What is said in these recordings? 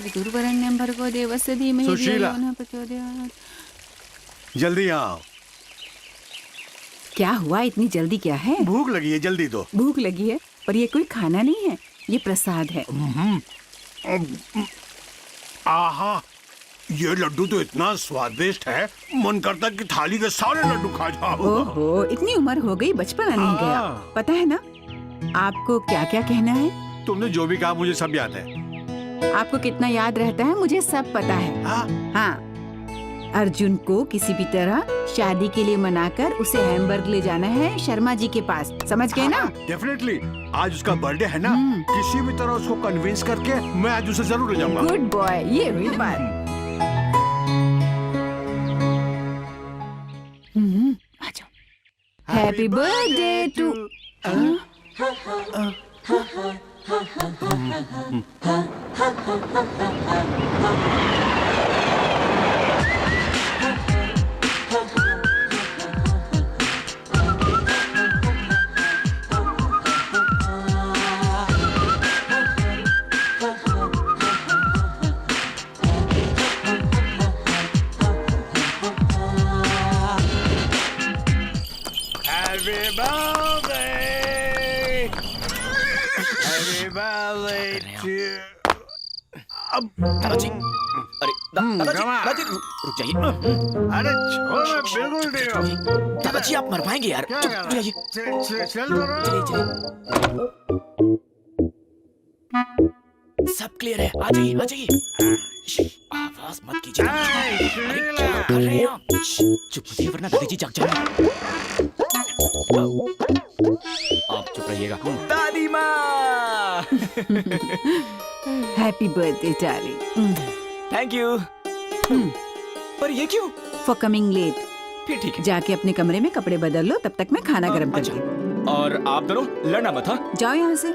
पितुर्वरेण्यं भर्गो देवस्य धीमहि धियो सुशीला। यो नः प्रचोदयात्। जल्दी आओ। क्या हुआ, इतनी जल्दी क्या है? भूख लगी है, जल्दी दो। भूख लगी है, पर ये कोई खाना नहीं है, ये प्रसाद है। आहा, ये लड्डू तो इतना स्वादिष्ट है, मन करता कि थाली के सारे लड्डू खा जाओ। ओहो, इतनी उम्र हो गई, बचपना नहीं गया। पता है ना आपको क्या क्या कहना है? तुमने जो भी कहा मुझे सब याद है। आपको कितना याद रहता है मुझे सब पता है। हाँ, अर्जुन को किसी भी तरह शादी के लिए मनाकर उसे हैम्बर्ग ले जाना है शर्मा जी के पास, समझ गए ना? डेफिनेटली, आज उसका बर्थडे है ना, किसी भी तरह उसको कन्विंस करके मैं आज उसे जरूर ले जाऊंगा। गुड बॉय, ये हुई बात। आ जाओ। Happy birthday to. Happy birthday! Happy birthday to... दादाजी, अरे दादाजी रुक जाइए। अरे छोड़, मैं बिल्कुल नहीं हूँ। दादाजी आप मर पाएंगे यार। क्या चुप कर रहा है? जाइए। चल तो रहा। चलिए। सब क्लियर है, आ जाइए, आ जाइए। आवाज मत कीजिए। अरे क्या कर रहे हैं आप? चुप रहिए वरना दादाजी जाग जाएंगे। आप चुप रहिएगा। दादी माँ। Happy birthday darling. Thank you. पर ये क्यों? For coming late. फिर ठीक है। जाके अपने कमरे में कपड़े बदल लो, तब तक मैं खाना गर्म कर अच्छा। दूँ। और आप दोनों लड़ना मत, हाँ? जाओ यहाँ से।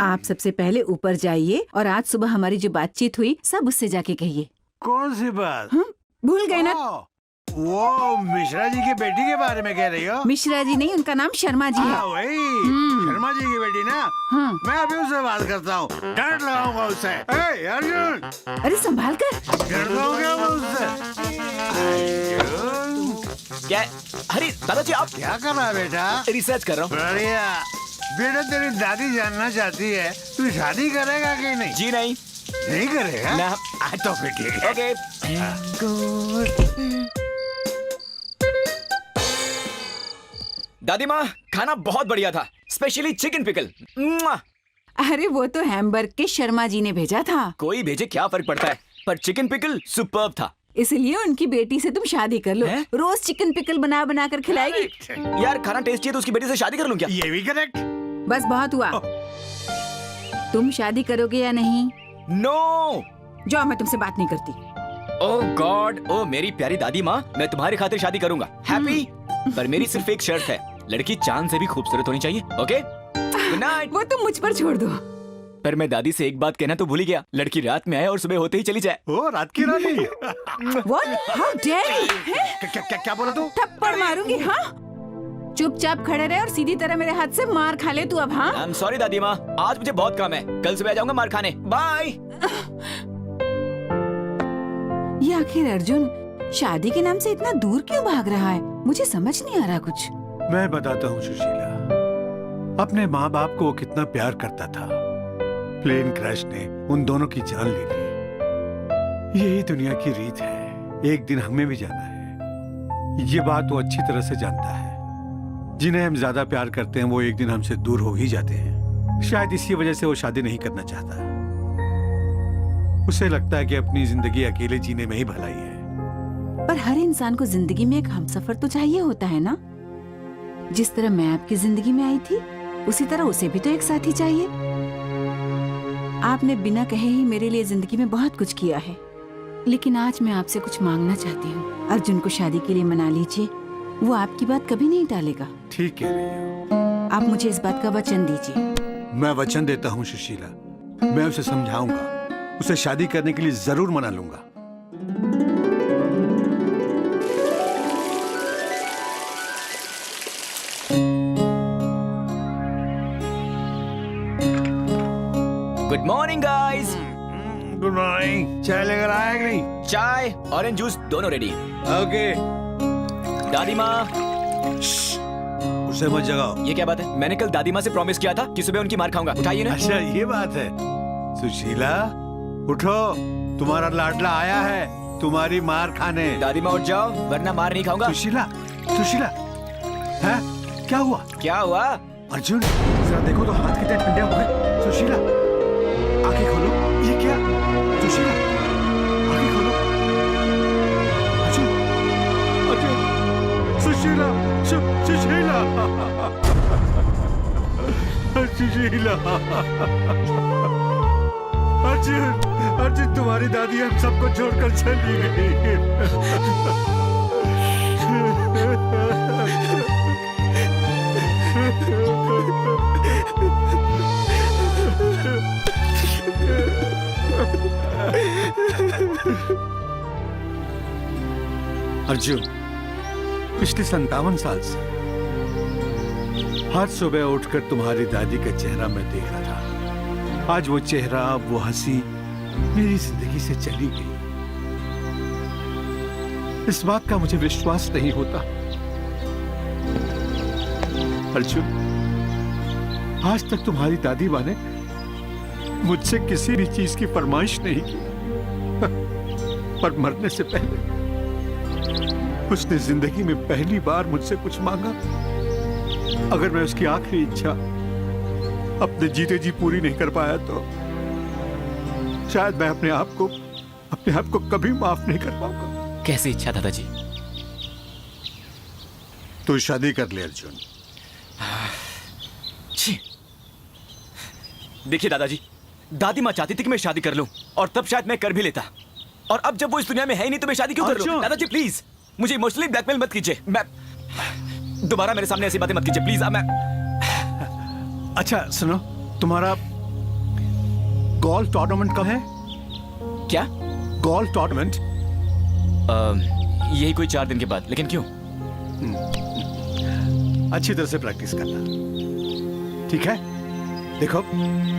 आप सबसे पहले ऊपर जाइए और आज सुबह हमारी जो बातचीत हुई सब उससे जाके कहिए। कौन सी बात? भूल गए ना? वो मिश्रा जी की बेटी के बारे में कह रही हो? मिश्रा जी नहीं, उनका नाम शर्मा जी है। वही शर्मा जी की बेटी ना। हाँ। मैं अभी उससे बात करता हूँ, डांट लगाऊंगा उससे। ए, अर्जुन, अरे संभाल कर। डरता हूँ क्या मैं उससे? अर्जुन, क्या? अरे दादाजी आप क्या कर रहा है बेटा? रिसर्च कर रहा हूँ। बढ़िया बेटा, तेरी दादी जानना चाहती है तू शादी करेगा कि नहीं? जी नहीं। नहीं करेगा ना। तो फिर ठीक है। ओके। दादी माँ, खाना बहुत बढ़िया था, स्पेशली चिकन पिकल। अरे वो तो हैम्बर्ग के शर्मा जी ने भेजा था। कोई भेजे क्या फर्क पड़ता है, पर चिकन पिकल सुपर्ब था। इसलिए उनकी बेटी से तुम शादी कर लो। हैं? रोज चिकन पिकल बना बना कर खिलाएगी। यार खाना टेस्टी है तो उसकी बेटी से शादी कर लूं क्या? ये भी करेक्ट। बस बहुत हुआ। तुम शादी करोगे या नहीं? नो। जाओ, मैं तुमसे बात नहीं करती। ओह गॉड, ओ मेरी प्यारी दादी माँ, मैं तुम्हारी खातिर शादी करूंगा। हैप्पी? पर मेरी सिर्फ एक शर्त है, लड़की चांद से भी खूबसूरत होनी चाहिए। Okay, good night. वो तुम मुझ पर छोड़ दो। पर मैं दादी से एक बात कहना तो भूल ही गया, लड़की रात में आए और सुबह होते ही चली जाए। ओ रात की रानी। What? How dare you? क्या बोला तू? थप्पड़ मारूंगी। हाँ, चुपचाप खड़े रहे और सीधी तरह मेरे हाथ से मार खा ले तू अब। हाँ, आई एम सॉरी दादी माँ, आज मुझे बहुत काम है, कल सुबह आ जाऊंगा मार खाने। बाय। ये आखिर अर्जुन शादी के नाम से इतना दूर क्यों भाग रहा है? मुझे समझ नहीं आ रहा कुछ। मैं बताता हूँ सुशीला, अपने माँ बाप को वो कितना प्यार करता था। प्लेन क्रैश ने उन दोनों की जान ले ली। यही दुनिया की रीत है, एक दिन हमें भी जाना है। ये बात वो अच्छी तरह से जानता है। जिन्हें हम ज्यादा प्यार करते हैं वो एक दिन हमसे दूर हो ही जाते हैं। शायद इसी वजह से वो शादी नहीं करना चाहता। उसे लगता है कि अपनी जिंदगी अकेले जीने में ही भलाई है। पर हर इंसान को जिंदगी में एक हमसफर तो चाहिए होता है ना? जिस तरह मैं आपकी जिंदगी में आई थी, उसी तरह उसे भी तो एक साथी चाहिए। आपने बिना कहे ही मेरे लिए जिंदगी में बहुत कुछ किया है, लेकिन आज मैं आपसे कुछ मांगना चाहती हूँ। अर्जुन को शादी के लिए मना लीजिए, वो आपकी बात कभी नहीं टालेगा। ठीक कह रही हो। आप मुझे इस बात का वचन दीजिए। मैं वचन देता हूँ सुशीला, मैं उसे समझाऊंगा, उसे शादी करने के लिए जरूर मना लूंगा। Good morning guys. Good morning. चाय लेकर आया कि नहीं? चाय ऑरेंज जूस दोनों रेडी। ओके। दादी माँ, उसे मत जगाओ। ये क्या बात है? मैंने कल दादी माँ से प्रॉमिस किया था कि सुबह उनकी मार खाऊंगा। उठाइए ना। अच्छा ये बात है। सुशीला उठो, तुम्हारा लाडला आया है तुम्हारी मार खाने। दादी माँ उठ जाओ वरना मार नहीं खाऊंगा। सुशीला, सुशीला, है क्या हुआ? क्या हुआ? अर्जुन जरा देखो तो हाथ कितने ठंडे हो गए। सुशीला आंखें खोलो। ये क्या? सुशीला आंखें खोलो। अर्जुन, अर्जुन, सुशीला, सुशीला, सुशीला, अर्जुन, अर्जुन तुम्हारी दादी हम सबको छोड़कर चली गई। अर्जुन पिछले 57 साल से हर सुबह उठकर तुम्हारी दादी का चेहरा मैं देख रहा था। आज वो चेहरा, वो हंसी मेरी जिंदगी से चली गई। इस बात का मुझे विश्वास नहीं होता। अर्जुन आज तक तुम्हारी दादी माँ ने मुझसे किसी भी चीज की फरमाइश नहीं की, पर मरने से पहले उसने जिंदगी में पहली बार मुझसे कुछ मांगा। अगर मैं उसकी आखिरी इच्छा अपने जीते जी पूरी नहीं कर पाया तो शायद मैं अपने आप को कभी माफ नहीं कर पाऊंगा। कैसी इच्छा दादाजी? तू शादी कर ले अर्जुन। छी। देखिए दादाजी, दादी माँ चाहती थी कि मैं शादी कर लूं और तब शायद मैं कर भी लेता। और अब जब वो इस दुनिया में है ही नहीं तो मैं शादी क्यों कर लूं? दादाजी प्लीज मुझे इमोशनली ब्लैकमेल मत कीजिए। मैं दोबारा मेरे सामने ऐसी बातें मत कीजिए प्लीज। मैं अच्छा सुनो, तुम्हारा गोल्फ टूर्नामेंट कब है? क्या? Golf tournament? यही कोई 4 दिन के बाद। लेकिन क्यों? अच्छी तरह से प्रैक्टिस करना, ठीक है? देखो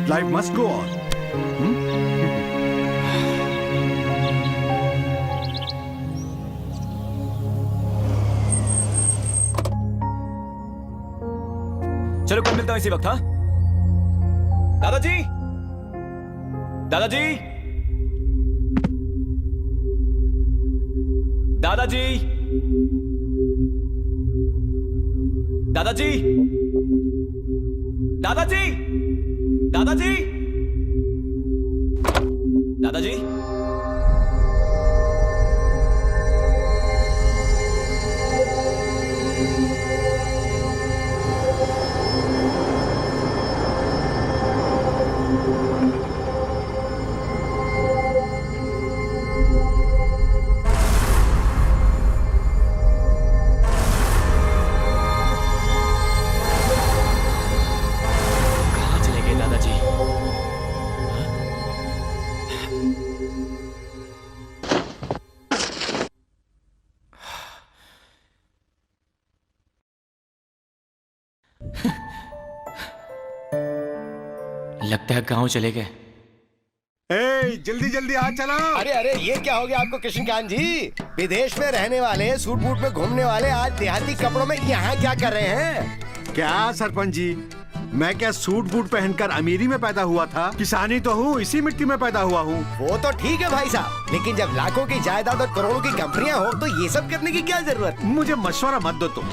लाइफ मस्ट गो ऑन। चलो कल मिलता हूं इसी वक्त। हाँ दादाजी, दादाजी, दादाजी, दादाजी, दादाजी, दादाजी, दादाजी। लगता है गांव चले गए। जल्दी जल्दी आ चलो। अरे अरे ये क्या हो गया आपको कृष्णकांत जी? विदेश में रहने वाले, सूट बूट में घूमने वाले आज देहाती कपड़ों में यहाँ क्या कर रहे हैं? क्या सरपंच जी, मैं क्या सूट बूट पहनकर अमीरी में पैदा हुआ था? किसानी तो हूँ, इसी मिट्टी में पैदा हुआ हूँ। वो तो ठीक है भाई साहब, लेकिन जब लाखों की जायदाद और करोड़ों की कंपनियां हो तो ये सब करने की क्या जरूरत? मुझे मशवरा मत दो तुम।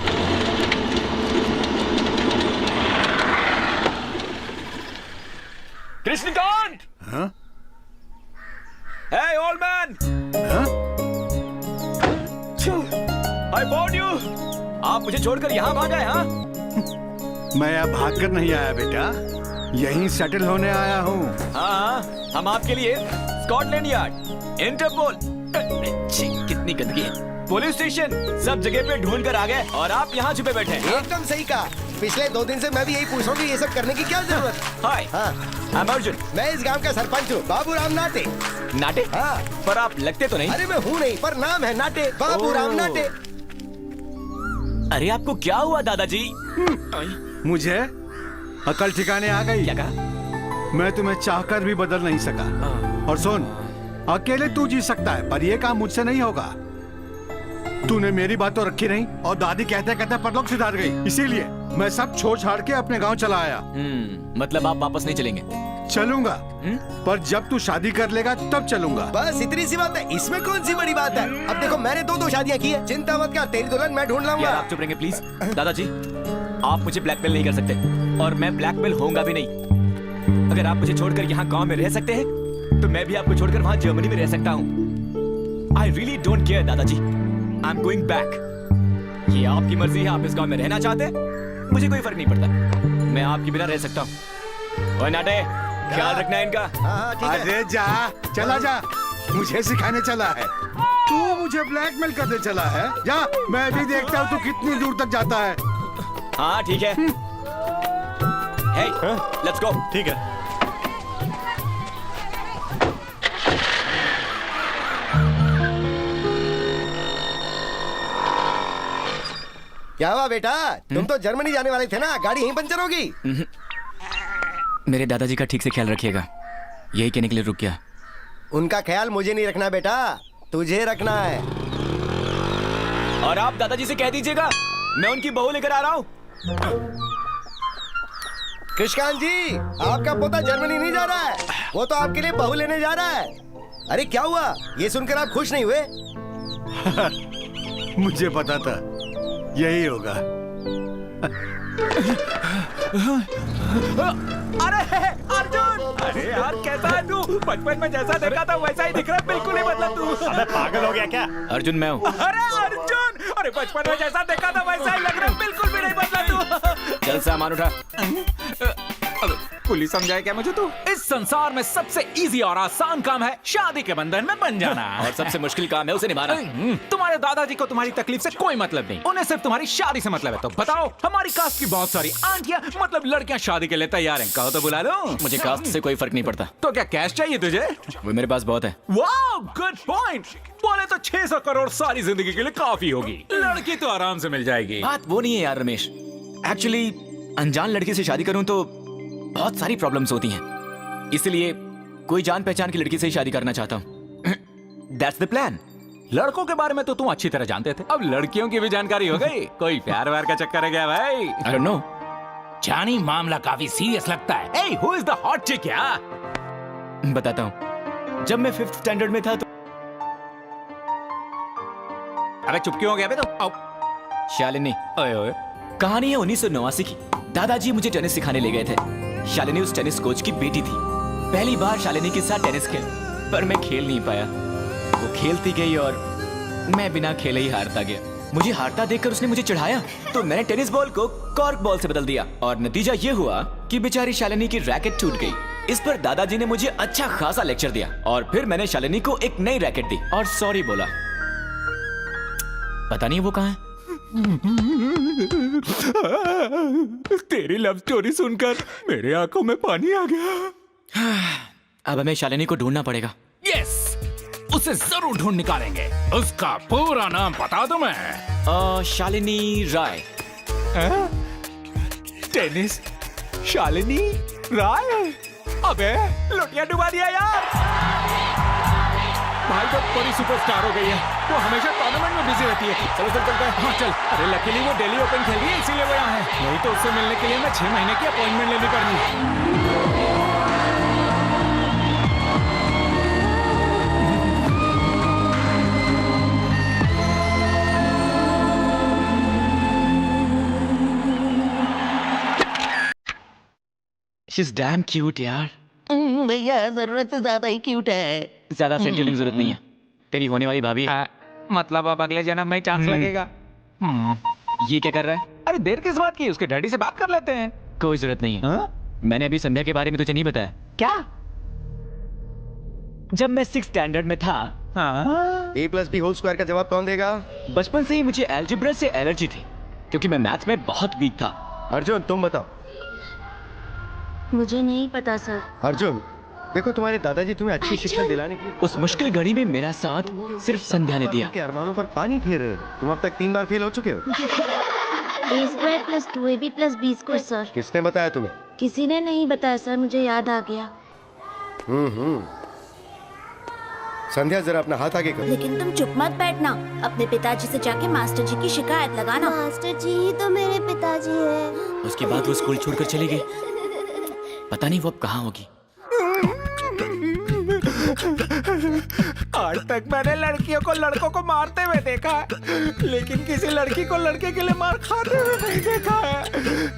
कृष्णकांत! हाँ? Hey old man! हाँ? I found you! आप मुझे छोड़कर यहाँ भाग गए? हाँ? मैं यहाँ भागकर नहीं आया बेटा, यहीं सेटल होने आया हूँ। हाँ, हम आपके लिए स्कॉटलैंड यार्ड, इंटरपोल, कितनी गंदगी है, पुलिस स्टेशन, सब जगह पे ढूंढ कर आ गए और आप यहाँ छुपे बैठे हैं। एकदम सही कहा। पिछले 2 दिन से मैं भी यही पूछ रहा हूँ कि ये सब करने की क्या जरूरत? हाय, हाँ, I'm अर्जुन। मैं इस गांव का सरपंच हूँ, बाबूराम नाटे। नाटे? हाँ। पर आप लगते तो नहीं। अरे मैं हूँ नहीं, पर नाम है नाटे, बाबूराम नाटे। अरे आपको क्या हुआ दादाजी? मुझे अकल ठिकाने आ गई। क्या कहा? मैं तुम्हें चाहकर भी बदल नहीं सका। और सुन, अकेले तू जी सकता है, पर ये काम मुझसे नहीं होगा। तूने मेरी बात तो रखी नहीं और दादी कहते कहते परलोक सिधार गई, इसीलिए मैं सब छोड़ छाड़ के अपने गांव चला आया। मतलब आप वापस नहीं चलेंगे? चलूंगा, पर जब तू शादी कर लेगा तब चलूंगा। बस इतनी सी बात है, इसमें कौन सी बड़ी बात है। अब देखो मैंने दो शादियां की है, चिंता मत कर, तेरी दुल्हन मैं ढूंढ लाऊंगा। यार आप चुप रहेंगे प्लीज। दादाजी आप मुझे ब्लैकमेल नहीं कर सकते और मैं ब्लैकमेल होऊंगा भी नहीं। अगर आप मुझे छोड़कर यहाँ गांव में रह सकते हैं तो मैं भी आपको छोड़कर वहाँ जर्मनी में रह सकता हूँ। आई रियली डोंट केयर दादाजी, आई एम गोइंग बैक। ये आपकी मर्जी है, आप इस गांव में रहना चाहते हैं, मुझे कोई फर्क नहीं पड़ता, मैं आपके बिना रह सकता हूँ। ओए नाटे, ख्याल रखना है इनका। हाँ, ठीक है। अरे जा, चला जा, मुझे सिखाने चला है। तू मुझे ब्लैकमेल करने चला है? जा, मैं भी देखता हूँ तू कितनी दूर तक जाता है। हाँ ठीक है। हे, लेट्स गो। ठीक है। क्या हुआ बेटा, तुम तो जर्मनी जाने वाले थे ना, गाड़ी यहीं पंचर होगी। मेरे दादाजी का ठीक से ख्याल रखिएगा, यही कहने के लिए रुक गया। उनका ख्याल मुझे नहीं रखना बेटा, तुझे रखना है। और आप दादाजी से कह दीजिएगा मैं उनकी बहू लेकर आ रहा हूँ। कृष्णकांत जी, आपका पोता जर्मनी नहीं जा रहा है, वो तो आपके लिए बहू लेने जा रहा है। अरे क्या हुआ, ये सुनकर आप खुश नहीं हुए? मुझे पता था यही होगा। अरे अर्जुन, अरे यार कैसा है तू? बचपन में जैसा देखा था वैसा ही दिख रहा है, बिल्कुल ही बदला तू। अबे पागल हो गया क्या? अर्जुन मैं हूँ। अरे अर्जुन, अरे बचपन में जैसा देखा था वैसा ही लग रहा है, बिल्कुल भी नहीं बदला तू। चल सामान उठा। पुलिस समझाए क्या मुझे तू? इस संसार में सबसे इजी और आसान काम है शादी के बंधन में बन जाना, और सबसे मुश्किल काम है उसे निभाना। तुम्हारे दादाजी को तुम्हारी तकलीफ से कोई मतलब नहीं, उन्हें सिर्फ तुम्हारी शादी से मतलब है। तो बताओ, हमारी कास्ट की बहुत सारी आंटियां मतलब लड़कियां शादी के लिए तैयार हैं, कहो तो बुला लो। मुझे कास्ट से कोई फर्क नहीं पड़ता। तो क्या कैश चाहिए तुझे? वो मेरे पास बहुत है। वाह, गुड पॉइंट। बोले तो 600 करोड़ सारी जिंदगी के लिए काफी होगी, लड़की तो आराम से मिल जाएगी। बात वो नहीं है यार रमेश, एक्चुअली अनजान लड़की से शादी करूं तो बहुत सारी प्रॉब्लम्स होती हैं, इसलिए कोई जान पहचान की लड़की से ही शादी करना चाहता हूं। That's the plan. लड़कों के बारे में तो तुम अच्छी तरह जानते थे, अब लड़कियों की भी जानकारी हो गई। कोई प्यार व्यार का चक्कर है क्या भाई? I don't know. जानी मामला काफी सीरियस लगता है। Hey, who is the hot chick यार? बताता हूं। जब मैं 5th स्टैंडर्ड में था तो अरे चुप क्यों हो गया बे तो? शालिनी। ओए ओए, कहानी है 1989 की। दादाजी मुझे टेनिस सिखाने ले गए थे। शालिनी उस टेनिस कोच की बेटी थी। पहली बार शालिनी के साथ टेनिस खेल, पर मैं खेल नहीं पाया। वो खेलती गई और मैं बिना खेले ही हारता गया। मुझे हारता देखकर उसने मुझे चिढ़ाया, तो मैंने टेनिस बॉल को कॉर्क बॉल से बदल दिया और नतीजा ये हुआ कि बेचारी शालिनी की रैकेट टूट गई। इस पर दादाजी ने मुझे अच्छा खासा लेक्चर दिया और फिर मैंने शालिनी को एक नई रैकेट दी और सॉरी बोला। पता नहीं वो कहाँ है। तेरी लव स्टोरी सुनकर मेरे आंखों में पानी आ गया। अब हमें शालिनी को ढूंढना पड़ेगा। यस, उसे जरूर ढूंढ निकालेंगे। उसका पूरा नाम बता दूं मैं? शालिनी राय। टेनिस शालिनी राय? अबे लुटिया डुबा दिया यार। भाई तो बड़ी सुपरस्टार हो गई है, वो हमेशा टूर्नामेंट में बिजी रहती है। चलो चल चलते हैं। हाँ चल। अरे लकीली वो दिल्ली ओपन खेल रही है, इसीलिए वो यहाँ है, नहीं तो उससे मिलने के लिए मैं 6 महीने की अपॉइंटमेंट लेनी पड़नी। She's damn cute यार। भैया जरूरत से ज्यादा ही क्यूट है। ज्यादा सेंटी की जरूरत नहीं है, तेरी होने वाली भाभी है। मतलब अब अगले जन्म में चांस लगेगा। ये क्या कर रहा है? अरे देर किस बात की, उसके डैडी से बात कर लेते हैं। कोई जरूरत नहीं है। मैंने अभी संध्या के बारे में तुझे नहीं बताया। क्या? जब मैं 6th स्टैंडर्ड में था, a+b² का जवाब कौन देगा? बचपन से ही मुझे अलजेब्रा से एलर्जी थी, क्योंकि मैं मैथ्स में बहुत वीक था। अर्जुन तुम बताओ। मुझे नहीं पता सर। अर्जुन देखो, तुम्हारे दादाजी तुम्हें अच्छी शिक्षा दिलाने के लिए उस मुश्किल घड़ी में मेरा साथ सिर्फ संध्या ने दिया। के अरमानों पर पानी फेर रहे हो। तुम अब तक 3 बार फेल हो चुके हो। a² + 2ab + b² sir. किसने बताया तुम्हें? किसी ने नहीं बताया सर, मुझे याद आ गया। संध्या जरा अपना हाथ आगे करो। लेकिन तुम चुप मत बैठना, अपने पिताजी से जाके मास्टर जी की शिकायत लगाना। मास्टर जी ही तो मेरे पिताजी हैं। उसके बाद वो स्कूल छोड़कर चली गई। पता नहीं वो अब कहाँ होगी। आज तक मैंने लड़कियों को लड़कों को मारते हुए देखा है, लेकिन किसी लड़की को लड़के के लिए मार खाते हुए नहीं देखा है।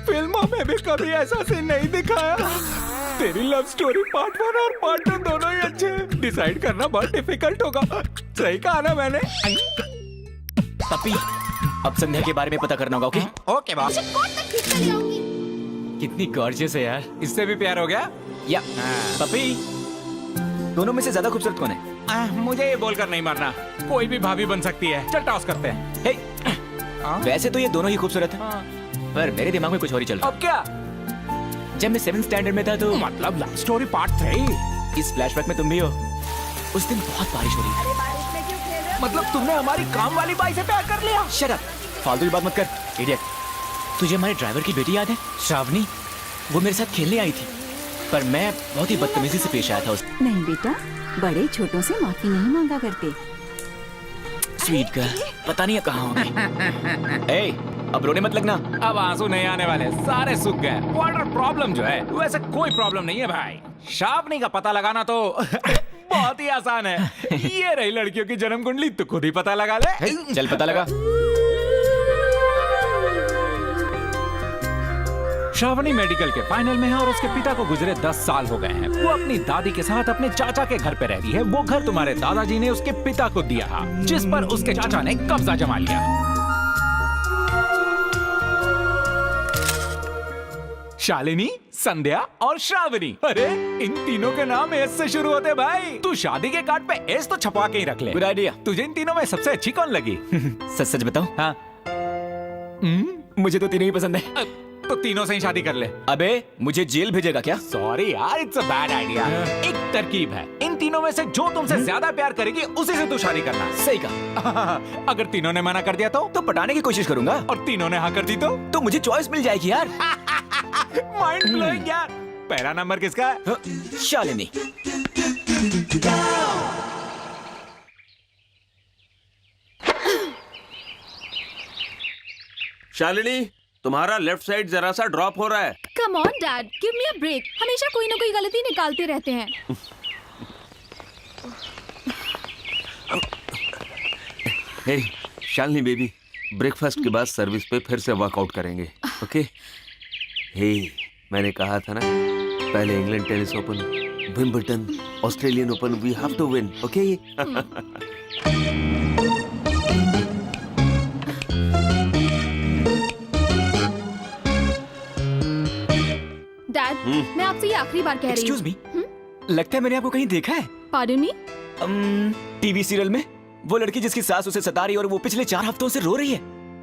फिल्मों में भी कभी ऐसा सीन नहीं दिखाया। तेरी लव स्टोरी पार्ट 1 और पार्ट 2 दोनों ही अच्छे हैं। डिसाइड करना बहुत डिफिकल्ट होगा। सही कहा ना मैंने? पपी, अब संध्या के बारे में पता करना होगा। Okay okay boss. कितनी गॉर्जियस है यार। इससे भी प्यार हो गया? या पपी, दोनों में से ज्यादा खूबसूरत कौन है? मुझे ये बोलकर नहीं मारना, कोई भी भाभी बन सकती है। चल टॉस करते हैं। हे, वैसे तो ये दोनों ही खूबसूरत हैं, पर मेरे दिमाग में कुछ और ही चल रहा अब क्या? है। जब मैं 7th स्टैंडर्ड में था तो मतलब लव स्टोरी पार्ट 3। इस फ्लैशबैक में तुम भी हो। उस दिन बहुत बारिश हो रही थी। मतलब तुमने हमारी काम वाली बाई से प्यार कर लिया? शट अप, फालतू की बात मत कर, इडियट। तुझे हमारे ड्राइवर की बेटी याद है, श्रावणी? वो मेरे साथ खेलने आई थी, पर मैं बहुत ही बदतमीजी से पेश आया था उससे। नहीं बेटा, बड़े छोटों से माफी नहीं मांगा करते। स्वीट गर्ल, पता नहीं है कहाँ होगी। ए, अब रोने मत लगना। अब आंसू नहीं आने वाले, सारे सूख गए। वाटर प्रॉब्लम जो है वैसे कोई प्रॉब्लम नहीं है भाई। श्रावणी का पता लगाना तो बहुत ही आसान है। ये रही लड़कियों की जन्म कुंडली, तो खुद ही पता लगा ले। चल पता लगा। श्रावणी मेडिकल के फाइनल में है और उसके पिता को गुजरे 10 साल हो गए हैं। वो अपनी दादी के साथ अपने चाचा के घर पे रह रही है। वो घर तुम्हारे दादाजी ने उसके पिता को दिया, जिस पर उसके चाचा ने कब्जा जमा लिया। शालिनी, संध्या और श्रावणी। अरे इन तीनों के नाम एस से शुरू होते भाई। तू शादी के कार्ड पे एस तो छपवा के ही रख ले। Good idea. तुझे इन तीनों में सबसे अच्छी कौन लगी? सच सच बताऊं? हाँ, मुझे तो तीनों ही पसंद है। तो तीनों से ही शादी कर ले। अबे मुझे जेल भेजेगा क्या? सॉरी यार, इट्स अ बैड आइडिया। एक तरकीब है, इन तीनों में से जो तुमसे ज्यादा प्यार करेगी उसी से तू शादी करना। सही कहा। अगर तीनों ने मना कर दिया तो पटाने की कोशिश करूंगा। और तीनों ने हाँ कर दी तो मुझे चॉइस मिल जाएगी यार। माइंड ब्लोइंग यार। पहला नंबर किसका है? शालिनी। शालिनी, तुम्हारा लेफ्ट साइड जरा सा ड्रॉप हो रहा है। Come on dad, give me a break. हमेशा कोई ना कोई गलती निकालते रहते हैं। हे शालिनी बेबी, ब्रेकफास्ट के बाद सर्विस पे फिर से वर्कआउट करेंगे, ओके? हे, मैंने कहा था ना, पहले England tennis open, Wimbledon, Australian open, we have to win, okay? Dad, मैं आपसे ये आखिरी बार कह रही हूँ। एक्सक्यूज मी, लगता है मैंने आपको कहीं देखा है। Pardon me? टीवी सीरियल में वो लड़की जिसकी सास उसे सता रही है और वो पिछले 4 हफ्तों से रो रही है।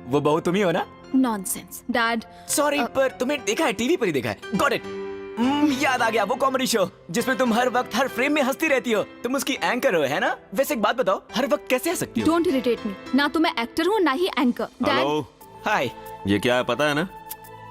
वो बहू तुम ही हो ना? Nonsense dad. सॉरी, पर तुम्हें देखा है, टीवी पर ही देखा है। Got it. याद आ गया, वो कॉमेडी शो जिसमें तुम हर वक्त हर फ्रेम में हंसती रहती हो। तुम उसकी एंकर हो, है ना? वैसे एक बात बताओ, हर वक्त कैसे हंस सकती हो? Don't irritate me. ना तो मैं एक्टर हूँ ना ही एंकर। डैड, हेलो, हाय। ये क्या है पता है ना?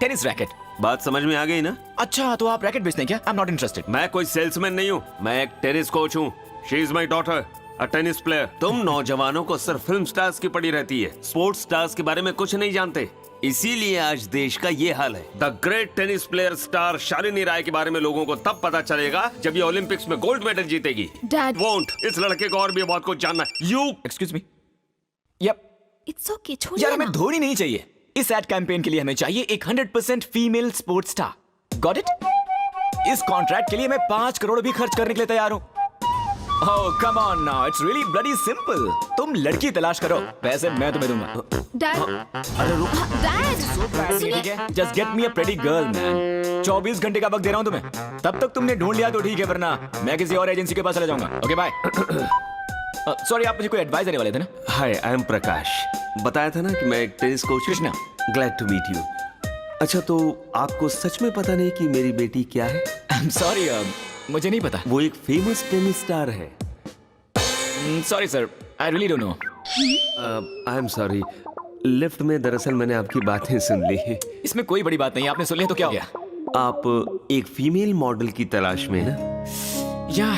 Tennis racket. बात समझ में आ गई ना? अच्छा, तो आप रैकेट बेचते हैं क्या? आई एम नॉट इंटरेस्टेड। मैं कोई सेल्समैन नहीं हूँ, मैं एक टेनिस कोच हूँ। She is my daughter, a tennis player. तुम नौजवानों को सिर्फ फिल्म स्टार्स की पड़ी रहती है, स्पोर्ट्स स्टार्स के बारे में कुछ नहीं जानते। इसीलिए आज देश का ये हाल है। The great tennis player star Shalini Rai के बारे में लोगों को तब पता चलेगा जब ये ओलंपिक्स में गोल्ड मेडल जीतेगी। डैड, वोंट, इस लड़के को और भी बहुत कुछ जानना है। You excuse me. Yup. It's okay, छोड़िए यार, हमें ना। धोनी नहीं चाहिए। इस एड कैंपेन के लिए हमें चाहिए एक 100% female sports star. Got it? इस कॉन्ट्रैक्ट के लिए मैं 5 करोड़ भी खर्च करने के लिए तैयार हूँ। Oh, come on now, it's really bloody simple. तुम लड़की तलाश करो, पैसे मैं तुम्हें दूंगा। डैड, अरे रुक। डैड, ठीक है, just get me a pretty girl, man. 24 घंटे का वक्त दे रहा हूँ तुम्हें। तब तक तुमने ढूंढ लिया तो ठीक है, वरना मैं किसी और एजेंसी के पास चला जाऊंगा। Okay, bye. सॉरी, आप मुझे कोई एडवाइस देने वाले थे ना? Hi, I am Prakash. बताया था ना कि मैं एक tennis coach. Krishna. Glad to meet you. अच्छा, तो आपको सच में पता नहीं कि मेरी बेटी क्या है? I'm sorry, मुझे नहीं पता। वो एक फेमस टेनिस स्टार है। Sorry sir, I really don't know. I am sorry, lift में दरअसल मैंने आपकी बातें सुन ली। इसमें कोई बड़ी बात नहीं, आपने सुन लिया तो क्या हो गया? आप एक फीमेल मॉडल की तलाश में हैं ना? या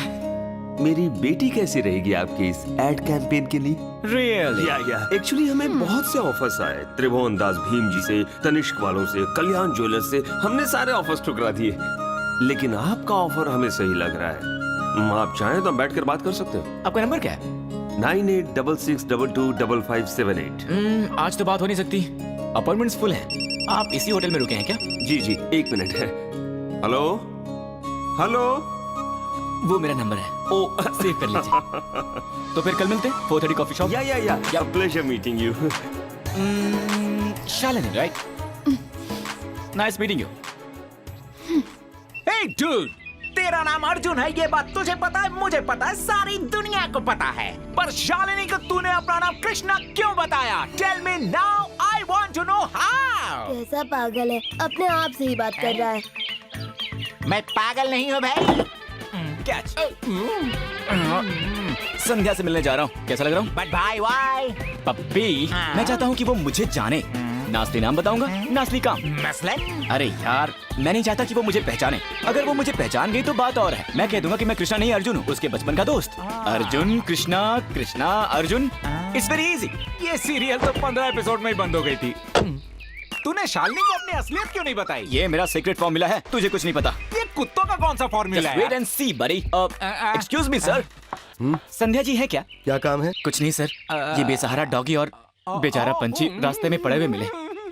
मेरी बेटी कैसी रहेगी आपके इस एड कैंपेन के लिए? रियली? या एक्चुअली हमें बहुत से ऑफर्स आए, त्रिभुवन दास भीम जी से, तनिष्क वालों से, कल्याण ज्वेलर्स से, हमने सारे ऑफर्स ठुकरा दिए, लेकिन आपका ऑफर हमें सही लग रहा है। आप चाहें तो बैठ कर बात कर सकते हो। आपका नंबर क्या है? 9866222578। आज तो बात हो नहीं सकती, अपॉइंटमेंट्स फुल है। आप इसी होटल में रुके हैं क्या? जी जी, 1 मिनट है। हेलो हेलो, वो मेरा नंबर है, ओ सेव कर लीजिए। तो फिर कल मिलते हैं 4:30 कॉफी शॉप। या pleasure meeting you. Shalini, right? Nice meeting you. Hey dude, तेरा नाम अर्जुन है, ये बात तुझे पता है, मुझे पता है, सारी दुनिया को पता है। पर शालिनी को तूने अपना नाम कृष्णा क्यों बताया? Tell me now, I want to know how. कैसा पागल है, अपने आप से ही बात कर रहा है। मैं पागल नहीं हूँ भाई। कैच। संध्या से मिलने जा रहा हूँ, कैसा लग रहा हूँ? बट भाई व्हाई? पप्पी, मैं चाहता हूँ कि वो मुझे जाने। नास्ली नाम बताऊंगा, नास्ली काम। मसलन? अरे यार, मैं नहीं चाहता कि वो मुझे पहचाने। अगर वो मुझे पहचान गई तो बात और है। मैं कह दूंगा कि मैं कृष्णा नहीं अर्जुन हूँ, उसके बचपन का दोस्त। Arjun Krishna, Krishna Arjun, it's very easy. ये सीरियल तो 15 एपिसोड में ही बंद हो गई थी। तूने शालिनी को अपनी असलियत क्यों नहीं बताई? ये मेरा सीक्रेट फॉर्मूला है, तुझे कुछ नहीं पता। ये कुत्तों का कौन सा फॉर्मूला है? वेट एंड सी बड़ी। Excuse me sir, Sandhya ji है क्या? क्या काम है? कुछ नहीं सर, ये बेसहारा डॉगी और बेचारा पंछी रास्ते में पड़े हुए मिले।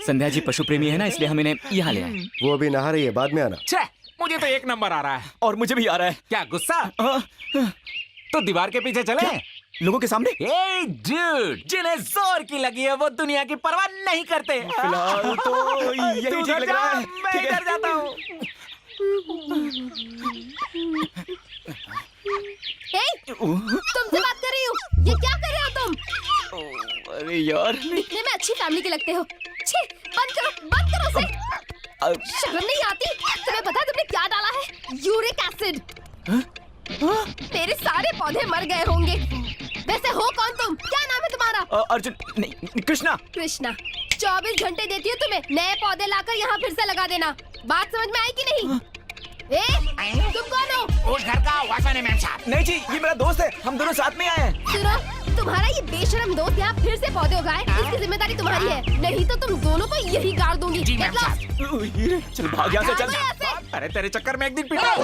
संध्या जी पशु प्रेमी है ना, इसलिए हम इन्हें यहाँ ले आए। वो अभी नहा रही है, बाद में आना। छे, मुझे तो 1 नंबर आ रहा है। और मुझे भी आ रहा है। क्या गुस्सा? तो दीवार के पीछे चले? लोगों के सामने? Hey dude, जिन्हें जोर की लगी है वो दुनिया की परवाह नहीं करते। फिलहाल तो यही तू ठीक लग रहा है। मैं ठीक है। इधर जाता हूँ। तुमसे बात कर रही हूँ, ये क्या कर रहे हो तुम? अरे यार, दिखने में अच्छी फैमिली के लगते हो। छी, बंद करो उसे। शर्म नहीं आती? तुम्हें पता है तुमने क्या डाला है? Uric acid. तेरे सारे पौधे मर गए होंगे। वैसे हो कौन तुम? क्या नाम है तुम्हारा? अर्जुन नहीं, कृष्णा। कृष्णा। 24 घंटे देती हूँ तुम्हें, नए पौधे लाकर यहाँ फिर से लगा देना। बात समझ में आई कि नहीं? तुम कौन हो? उस घर का वासने में साथ। नहीं जी, ये मेरा दोस्त है, हम दोनों साथ में आए हैं। सुनो, तुम्हारा ये बेशरम दोस्त यहाँ फिर से पौधे उगाए, इसकी जिम्मेदारी तुम्हारी है। नहीं तो तुम दोनों को यही गाड़ दूंगी। जी मैम Get lost। साहब। चल भाग यहाँ से, चल। भागो यहाँ से। अरे तेरे चक्कर में एक दिन पिटा।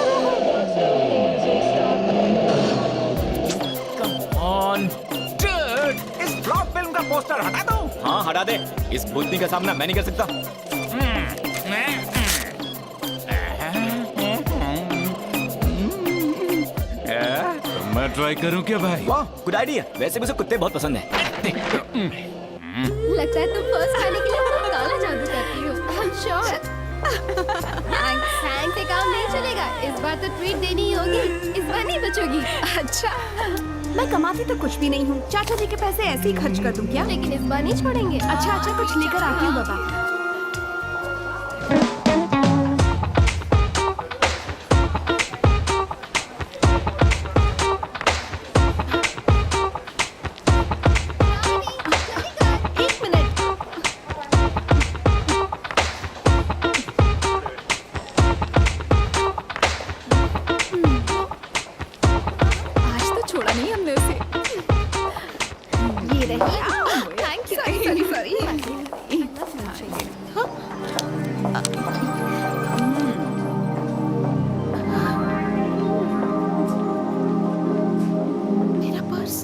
ऑन। Dude, इस फ्लॉप फिल्म का पोस्टर हटा दो। हाँ हटा दे, इस भूतनी का सामना मैं नहीं कर सकता। मैं ट्राई करूं क्या भाई? वाह, गुड आइडिया। वैसे मुझे कुत्ते बहुत पसंद हैं। लगता है तुम फर्स्ट खाने के लिए बहुत काला जादू करती हो। I'm sure। थैंक्स से काम नहीं चलेगा, इस बार तो ट्रीट देनी ही होगी। इस बार नहीं बचोगी। अच्छा, मैं कमाती तो कुछ भी नहीं हूँ, चाचा जी के पैसे ऐसे ही खर्च कर दूं क्या? लेकिन इस बार नहीं छोड़ेंगे। अच्छा, कुछ लेकर आती हूँ बाबा। एक मिनट। आज तो छोड़ा नहीं हमने उसे। ये रही। Thank you. सॉरी। मेरा पर्स।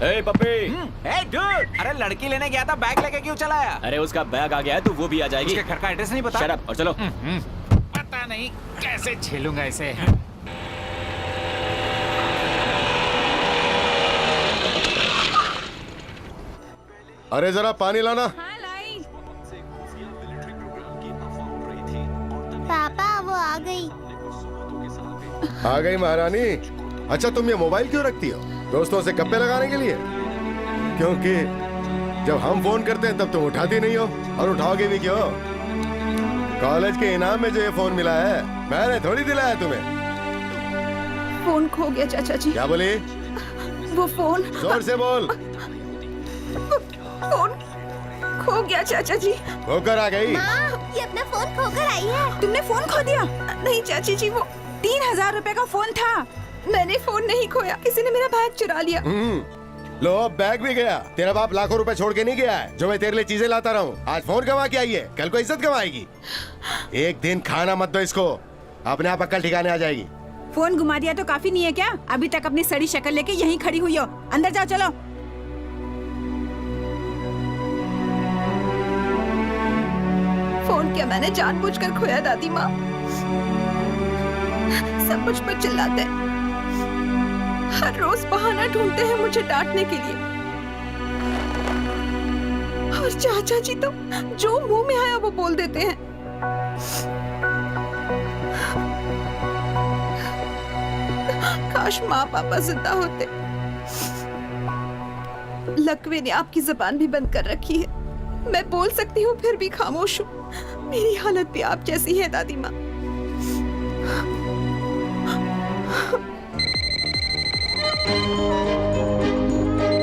ए पप्पी। Hey dude, अरे लड़की लेने गया था, बैग लेके क्यों चला आया? अरे उसका बैग आ गया है तो वो भी आ जाएगी। उसके घर का एड्रेस नहीं पता? शट अप और चलो। पता नहीं कैसे झेलूंगा इसे। अरे जरा पानी लाना। पापा वो आ गई। आ गई महारानी। अच्छा, तुम ये मोबाइल क्यों रखती हो? दोस्तों से गप्पे लगाने के लिए? क्योंकि जब हम फोन करते हैं तब तुम उठाती नहीं हो, और उठाओगे भी क्यों? कॉलेज के इनाम में जो ये फोन मिला है, मैंने थोड़ी दिलाया तुम्हें। फोन खो गया चाचा जी। क्या बोली? वो फोन जोर से बोल। फोन खो गया चाचा जी। होकर आ गई। माँ, ये अपना फोन खोकर आई है। तुमने फोन खो दिया? नहीं चाची जी, वो 3000 रुपए का फोन था। मैंने फोन नहीं खोया, किसी ने मेरा बैग चुरा लिया। लो बैग भी गया। तेरा बाप लाखों रुपए छोड़ के नहीं गया है जो मैं तेरे लिए चीजें लाता रहूं। आज फोन गवा के आई है, कल को इज्जत गवाएगी। एक दिन खाना मत दो इसको, अपने आप अक्ल ठिकाने आ जाएगी। फोन घुमा दिया तो काफी नहीं है क्या? अभी तक अपनी सड़ी शक्ल लेके यहीं खड़ी हुई हो। अंदर जाओ, चलो। फोन क्या मैंने जानबूझकर खोया दादी माँ? सब मुझ पर चिल्लाते हैं, हर रोज बहाना ढूंढते हैं मुझे डांटने के लिए। और चाचा जी तो जो मुंह में आया वो बोल देते हैं। काश माँ पापा जिंदा होते। लकवे ने आपकी जबान भी बंद कर रखी है। मैं बोल सकती हूँ फिर भी खामोश हूँ। मेरी हालत भी आप जैसी है दादी माँ।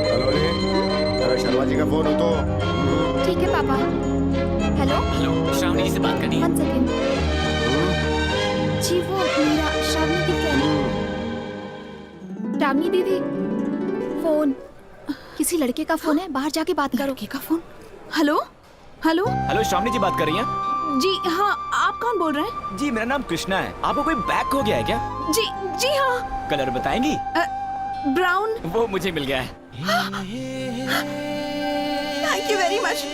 हेलो रे, अरे शर्मा जी का फोन हो तो। ठीक है पापा। हेलो हेलो, श्रावणी जी से बात करनी है। 1 सेकेंड। जी वो मेरा श्रावणी की फ्रेंड। श्रावणी दीदी, फोन किसी लड़के का फोन है, बाहर जाके बात करो। लड़के का phone? Hello hello hello, Shravani ji बात कर रही हैं? जी हाँ, आप कौन बोल रहे हैं? जी मेरा नाम कृष्णा है। आपको कोई बैग खो गया है क्या? जी हाँ। कलर बताएंगी? ब्राउन। वो मुझे मिल गया है। Thank you very much.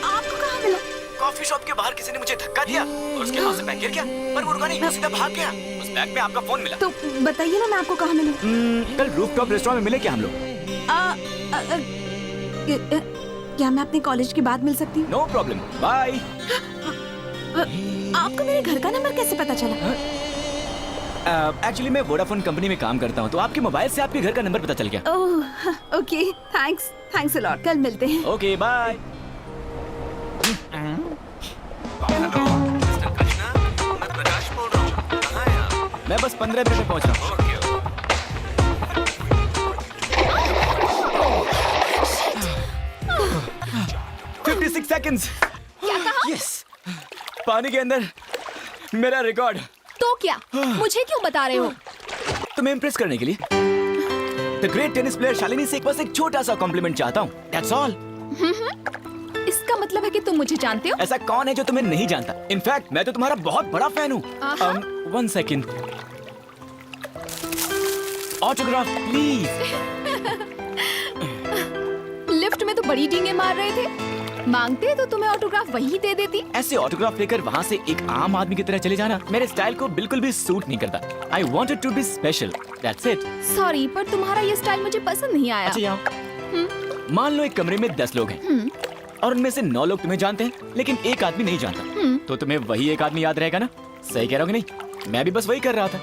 आपको कहाँ मिला? कॉफी शॉप के बाहर किसी ने मुझे धक्का दिया और उसके हाथ से बैग गिर गया, पर वो रुका नहीं, वो सीधा भाग गया। उस बैग में आपका फोन मिला। तो बताइए ना मैं आपको कहाँ मिलूं? कल रूफटॉप रेस्टोरेंट में मिले क्या हम लोग? क्या मैं अपने कॉलेज के बाद मिल सकती हूँ? No problem, bye. आपको मेरे घर का नंबर कैसे पता चला? एक्चुअली मैं वोडाफोन कंपनी में काम करता हूँ, तो आपके मोबाइल से आपके घर का नंबर पता चल गया। Oh okay, thanks a lot. कल मिलते हैं। Okay bye. मैं बस 15 मिनट में पहुँच रहा हूँ। 56 सेकंड्स। क्या कहा? यस, पानी के अंदर मेरा रिकॉर्ड। तो क्या मुझे क्यों बता रहे हो? तुम्हें इम्प्रेस करने के लिए। The great tennis player Shalini से बस एक छोटा सा कॉम्प्लीमेंट चाहता हूँ। That's all. इसका मतलब है कि तुम मुझे जानते हो? ऐसा कौन है जो तुम्हें नहीं जानता? इनफैक्ट मैं तो तुम्हारा बहुत बड़ा फैन हूँ। आहा। 1 सेकेंड, ऑटोग्राफ प्लीज। लिफ्ट में तो बड़ी डींगे मार रहे थे, मांगते तो तुम्हें ऑटोग्राफ वहीं दे देती। ऐसे ऑटोग्राफ लेकर वहाँ से एक आम आदमी की तरह चले जाना मेरे स्टाइल को बिल्कुल भी सूट नहीं करता। I wanted to be special. That's it. Sorry, पर तुम्हारा ये स्टाइल मुझे पसंद नहीं आया। अच्छा यहाँ मान लो एक कमरे में 10 लोग हैं और उनमें से 9 लोग तुम्हें जानते हैं, लेकिन एक आदमी नहीं जानता, तो तुम्हें वही एक आदमी याद रहेगा ना? सही कह रहा हूँ कि नहीं? मैं भी बस वही कर रहा था।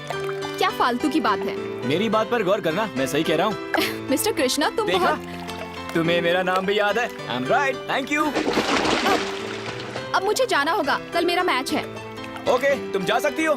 क्या फालतू की बात है? मेरी बात पर गौर करना, मैं सही कह रहा हूँ। मिस्टर कृष्णा, तुम देखा? बहुत। तुम्हें मेरा नाम भी याद है। I'm right. Thank you. अब मुझे जाना होगा, कल मेरा मैच है। ओके, तुम जा सकती हो,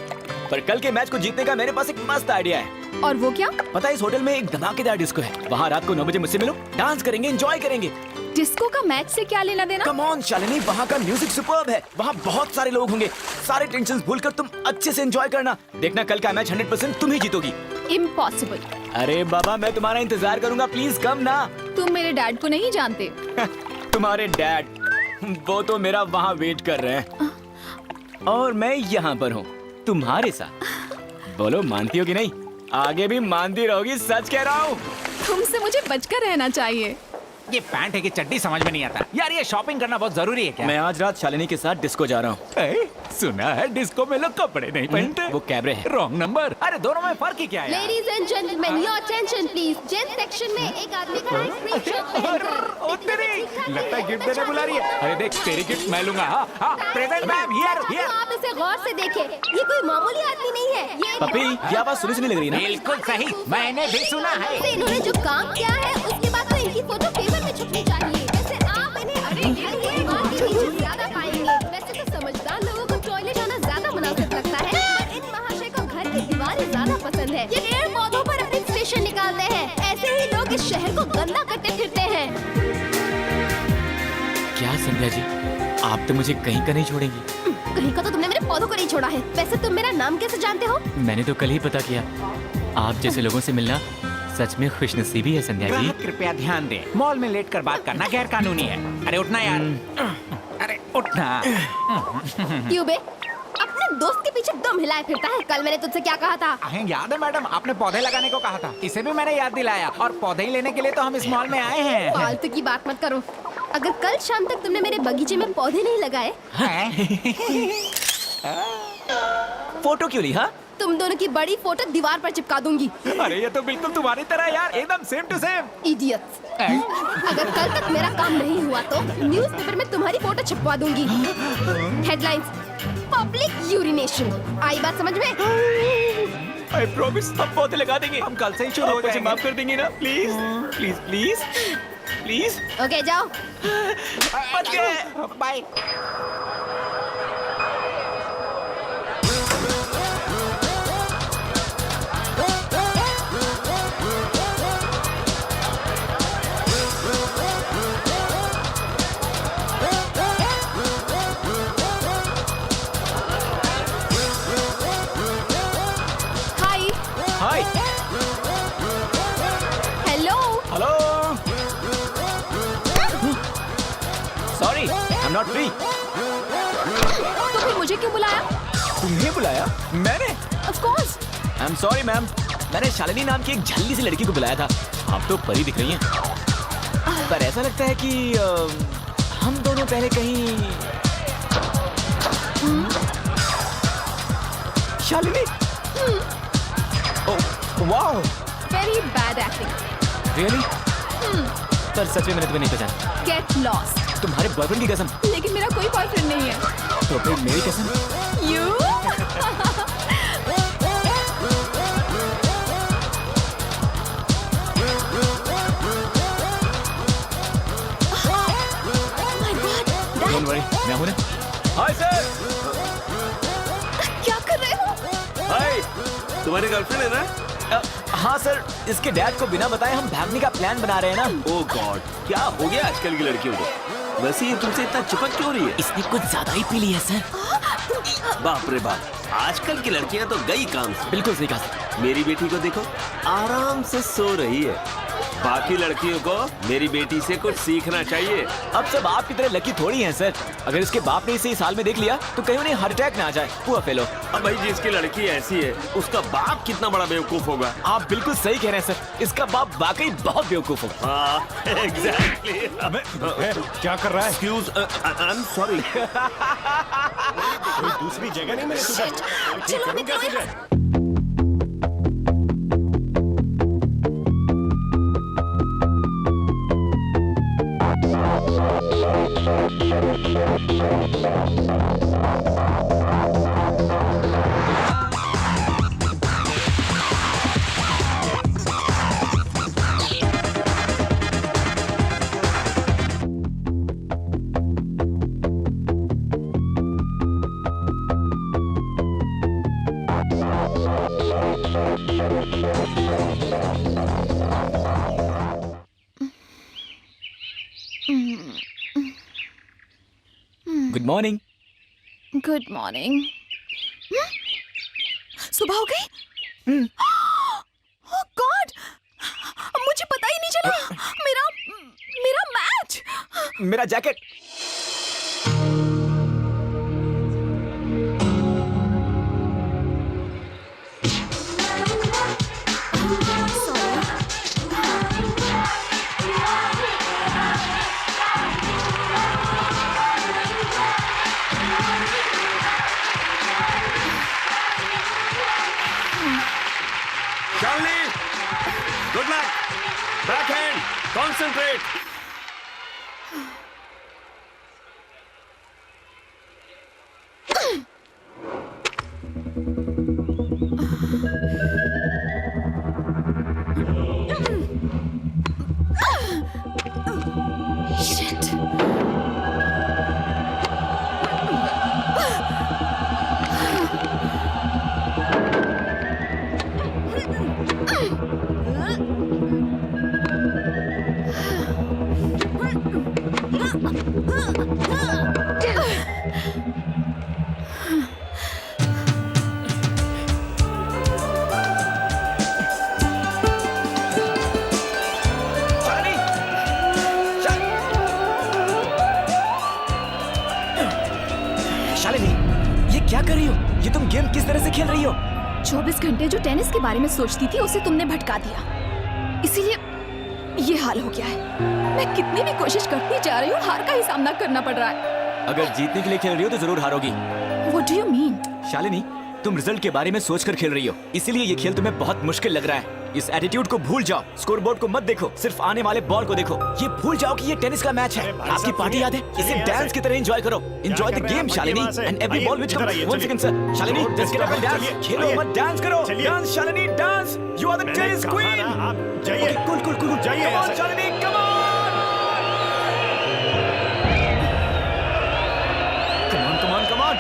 पर कल के मैच को जीतने का मेरे पास एक मस्त आइडिया है। और वो क्या? पता है, इस होटल में एक धमाकेदार डिस्को है। वहाँ रात को 9 बजे मुझसे मिलो, डांस करेंगे, एंजॉय करेंगे। डिस्को का मैच से क्या लेना देना? कम ऑन शालिनी, वहाँ का म्यूजिक सुपर्ब है। वहाँ बहुत सारे लोग होंगे। सारे टेंशन भूलकर तुम अच्छे से एंजॉय करना। देखना कल का मैच 100% तुम ही जीतोगी। इम्पॉसिबल। अरे बाबा, मैं तुम्हारा इंतजार करूंगा, प्लीज कम ना। तुम मेरे डैड को नहीं जानते। तुम्हारे डैड, वो तो मेरा वहाँ वेट कर रहे हैं और मैं यहाँ पर हूँ तुम्हारे साथ। बोलो, मानती हो कि नहीं? आगे भी मानती रहोगी, सच कह रहा हूँ। तुमसे मुझे बचकर रहना चाहिए। ये पैंट है कि चड्डी समझ में नहीं आता यार। ये शॉपिंग करना बहुत जरूरी है क्या? मैं आज रात शालिनी के साथ डिस्को जा रहा हूँ। सुना है डिस्को में लोग कपड़े नहीं पहनते। वो कैबरे है। Wrong number. अरे दोनों में फर्क ही क्या है? Ladies and gentleman, your attention please. Gents section में एक आदमी खड़ा है स्ट्रीट शर्ट ओ तेरी, लगता है गिफ्ट देने बुला रही है। अरे देख, तेरी गिफ्ट मैं लूंगा। हाँ, प्रेजेंट मैम, हियर। आप इसे गौर से देखें, ये कोई मामूली आदमी नहीं है। ये पपी, ये आवाज सुनी सुनी लग रही है ना? बिल्कुल सही, मैंने भी सुना है। इन्होंने जो काम किया है उसके बाद तो इनकी फोटो पेपर में छपनी चाहिए। वैसे आप इन्हें अरे ज्यादा पाएंगे। वैसे तो समझदार लोगों को टॉयलेट जाना ज्यादा मुनासिब लगता है, पर इन महाशय को घर की दीवारें ज्यादा पसंद है। ये पेड़ पौधों पर अपने स्टेशन निकालते हैं। ऐसे ही लोग इस शहर को गंदा करते फिरते हैं। क्या संध्या जी, आप तो मुझे कहीं का नहीं छोड़ेंगी। कहीं का तो तुमने मेरे पौधों को नहीं छोड़ा है। वैसे तुम मेरा नाम कैसे जानते हो? मैंने तो कल ही पता किया। आप जैसे लोगों से मिलना सच में खुशनसीबी है संध्या जी। ग्राहक कृपया ध्यान दें, मॉल में लेट कर बात करना गैर कानूनी है। अरे उठना यार, अरे उठना। क्यों बे? अपने दोस्त के पीछे दम हिलाए फिरता है। कल मैंने तुझसे क्या कहा था? अहें, याद है मैडम, आपने पौधे लगाने को कहा था। इसे भी मैंने याद दिलाया, और पौधे ही लेने के लिए तो हम इस मॉल में आए हैं। फालतू की बात मत करो। अगर कल शाम तक तुमने मेरे बगीचे में पौधे नहीं लगाए, फोटो क्यों ली? हाँ, तुम दोनों की बड़ी फोटो दीवार पर चिपका दूंगी। अरे ये तो बिल्कुल तुम्हारी तरह यार, एकदम सेम टू सेम। इडियट्स। अगर कल तक मेरा काम नहीं हुआ तो न्यूज़पेपर में तुम्हारी फोटो छपवा दूंगी। Headlines, public urination. आई बात समझ में? आई प्रॉमिस हम पौधे लगा देंगे। हम कल से ही शुरू हो मुझे जाएंगे। माफ कर देंगे ना, please please please please. Okay जाओ। बच गए। Bye. Hi. Hi. Hello. Hello. Sorry, I am not free. तो फिर मुझे क्यों बुलाया? तुम्हें बुलाया? मैंने? Of course. I am sorry ma'am, मैंने शालिनी नाम की एक झल्ली सी लड़की को बुलाया था। आप तो परी दिख रही हैं, पर ऐसा लगता है कि हम दोनों पहले कहीं। Shalini, oh wow, very bad acting. Really? पर सच में मैंने तुम्हें नहीं पहचाना। Get lost. तुम्हारे बॉयफ्रेंड की कसम। लेकिन मेरा कोई बॉयफ्रेंड नहीं है। तो फिर मेरी कसम। यू। डोंट वरी, मैं हूं ना। Hi sir. क्या कर रहे हो? हाय, तुम्हारी गर्लफ्रेंड है ना? हाँ सर, इसके डैड को बिना बताए हम भागने का प्लान बना रहे हैं ना। ओह गॉड, क्या हो गया आजकल की लड़कियों को? वैसे ये तुमसे इतना चिपक क्यों रही है? इसने कुछ ज्यादा ही पी लिया सर। बाप रे बाप, आजकल की लड़कियां तो गई काम से। बिल्कुल सही कहा। मेरी बेटी को देखो, आराम से सो रही है। बाकी लड़कियों को मेरी बेटी से कुछ सीखना चाहिए। अब सब आपकी तरह लकी थोड़ी हैं सर। अगर इसके बाप ने इसे इस हाल में देख लिया तो कहीं उन्हें हार्ट अटैक ना आ जाए। Poor fellow. अब भाई जिसकी लड़की ऐसी है, उसका बाप कितना बड़ा बेवकूफ होगा। आप बिल्कुल सही कह रहे हैं सर, इसका बाप वाकई बहुत बेवकूफ होगा। हाँ, एग्जैक्टली। क्या कर रहा है? Excuse, I am sorry. दूसरी जगह नहीं मिली तुझे? चलो निकलो। Good morning. Good morning. सुबह हो गई? ओह गॉड, मुझे पता ही नहीं चला। मेरा मैच। मेरा jacket. Shalini, good luck. Backhand, concentrate. तुम गेम किस तरह से खेल रही हो? 24 घंटे जो टेनिस के बारे में सोचती थी उसे तुमने भटका दिया, इसीलिए ये हाल हो गया है। मैं कितनी भी कोशिश करती जा रही हूँ, हार का ही सामना करना पड़ रहा है। अगर जीतने के लिए खेल रही हो तो जरूर हारोगी। What do you mean? Shalini, तुम रिजल्ट के बारे में सोचकर खेल रही हो, इसीलिए ये खेल तुम्हें बहुत मुश्किल लग रहा है। इस एटीट्यूड को भूल जाओ, स्कोरबोर्ड को मत देखो, सिर्फ आने वाले बॉल को देखो। ये भूल जाओ कि ये टेनिस का मैच है। आपकी पार्टी याद है? इसे डांस की तरह एंजॉय करो। Enjoy the game Shalini, and every ball which comes. One second sir, Shalini just get up and dance. खेलो मत, डांस करो। Dance Shalini, dance. You are the tennis queen. Okay, cool cool cool. Come on Shalini, come on. Come on, come on.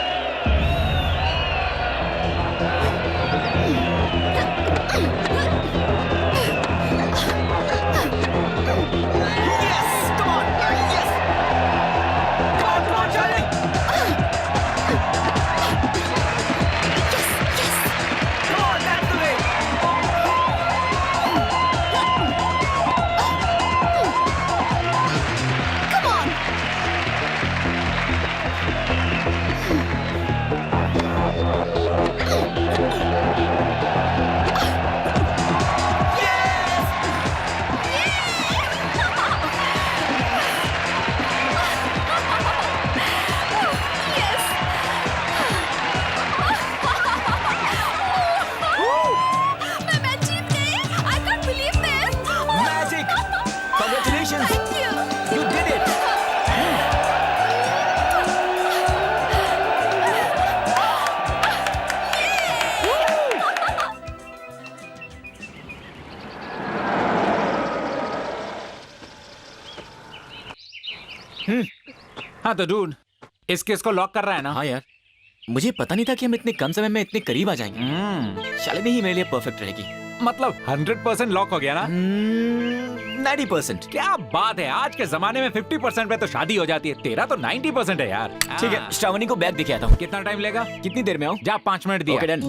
हाँ तो dude, इस case को lock कर रहा है ना? हाँ यार, मुझे पता नहीं था कि हम इतने कम समय में इतने करीब आ जाएंगे। शालिनी ही मेरे लिए परफेक्ट रहेगी। मतलब 100% लॉक हो गया ना? 90%। क्या बात है, आज के जमाने में 50% पे तो शादी हो जाती है। तेरा तो 90% है यार। ठीक है, श्रावणी को बैग दिखे आता हूँ। कितना टाइम लेगा? कितनी देर में आऊँ? जा 5 मिनट दिया। Okay done.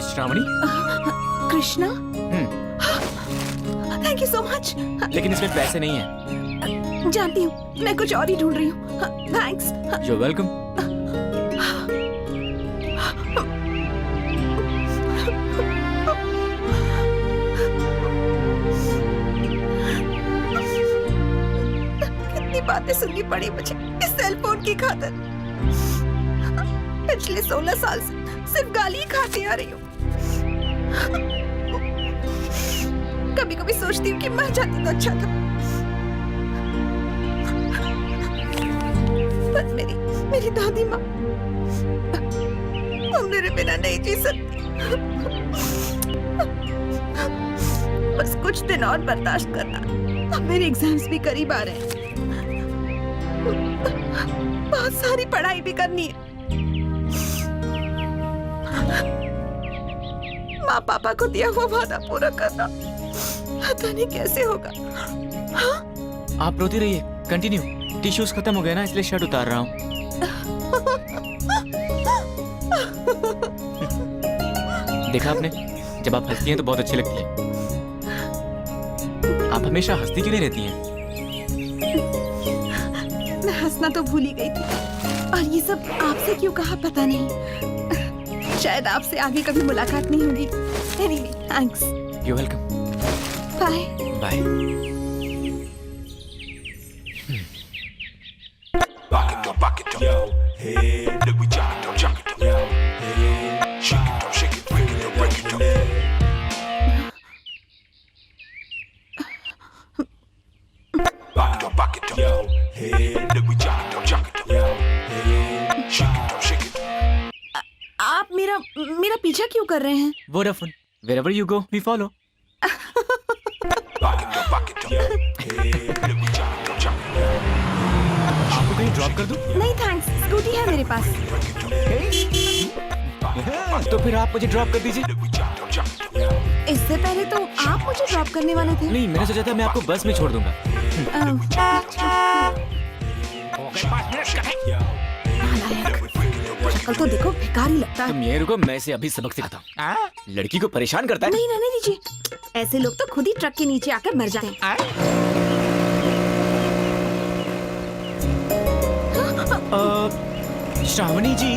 Shravani, Krishna, thank you so much. लेकिन इसमें पैसे नहीं है। जानती हूँ, मैं कुछ और ही ढूंढ रही हूँ। थैंक्स। You welcome. कितनी बातें सुननी पड़ी मुझे इस सेल फोन की खातिर। पिछले 16 साल से सिर्फ गाली ही खाती आ रही हूँ। कभी कभी सोचती हूँ कि मर जाती तो अच्छा था, पर मेरी दादी माँ, वो मेरे बिना नहीं जी सकती। बस कुछ दिन और बर्दाश्त करना, अब मेरे एग्जाम्स भी करीब आ रहे हैं। बहुत सारी पढ़ाई भी करनी है। माँ पापा को दिया हुआ वादा पूरा करना पता नहीं कैसे होगा। हाँ? आप रोती रहिए, कंटिन्यू। टिश्यूज खत्म हो गए ना, इसलिए शर्ट उतार रहा हूँ। देखा आपने, जब आप हंसती हैं तो बहुत अच्छी लगती है। आप हमेशा हंसती क्यों नहीं रहती हैं? मैं हंसना तो भूल ही गई थी, और ये सब आपसे क्यों कहा पता नहीं। शायद आपसे आगे कभी मुलाकात नहीं होगी। Anyway, thanks. You welcome. Bye bye. आप मेरा पीछा क्यों कर रहे हैं? Vodafone, wherever you go, we follow. आपको कहीं ड्रॉप कर दूं? नहीं थैंक्स, स्कूटी है मेरे पास। तो फिर आप मुझे ड्रॉप कर दीजिए। इससे पहले तो आप मुझे ड्रॉप करने वाले थे। नहीं, मैंने सोचा था मैं आपको बस में छोड़ दूंगा। हो गए 5 मिनट का है। नालायक। शक्ल तो देखो बेकार ही लगता है। तुम ये रुको, मैं इसे अभी सबक सिखाता हूँ। लड़की को परेशान करता है। नहीं रहने दीजिए, ऐसे लोग तो खुद ही ट्रक के नीचे आकर मर जाते हैं। श्रावणी जी,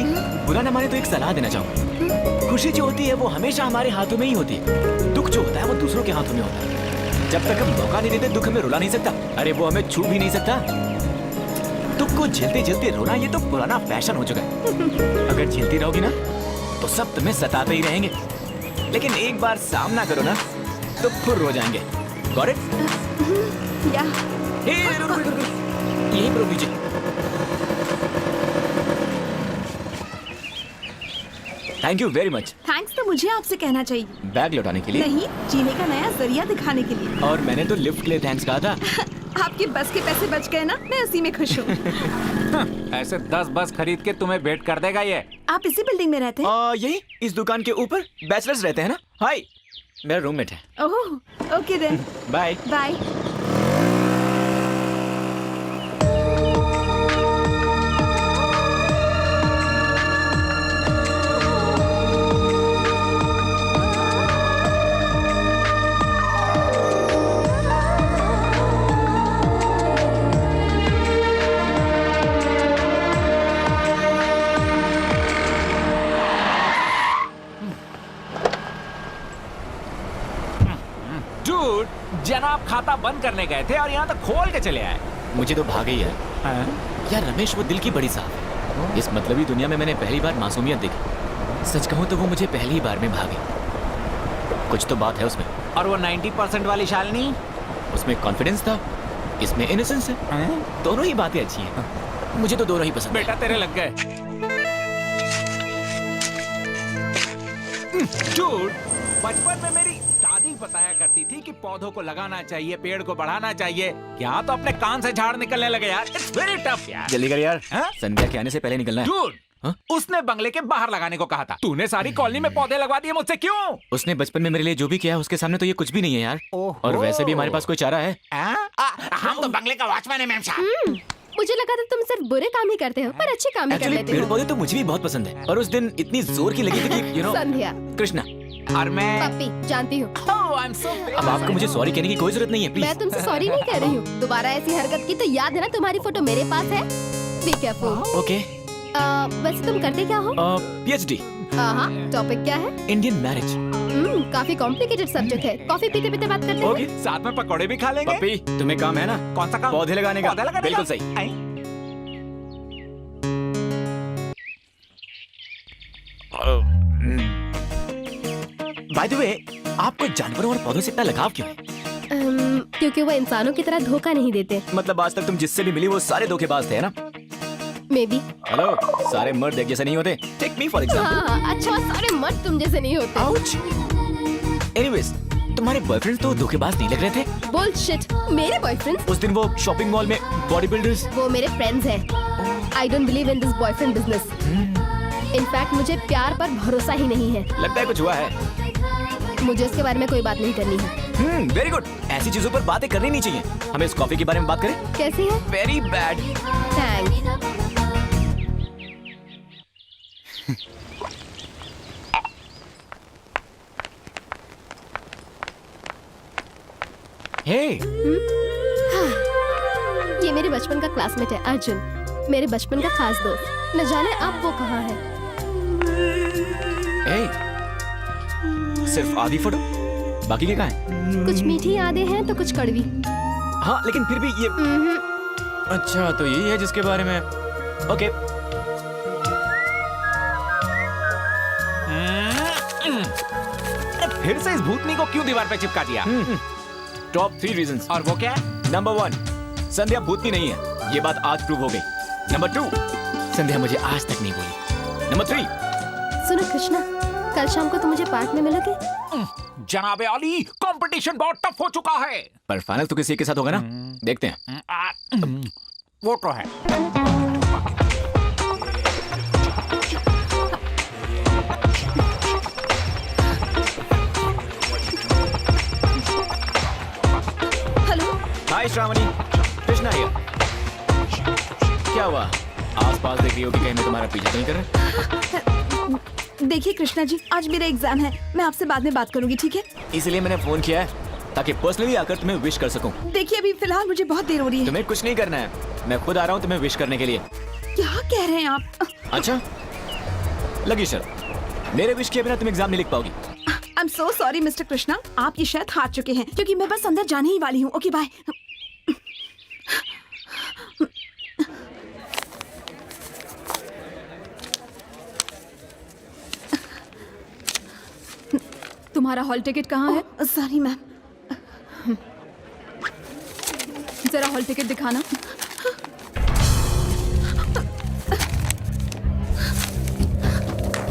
बुरा न माने तो एक सलाह देना चाहूँ। खुशी जो होती है वो हमेशा हमारे हाथों में ही होती है। दुख जो होता है वो दूसरों के हाथों में होता है। जब तक हम मौका नहीं देते दुख हमें रुला नहीं सकता। अरे वो हमें छू भी नहीं सकता। दुख को झेलते झेलते रोना ये तो पुराना फैशन हो चुका है। अगर झेलती रहोगी ना तो सब तुम्हें सताते ही रहेंगे, लेकिन एक बार सामना करो ना तो फुर्र हो जाएंगे। Got it? या यही प्रूव कीजिए। Thank you very much. Thanks तो मुझे आपसे कहना चाहिए। बैग लौटाने के लिए नहीं, जीने का नया जरिया दिखाने के लिए। और मैंने तो लिफ्ट के लिए थैंक्स कहा था। आपके बस के पैसे बच गए ना, मैं उसी में खुश हूँ। ऐसे 10 बस खरीद के तुम्हें भेंट कर देगा ये। आप इसी बिल्डिंग में रहते हैं? यही इस दुकान के ऊपर बैचलर्स रहते हैं ना। हाय, मेरा रूममेट है। Oh, okay then. Bye bye. Dude, जनाब खाता बंद करने गए थे और यहाँ तक खोल के चले आए। मुझे तो भाग ही है यार। रमेश वो दिल की बड़ी साहब है। इस मतलबी दुनिया में मैंने पहली बार मासूमियत देखी। सच कहूँ तो वो मुझे पहली बार में भागी। कुछ तो बात है उसमें। और वो 90% वाली शालिनी, उसमें कॉन्फिडेंस था, इसमें इनोसेंस है। दोनों ही बातें अच्छी हैं। मुझे तो दोनों ही पसंद बेटा तेरे लग गए। डूड, बचपन में मेरी दादी बताया करती थी कि पौधों को लगाना चाहिए, पेड़ को बढ़ाना चाहिए। यहाँ तो अपने कान से झाड़ निकलने लगे यार। इट्स वेरी टफ यार। जल्दी कर यार, हाँ? संध्या के आने से पहले निकलना है। डूड, हाँ? उसने बंगले के बाहर लगाने को कहा था। तूने सारी कॉलोनी में पौधे लगवा दिए, मुझसे क्यों? उसने बचपन में मेरे लिए जो भी किया है उसके सामने तो ये कुछ भी नहीं है यार। ओहो। और वैसे भी हमारे पास कोई चारा है। हम तो बंगले का वॉचमैन है मैम साहब। मुझे लगा था तुम सिर्फ बुरे काम ही करते हो, पर अच्छे काम भी कर एक्चुअली लेते पेड़ हो। पौधे तो मुझे भी बहुत पसंद है। और उस दिन इतनी जोर की लगी थी कि संध्या। कृष्णा। और मैं पप्पी, जानती हूँ। I'm so अब आपको मुझे सॉरी कहने की कोई जरूरत नहीं है, प्लीज। मैं तुमसे सॉरी नहीं कह रही हूँ। दोबारा ऐसी हरकत की तो याद है ना, तुम्हारी फोटो मेरे पास है। Be careful. ओके। वैसे तुम करते क्या हो? पीएचडी। हाँ, टॉपिक क्या है? Indian marriage. काफी कॉम्प्लिकेटेड सब्जेक्ट है। कॉफी पीते पीते बात करते हैं। ओके। साथ में पकौड़े भी खा लेंगे। पप्पी, तुम्हें काम है ना? कौन सा काम? पौधे लगाने का। पौधे लगाने बिल्कुल का? सही। आई? बाय द वे, आपको जानवरों और पौधों से इतना लगाव क्यों है? क्योंकि वो इंसानों की तरह धोखा नहीं देते। मतलब आज तक तुम जिससे भी मिली वो सारे धोखेबाज थे, है ना? May be. हेलो, सारे मर्द एक जैसे नहीं होते। Take me for example. हाँ, अच्छा, सारे मर्द तुम जैसे नहीं होते। आउच। एनीवेज, तुम्हारे बॉयफ्रेंड तो धोखेबाज नहीं लग रहे थे। बुलशिट। मेरे बॉयफ्रेंड्स? उस दिन वो शॉपिंग मॉल में बॉडी बिल्डर्स। वो मेरे फ्रेंड्स हैं। I don't believe in this boyfriend business. In fact मुझे प्यार पर भरोसा ही नहीं है। लगता है कुछ हुआ है। मुझे इसके बारे में कोई बात नहीं करनी है। Very good. ऐसी चीजों पर बातें करनी नहीं चाहिए। हम इस कॉफी के बारे में बात करें। कैसी है? Very bad. थैंक्स। हे, ये मेरे बचपन का क्लासमेट है, अर्जुन। मेरे बचपन का खास दोस्त। न जाने अब वो कहाँ है। सिर्फ आधी फोटो, बाकी के कहाँ हैं? कुछ मीठी यादें हैं तो कुछ कड़वी। हाँ, लेकिन फिर भी ये। अच्छा, तो यही है जिसके बारे में। ओके। फिर से इस भूतनी को क्यों दीवार पे चिपका दिया? Top 3 reasons. और वो क्या है? नंबर 1, संध्या भूतनी नहीं है। ये बात आज प्रूव हो गई। नंबर 2, संध्या मुझे आज तक नहीं बोली। नंबर 3, सुनो कृष्णा, कल शाम को तुम मुझे पार्क में मिलोगे? जनाबे अली, कंपटीशन बहुत टफ हो चुका है। पर फाइनल तो किसी एक के साथ होगा ना? देखते हैं। वो तो है। Hello. Hi Shravani, Krishna here. क्या हुआ? आसपास देख रही हो कि कहीं मैं तुम्हारा पीछा तो नहीं कर रहा? देखिए कृष्णा जी, आज मेरा एग्जाम है, मैं आपसे बाद में बात करूंगी, ठीक है? इसीलिए मैंने फोन किया है ताकि पर्सनली आकर तुम्हें विश कर सकूं। देखिए अभी फिलहाल मुझे बहुत देर हो रही है। तुम्हें कुछ नहीं करना है, मैं खुद आ रहा हूँ तुम्हें विश करने के लिए। क्या कह रहे हैं आप? अच्छा, लगी शर्त। मेरे विश के बिना तुम एग्जाम नहीं लिख पाओगी। I am so sorry mister Krishna, आप ये शायद हार चुके हैं क्योंकि मैं बस अंदर जाने ही वाली हूँ। Okay bye. तुम्हारा हॉल टिकट कहाँ है? Sorry ma'am. जरा हॉल टिकट दिखाना।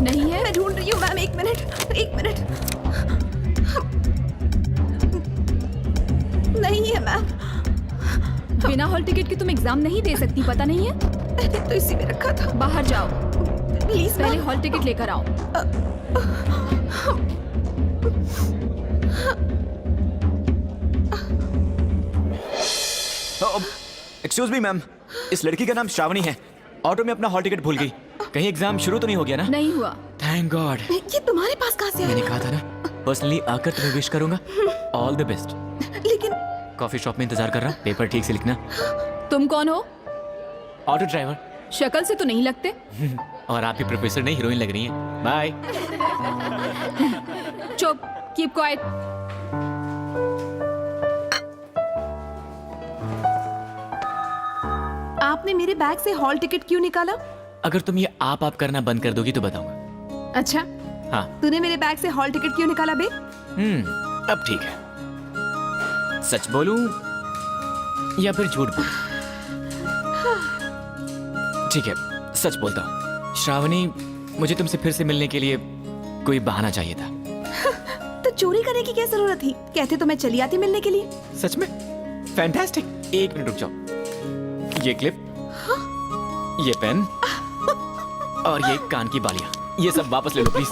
नहीं है? मैं ढूंढ रही हूँ मैम, एक मिनट। नहीं है मैम। बिना हॉल टिकट के तुम एग्जाम नहीं दे सकती, पता नहीं है? मैंने तो इसी में रखा था। बाहर जाओ, प्लीज पहले हॉल टिकट लेकर आओ। एक्सक्यूज मी मैम, इस लड़की का नाम श्रावणी है। ऑटो में अपना हॉल टिकट भूल गई। कहीं एग्जाम शुरू तो नहीं हो गया ना? नहीं हुआ। Thank God. ये तुम्हारे पास कहाँ से आया? मैंने कहा था ना, पर्सनली आकर तुम्हें विश करूंगा। All the best. लेकिन कॉफी शॉप में इंतजार कर रहा, पेपर ठीक से लिखना। तुम कौन हो? Auto driver. शक्ल से तो नहीं लगते। और आप ही प्रोफेसर नहीं, हीरोइन लग रही हैं। बाय। चुप, कीप क्वाइट। आपने मेरे बैग से हॉल टिकट क्यों निकाला? अगर तुम ये आप करना बंद कर दोगी तो बताऊंगा। अच्छा, हाँ। तूने मेरे बैग से हॉल टिकट क्यों निकाला बे? अब ठीक है। सच बोलूं या फिर झूठ बोलूं? ठीक है, सच बोलता हूँ। श्रावणी, मुझे तुमसे फिर से मिलने के लिए कोई बहाना चाहिए था। तो चोरी करने की क्या जरूरत थी? कहते तो मैं चली आती मिलने के लिए। सच में? फैंटास्टिक। एक मिनट रुक जाओ। ये क्लिप, ये पेन और ये कान की बालियां, ये सब वापस ले लो प्लीज।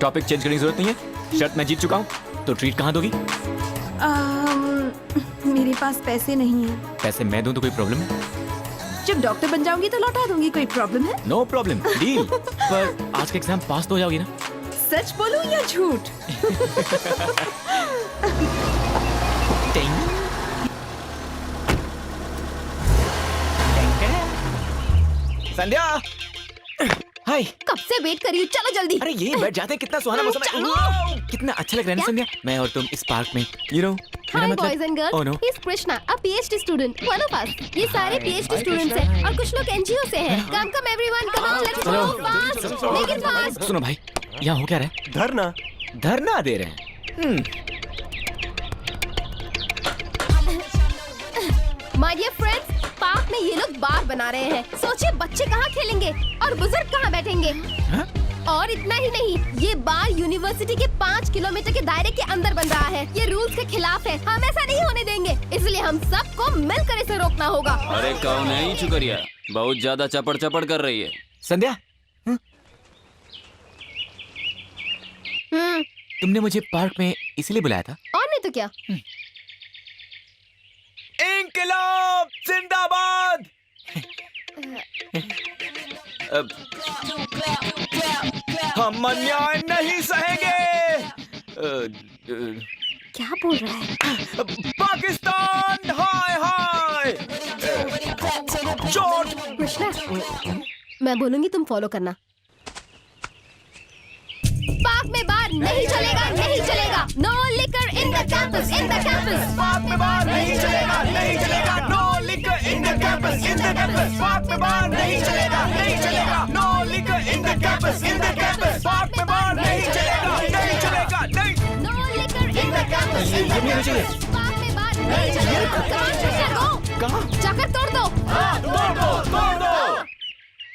टॉपिक चेंज करने की जरूरत नहीं है। शर्त मैं जीत चुका हूँ, तो ट्रीट कहाँ दोगी? मेरे पास पैसे नहीं है। पैसे मैं दूं तो कोई प्रॉब्लम है? जब डॉक्टर बन जाऊंगी तो लौटा दूंगी, कोई प्रॉब्लम है? No problem, deal. पर आज का एग्जाम पास तो हो जाओगी ना? सच बोलूं या झूठ? संध्या, हाय। कब से वेट कर रही हूँ, चलो जल्दी। अरे ये बैठ जाते हैं, कितना सुहाना मौसम है। वाओ, कितना अच्छा लग रहा है ना संध्या। मैं और तुम इस पार्क में, you know. Hi boys and girls, Oh no. he's Krishna, a PhD student, one of us. ये सारे PhD students हैं और कुछ लोग NGO से हैं। Come everyone, come on, let's go fast, make it fast. सुनो भाई, यहाँ हो क्या रहा है? धरना। धरना दे रहे हैं। My dear friends, पार्क में ये लोग बार बना रहे हैं। सोचिए बच्चे कहाँ खेलेंगे और बुजुर्ग कहाँ बैठेंगे। और इतना ही नहीं, ये बार यूनिवर्सिटी के 5 किलोमीटर के दायरे के अंदर बन रहा है। ये रूल्स के खिलाफ है, हम ऐसा नहीं होने देंगे। इसलिए हम सबको मिलकर इसे रोकना होगा। अरे कौन है ही चुकरिया, बहुत ज्यादा चपड़ चपड़ कर रही है। संध्या, तुमने मुझे पार्क में इसलिए बुलाया था? और नहीं तो क्या। इंकलाब जिंदाबाद। हम अन्याय नहीं सहेंगे। क्या बोल रहा है? पाकिस्तान हाय हाय। जॉर्ज, कृष्णा, मैं बोलूंगी तुम फॉलो करना। पार्क में बार नहीं चलेगा, नहीं चलेगा। No liquor in the campus, in the campus. Park में बार नहीं चलेगा, नहीं चलेगा। No liquor in the campus, in the campus. Park में बार नहीं चलेगा, नहीं चलेगा। No liquor in the campus, in the campus. Park में बार नहीं चलेगा, नहीं चलेगा। नहीं, no liquor in the campus, in the campus. Park में बार नहीं चलेगा। कहाँ? जाकर तोड़ दो। तोड़ दो।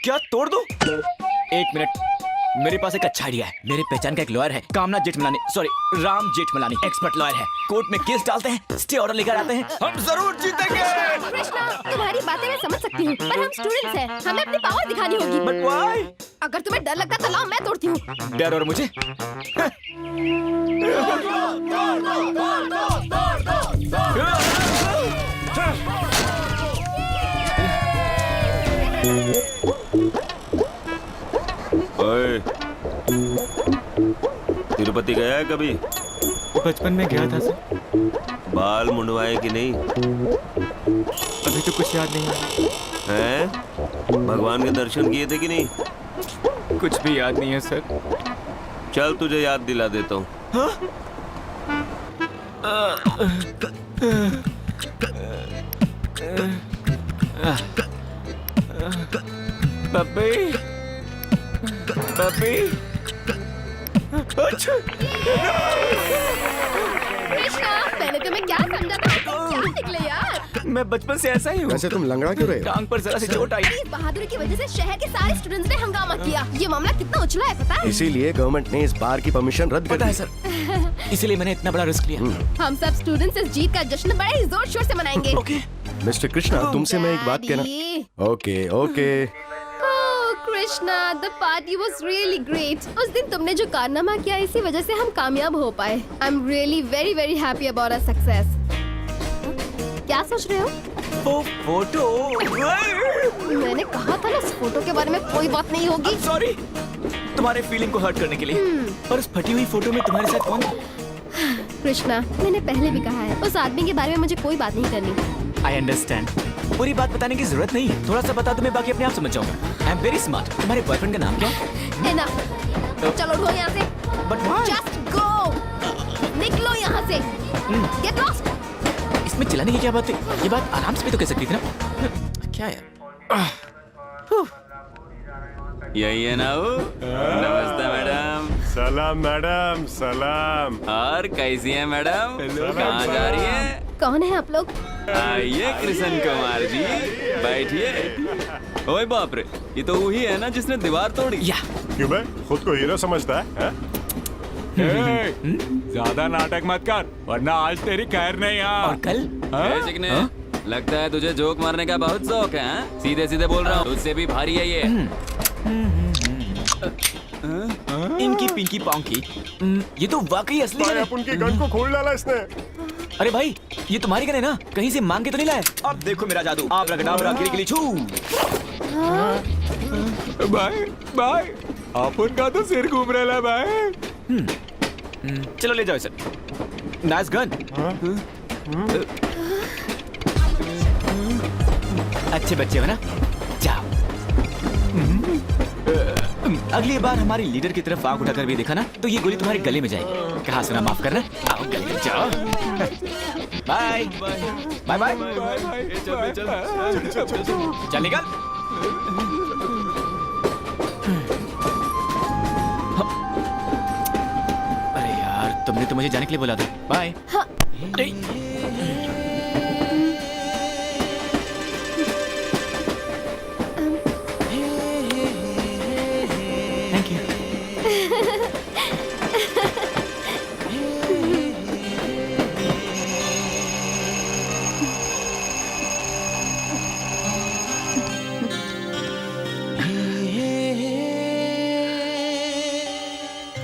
क्या तोड़ दो? एक मिनट, मेरे पास एक अच्छा आइडिया है। मेरे पहचान का एक लॉयर है, Kamnath Jethmalani, sorry Ram Jethmalani, expert lawyer है। कोर्ट में केस डालते हैं, स्टे ऑर्डर लेकर आते हैं, हम जरूर जीतेंगे। कृष्णा, तुम्हारी बातें मैं समझ सकती हूँ, पर हम स्टूडेंट्स हैं, हमें अपनी पावर दिखानी होगी। But why? अगर तुम्हें डर लगता तो लाओ, मैं तोड़ती हूँ। डर और मुझे? ओए, तिरुपति गया है कभी? बचपन में गया था सर। बाल मुंडवाए कि नहीं? अभी तो कुछ याद नहीं आ हैं? भगवान के दर्शन किए थे कि नहीं? कुछ भी याद नहीं है सर। चल तुझे याद दिला देता हूँ। पप्पी, पप्पी। अच्छा। कृष्णा, मैंने तुम्हें क्या समझा था? क्या निकले यार? मैं बचपन से ऐसा ही हूँ। वैसे तुम लंगड़ा क्यों रहे हो? टांग पर जरा सी चोट आई। इस बहादुरी की वजह से शहर के सारे स्टूडेंट्स ने हंगामा किया। ये मामला कितना उछला है पता है? इसीलिए गवर्नमेंट ने इस बार की परमिशन रद्द कर पता है दी। सर, इसीलिए मैंने इतना बड़ा रिस्क लिया। हम सब स्टूडेंट्स इस जीत का जश्न बड़े ही जोर शोर से मनाएंगे। ओके। मिस्टर कृष्णा, तुमसे मैं एक बात कहना। Daddy. Okay okay. Oh, Krishna, the party was really great. उस दिन तुमने जो कारनामा किया, इसी वजह से हम कामयाब हो पाए। I'm really very very happy about our success. क्या सोच रहे हो? वो फोटो। मैंने कहा था ना, उस फोटो के बारे में कोई बात नहीं होगी। सॉरी, तुम्हारे फीलिंग को हर्ट करने के लिए। पर उस फटी हुई फोटो में तुम्हारे साथ कौन? कृष्णा, मैंने पहले भी कहा है, उस आदमी के बारे में मुझे कोई बात नहीं करनी। I understand. पूरी बात बताने की जरूरत नहीं है। थोड़ा सा बता दो, मैं बाकी अपने आप समझ जाऊंगा। I am very smart. तुम्हारे बॉयफ्रेंड का नाम क्या है? Enough. चलो उठो यहाँ से। But why? Just go. निकलो यहाँ से। Get lost. इसमें चिल्लाने की क्या बात है? ये बात आराम से भी तो कह सकती थी ना। क्या यार? यही है ना वो? नमस्ते मैडम। सलाम मैडम, सलाम। और कैसी है मैडम? कहाँ जा रही है? कौन है आप लोग? आइए कृष्ण कुमार जी, बैठिए। ओए बाप रे, ये तो वही है ना जिसने दीवार तोड़ी? या क्यों बे? खुद को हीरो समझता है? ज्यादा नाटक मत कर, वरना आज तेरी खैर नहीं। और कल? ए, चिकने, लगता है तुझे जोक मारने का बहुत शौक है, हाँ? सीधे सीधे बोल रहा हूँ, तुझसे भी भारी है ये। इनकी पिंकी पॉन्की। ये तो वाकई असली है। उनकी गन को खोल डाला इसने। अरे भाई, ये तुम्हारी गन है ना? कहीं से मांग के तो नहीं लाए? अब देखो मेरा जादू। आप रगड़ाबड़ा गिली छू। भाई भाई, अपन का तो सिर घूम रहा है भाई। चलो ले जाओ इसे। Nice gun. अच्छे बच्चे हो ना? जाओ। अगली बार हमारे लीडर की तरफ आंख उठाकर भी देखा ना, तो ये गोली तुम्हारे गले में जाएगी। कहा सुना, माफ करना। आओ गले में जाओ। Bye bye bye. चल निकल। अरे यार, तुमने तो मुझे जाने के लिए बोला था। बाय। Thank you.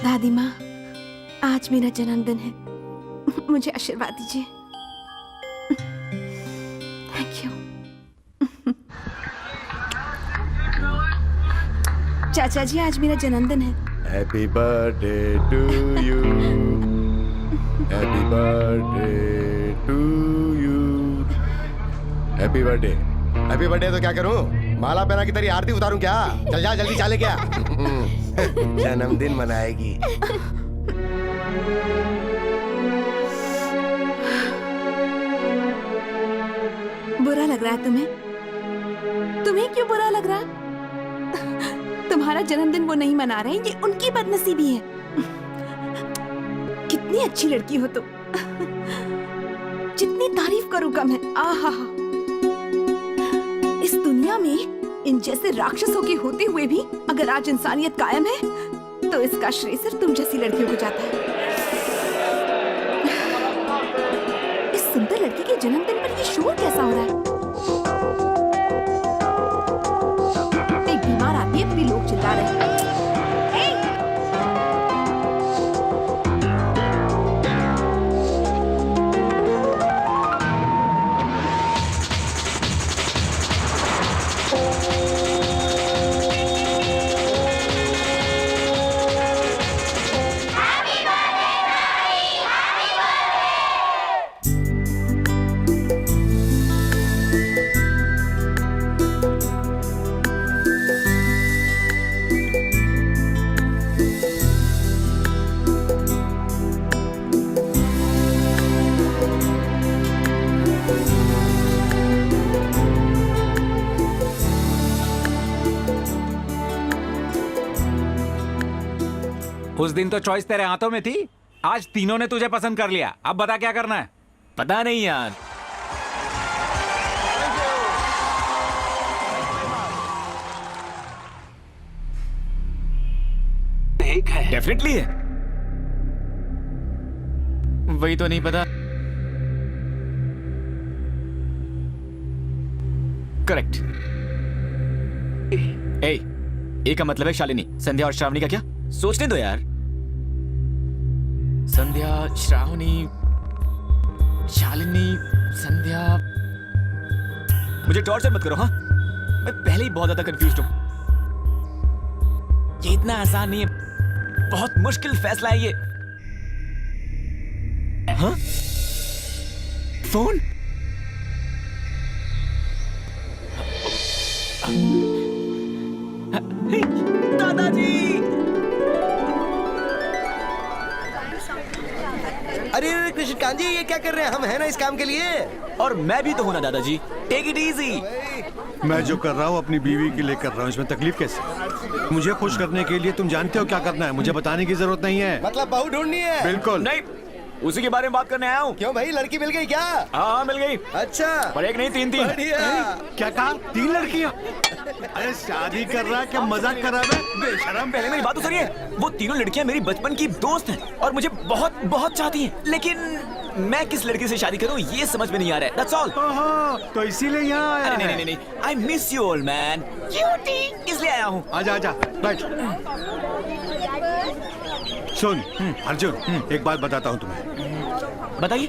दादी माँ, आज मेरा जन्मदिन है, मुझे आशीर्वाद दीजिए। Thank you. चाचा जी, आज मेरा जन्मदिन है। Happy birthday to you, happy birthday to you, happy birthday. Happy birthday तो क्या करूं? माला पहना की तेरी आरती उतारूं क्या? चल जा जल्दी, चाले क्या? जन्मदिन मनाएगी। बुरा लग रहा है तुम्हें? तुम्हें क्यों बुरा लग रहा है? तुम्हारा जन्मदिन वो नहीं मना रहे, ये उनकी बदनसीबी है। कितनी अच्छी लड़की हो तुम, जितनी तारीफ करूं कम है। आहा, इस दुनिया में इन जैसे राक्षसों के होते हुए भी अगर आज इंसानियत कायम है, तो इसका श्रेय सिर्फ तुम जैसी लड़कियों को जाता है। इस सुंदर लड़की के जन्मदिन पर ये शोर कैसा हो रहा है? एक बीमार आदमी है, फिर लोग चिल्ला रहे हैं। उस दिन तो चॉइस तेरे हाथों में थी, आज तीनों ने तुझे पसंद कर लिया। अब बता क्या करना है? पता नहीं यार। डेफिनेटली है, वही तो नहीं पता। करेक्ट। ए का मतलब है शालिनी। संध्या और श्रावणी का क्या? सोचने दो यार। संध्या, श्रावणी, शालिनी, संध्या। मुझे टॉर्चर मत करो, हाँ? मैं पहले ही बहुत ज्यादा कंफ्यूज हूं। ये इतना आसान नहीं है, बहुत मुश्किल फैसला है ये। हाँ? फोन? दादाजी! अरे कृष्णकांत जी, ये क्या कर रहे हैं? हम हैं ना इस काम के लिए। और मैं भी तो हूं ना दादाजी। Take it easy. मैं जो कर रहा हूँ अपनी बीवी के लिए कर रहा हूँ, इसमें तकलीफ कैसे? मुझे खुश करने के लिए तुम जानते हो क्या करना है, मुझे बताने की जरूरत नहीं है। मतलब बहू ढूंढनी है? बिल्कुल नहीं, उसी के बारे में बात करने आया हूँ। क्यों भाई, लड़की मिल गई क्या? हाँ मिल गई। अच्छा, पर एक नहीं, तीन तीन। बढ़िया। क्या कहा? 3 लड़कियाँ? अरे शादी कर रहा है क्या, मजाक कर रहा है? बेशरम। पहले मेरी बात तो सुनिए। वो तीनों लड़कियां मेरी बचपन की दोस्त हैं और मुझे बहुत बहुत चाहती हैं, लेकिन मैं किस लड़की से शादी करूं ये समझ में नहीं आ रहा है। That's all। तो इसीलिए यहाँ आया अरे है। नहीं, I miss you old man, cutie, इसलिए आया हूँ। आजा आजा बैठ। सुन अर्जुन, एक बात बताता हूँ तुम्हें। बताइए।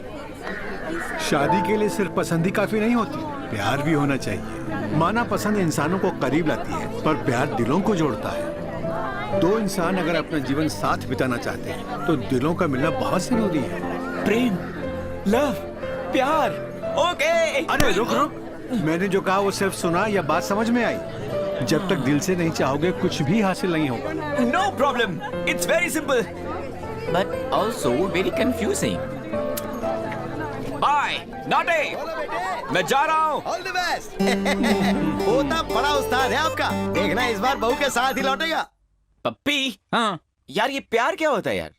शादी के लिए सिर्फ पसंद ही काफी नहीं होती, प्यार भी होना चाहिए। माना पसंद इंसानों को करीब लाती है, पर प्यार दिलों को जोड़ता है। 2 इंसान अगर अपना जीवन साथ बिताना चाहते हैं तो दिलों का मिलना बहुत जरूरी है। प्रेम, लव, प्यार। ओके। अरे रुक रुक, मैंने जो कहा वो सिर्फ सुना या बात समझ में आई? जब तक दिल से नहीं चाहोगे कुछ भी हासिल नहीं होगा। No problem, it's very simple, but also very confusing. Bye, naughty, मैं जा रहा हूँ। All the best. होता बड़ा उस्ताद है आपका, देखना इस बार बहू के साथ ही लौटेगा। पप्पी, हाँ यार ये प्यार क्या होता है यार?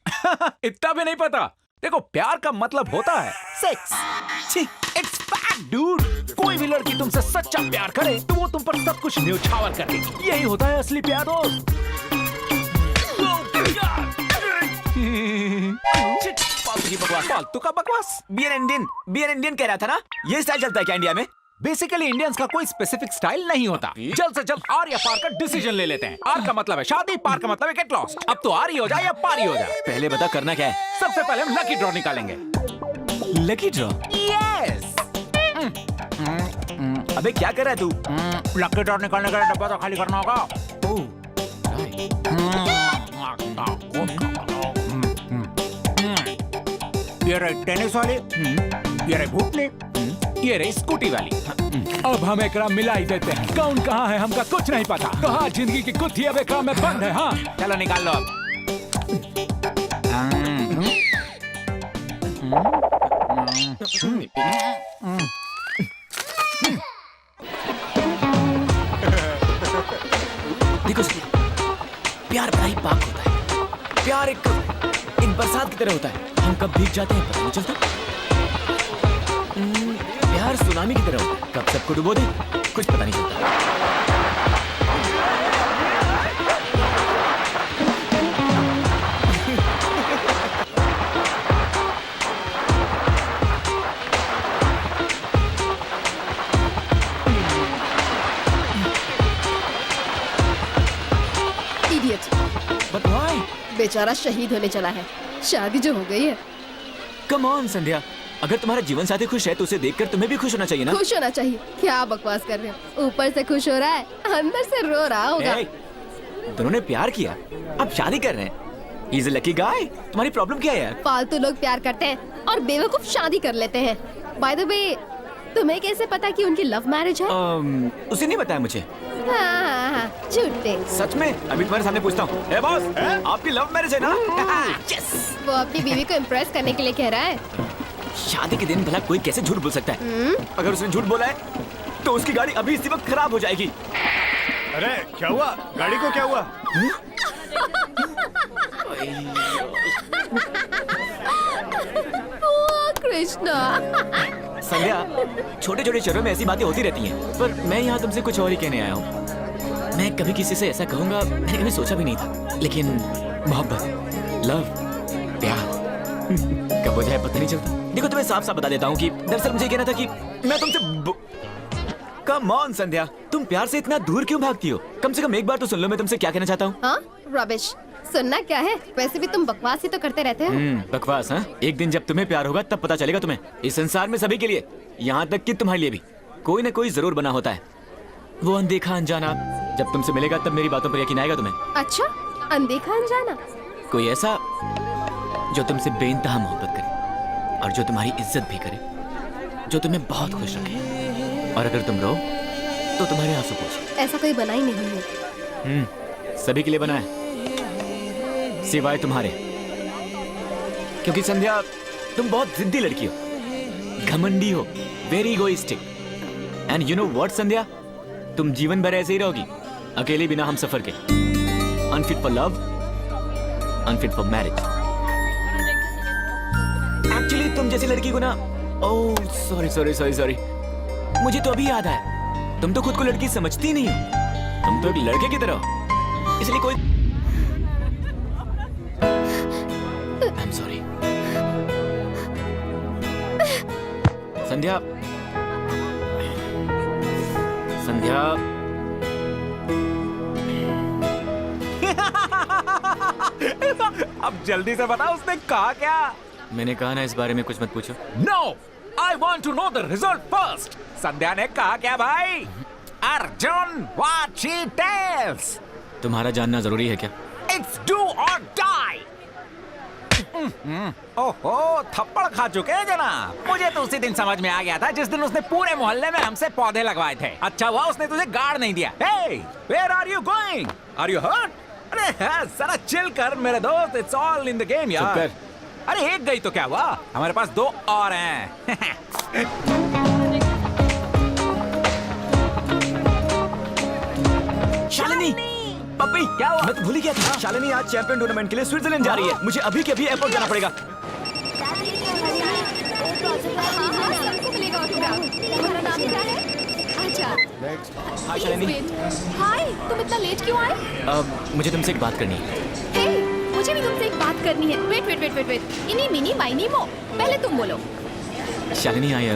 इतना भी नहीं पता? देखो, प्यार का मतलब होता है सेक्स। It's fact dude. कोई भी लड़की तुमसे सच्चा प्यार करे तो वो तुम पर सब कुछ न्यौछावर कर देगी। यही होता है असली प्यार दोस्त। फालतू का बकवास। बियर इंडियन कह रहा था ना? ये स्टाइल चलता है क्या इंडिया में? बेसिकली इंडियंस का कोई स्पेसिफिक स्टाइल नहीं होता। जल्द से जल्द आर या पार का डिसीजन ले लेते हैं। आर का मतलब है शादी, पार का मतलब है गेट लॉस्ट। अब तो आर ही हो जाए या पार ही हो जाए। पहले बता करना क्या है? सबसे पहले हम लकी ड्रॉ निकालेंगे। Lucky draw? यस। अबे क्या कर रहा है तू? लकी ड्रॉ निकालने का डब्बा तो खाली करना होगा। ये रही टेनिस वाली, ये रही भूतनी, ये रही स्कूटी वाली। अब हम एकरा मिला ही देते हैं। कौन कहाँ है हमका कुछ नहीं पता। कहाँ जिंदगी की कुत्थी अब एकरा में बंद है। हाँ चलो निकाल लो अब। देखो प्यार बड़ा ही पाक होता है। प्यार एक बरसात की तरह होता है, हम कब भीग जाते हैं पता नहीं चलता। प्यार सुनामी की तरह होता है, कब सबको डुबो दे कुछ पता नहीं चलता। इडियट। But why? बेचारा शहीद होने चला है, शादी जो हो गई है। Come on संध्या, अगर तुम्हारा जीवन साथी खुश है तो उसे देखकर तुम्हें भी खुश होना चाहिए ना? खुश होना चाहिए? क्या बकवास कर रहे हो? ऊपर से खुश हो रहा है, अंदर से रो रहा होगा। Hey, दोनों ने प्यार किया, अब शादी कर रहे हैं। He's a lucky guy। तुम्हारी प्रॉब्लम क्या है यार? फालतू लोग प्यार करते हैं और बेवकूफ शादी कर लेते हैं। बाय द वे, तुम्हें कैसे पता कि उनकी लव मैरिज है? उसे नहीं बताया मुझे। हाँ, झूठे। सच में? अभी तुम्हारे सामने पूछता हूँ। ए बॉस, आपकी लव मैरिज है ना? Yes! वो अपनी बीवी को इम्प्रेस करने के लिए कह रहा है। शादी के दिन भला कोई कैसे झूठ बोल सकता है? अगर उसने झूठ बोला है तो उसकी गाड़ी अभी इसी वक्त खराब हो जाएगी। अरे क्या हुआ? गाड़ी को क्या हुआ? कृष्णा। संध्या, छोटे छोटे शहरों में ऐसी बातें होती रहती हैं, पर मैं यहाँ तुमसे कुछ और ही कहने आया हूँ। मैं कभी किसी से ऐसा कहूँगा मैंने कभी सोचा भी नहीं था, लेकिन मोहब्बत, लव, प्यार कब हो जाए पता नहीं चलता। देखो तुम्हें साफ साफ बता देता हूँ कि दरअसल मुझे कहना था कि मैं तुमसे कम ऑन संध्या, तुम प्यार से इतना दूर क्यों भागती हो? कम से कम एक बार तो सुन लो मैं तुमसे क्या कहना चाहता हूँ। हाँ, रबिश। सुनना क्या है? वैसे भी तुम बकवास ही तो करते रहते हो। बकवास? हाँ, एक दिन जब तुम्हें प्यार होगा तब पता चलेगा तुम्हें। इस संसार में सभी के लिए, यहाँ तक कि तुम्हारे लिए भी, कोई न कोई जरूर बना होता है। वो अनदेखा अनजाना जब तुमसे मिलेगा तब मेरी बातों पर यकीन आएगा तुम्हें। अच्छा, अनदेखा अनजाना? कोई ऐसा जो तुमसे बेइंतहा मोहब्बत करे और जो तुम्हारी इज्जत भी करे, जो तुम्हें बहुत खुश रखे, और अगर तुम रो तो तुम्हारे आंसू पोंछे। ऐसा कोई बना ही नहीं है। सभी के लिए बना है, सिवाय तुम्हारे। क्योंकि संध्या तुम बहुत जिद्दी लड़की हो, घमंडी हो, very egoistic. And you know what Sandhya, तुम जीवन भर ऐसे ही रहोगी, अकेले बिना हम सफर के। Unfit for love, unfit for marriage. Actually तुम जैसी लड़की को ना, oh sorry sorry sorry sorry, मुझे तो अभी याद आया, तुम तो खुद को लड़की समझती नहीं हो, तुम तो एक लड़के की तरह हो, इसलिए कोई I'm sorry. संध्या, संध्या, अब जल्दी से बता उसने कहा क्या? मैंने कहा ना इस बारे में कुछ मत पूछो। No, I want to know the result first. Sandhya ने कहा क्या भाई? Arjun, what she tells. तुम्हारा जानना जरूरी है क्या? It's do or die. ओहो, थप्पड़ खा चुके हैं जनाब। मुझे तो उसी दिन समझ में आ गया था जिस दिन उसने पूरे मोहल्ले में हमसे पौधे लगवाए थे। अच्छा हुआ उसने तुझे गार्ड नहीं दिया। Hey, where are you going? Are you hurt? अरे जरा चिल कर मेरे दोस्त, it's all in the game यार। चुप कर। अरे एक गई तो क्या हुआ, हमारे पास दो और हैं। शालिनी, पप्पी, क्या हुआ? मैं तो भूल ही गया था। शालिनी आज चैंपियन टूर्नामेंट के लिए स्विट्जरलैंड जा रही है। मुझे अभी के अभी एयरपोर्ट जाना पड़ेगा। सबको मिलेगा ऑटोग्राफ। तुम्हारा नाम क्या है? अच्छा। हाय शालिनी। हाय, तुम इतना लेट क्यों आए? मुझे तुमसे एक बात करनी है। हे, मुझे भी तुमसे एक बात करनी है। Wait wait wait wait wait. Eeny meeny miny moe. पहले तुम बोलो। शालिनी, आई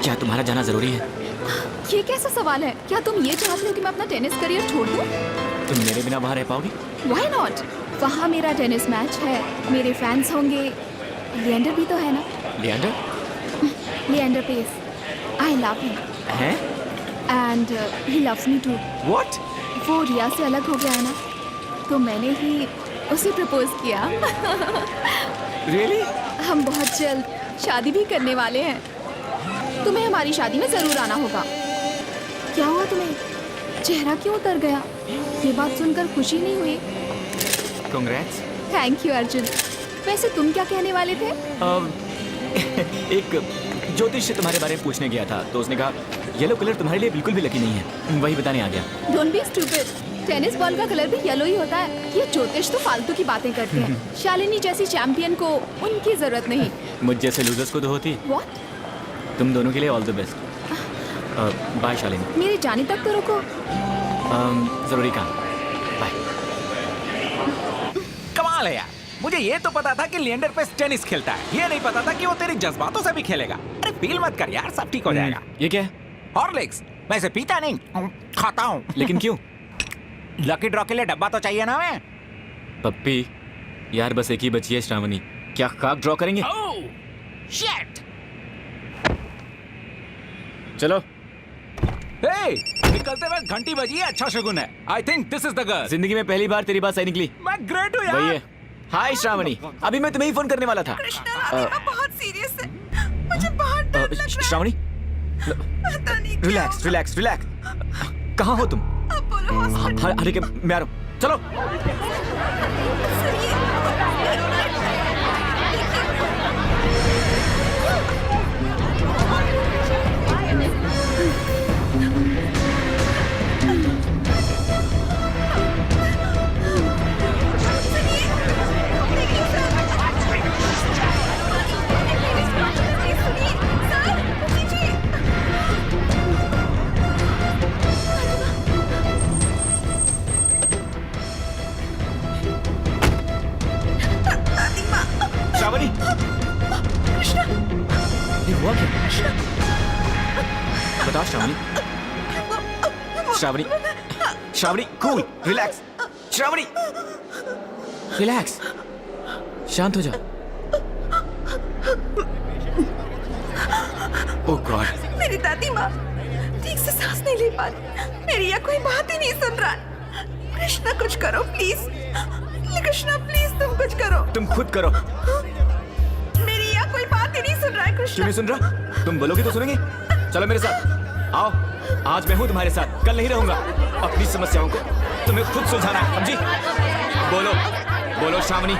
क्या तुम्हारा जाना जरूरी है? ये कैसा सवाल है? क्या तुम ये चाहते हो कि मैं अपना टेनिस करियर छोड़ दूं? तुम मेरे बिना वहाँ रह पाओगी? Why not? वहाँ मेरा टेनिस मैच है, मेरे फैंस होंगे। लिएंडर भी तो है ना? Leander? Leander Paes. I love him. हैं? And he loves me too. What? वो रिया से अलग हो गया है ना, तो मैंने ही उसे प्रपोज किया। Really? हम बहुत जल्द शादी भी करने वाले हैं। तुम्हें हमारी शादी में जरूर आना होगा। क्या हुआ तुम्हें? चेहरा क्यों उतर गया? ये बात सुनकर खुशी नहीं हुई? Congrats. Thank you Arjun. वैसे तुम क्या कहने वाले थे? एक ज्योतिष तुम्हारे बारे में पूछने गया था, तो उसने कहा येलो कलर तुम्हारे लिए बिल्कुल भी लकी नहीं है। वही बताने आ गया। Don't be stupid. Tennis ball का कलर भी येलो ही होता है। ये ज्योतिष तो फालतू की बातें करते हैं। शालिनी जैसी चैंपियन को उनकी जरूरत नहीं। मुझ जैसे लूजर्स को तो होती। What? तुम दोनों के लिए all the best. Bye Shalini. मेरे जाने तक तो रुको। जरूरी काम। बाय। कमाल है यार, मुझे ये तो पता था कि लिएंडर पेस टेनिस खेलता है, ये नहीं पता था कि वो तेरी जज्बातों से भी खेलेगा। अरे फील मत कर यार, सब ठीक हो जाएगा। ये क्या है? हॉर्लिक्स। मैं इसे पीता नहीं, खाता हूँ। लेकिन क्यों? लकी ड्रॉ के लिए डब्बा तो चाहिए ना मैं। पप्पी यार, बस एक ही बची है श्रावणी। क्या खाक ड्रॉ करेंगे? Oh shit. चलो। हे, निकलते वक्त घंटी बजी है, अच्छा शगुन है। I think this is the girl. जिंदगी में पहली बार तेरी बात सही निकली। मैं ग्रेट हूँ यार। वही है। हाय श्रावणी, अभी मैं तुम्हें ही फोन करने वाला था। बहुत सीरियस है, मुझे बहुत डर लग रहा है। श्रावणी, पता नहीं क्या रिलैक्स रिलैक्स रिलैक्स। कहाँ हो तुम? अब बोलो हॉस्पिटल। हाँ ठीक है, मैं आ रहा हूँ। चलो। हुआ क्या? बताओ Shravani. Shravani, Shravani, cool, relax. Shravani, relax, शांत हो जाओ। ओह गॉड। मेरी दादी माँ ठीक से सांस नहीं ले पा रही। मेरी यह कोई बात ही नहीं सुन रहा। कृष्णा कुछ करो प्लीज। कृष्णा प्लीज तुम कुछ करो। तुम खुद करो। मेरी यह कोई बात ही नहीं सुन रहा है क्यों कृष्णा। नहीं सुन रहा? तुम बोलोगे तो सुनेंगे। चलो मेरे साथ आओ। आज मैं हूँ तुम्हारे साथ, कल नहीं रहूंगा। अपनी समस्याओं को तुम्हें खुद सुलझाना है, समझी? बोलो बोलो श्रावणी।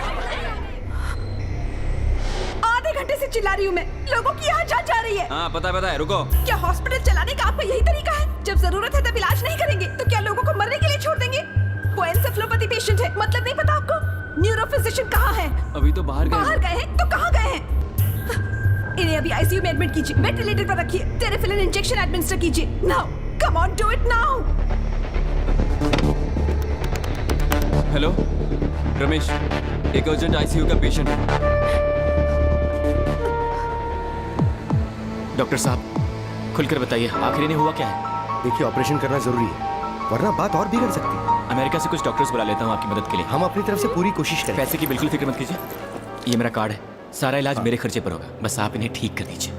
आधे घंटे से चिल्ला रही हूँ मैं। लोगों की यहाँ जान जा रही है। हाँ पता है, रुको। क्या हॉस्पिटल चलाने का आपका यही तरीका है? जब जरूरत है तब इलाज नहीं करेंगे तो क्या लोगों को मरने के लिए छोड़ देंगे? वो एन्सेफेलोपैथी पेशेंट है, मतलब नहीं पता आपको? न्यूरोफिजिशियन कहाँ है? अभी तो बाहर बाहर गए हैं तो कहाँ गए हैं? इन्हें अभी आईसीयू में एडमिट कीजिए, वेंटिलेटर पर रखिए, टेरेफिलिन इंजेक्शन एडमिनिस्टर कीजिए। Now come on, do it now. Hello Ramesh, एक अर्जेंट आईसीयू का पेशेंट है। डॉक्टर साहब खुलकर बताइए, आखिर इन्हें हुआ क्या है? देखिए, ऑपरेशन करना जरूरी है, वरना बात और बिगड़ सकती है। अमेरिका से कुछ डॉक्टर्स बुला लेता हूँ आपकी मदद के लिए। हम अपनी तरफ से पूरी कोशिश करें। पैसे की बिल्कुल फिक्र मत कीजिए, ये मेरा कार्ड है, सारा इलाज मेरे खर्चे पर होगा, बस आप इन्हें ठीक कर दीजिए।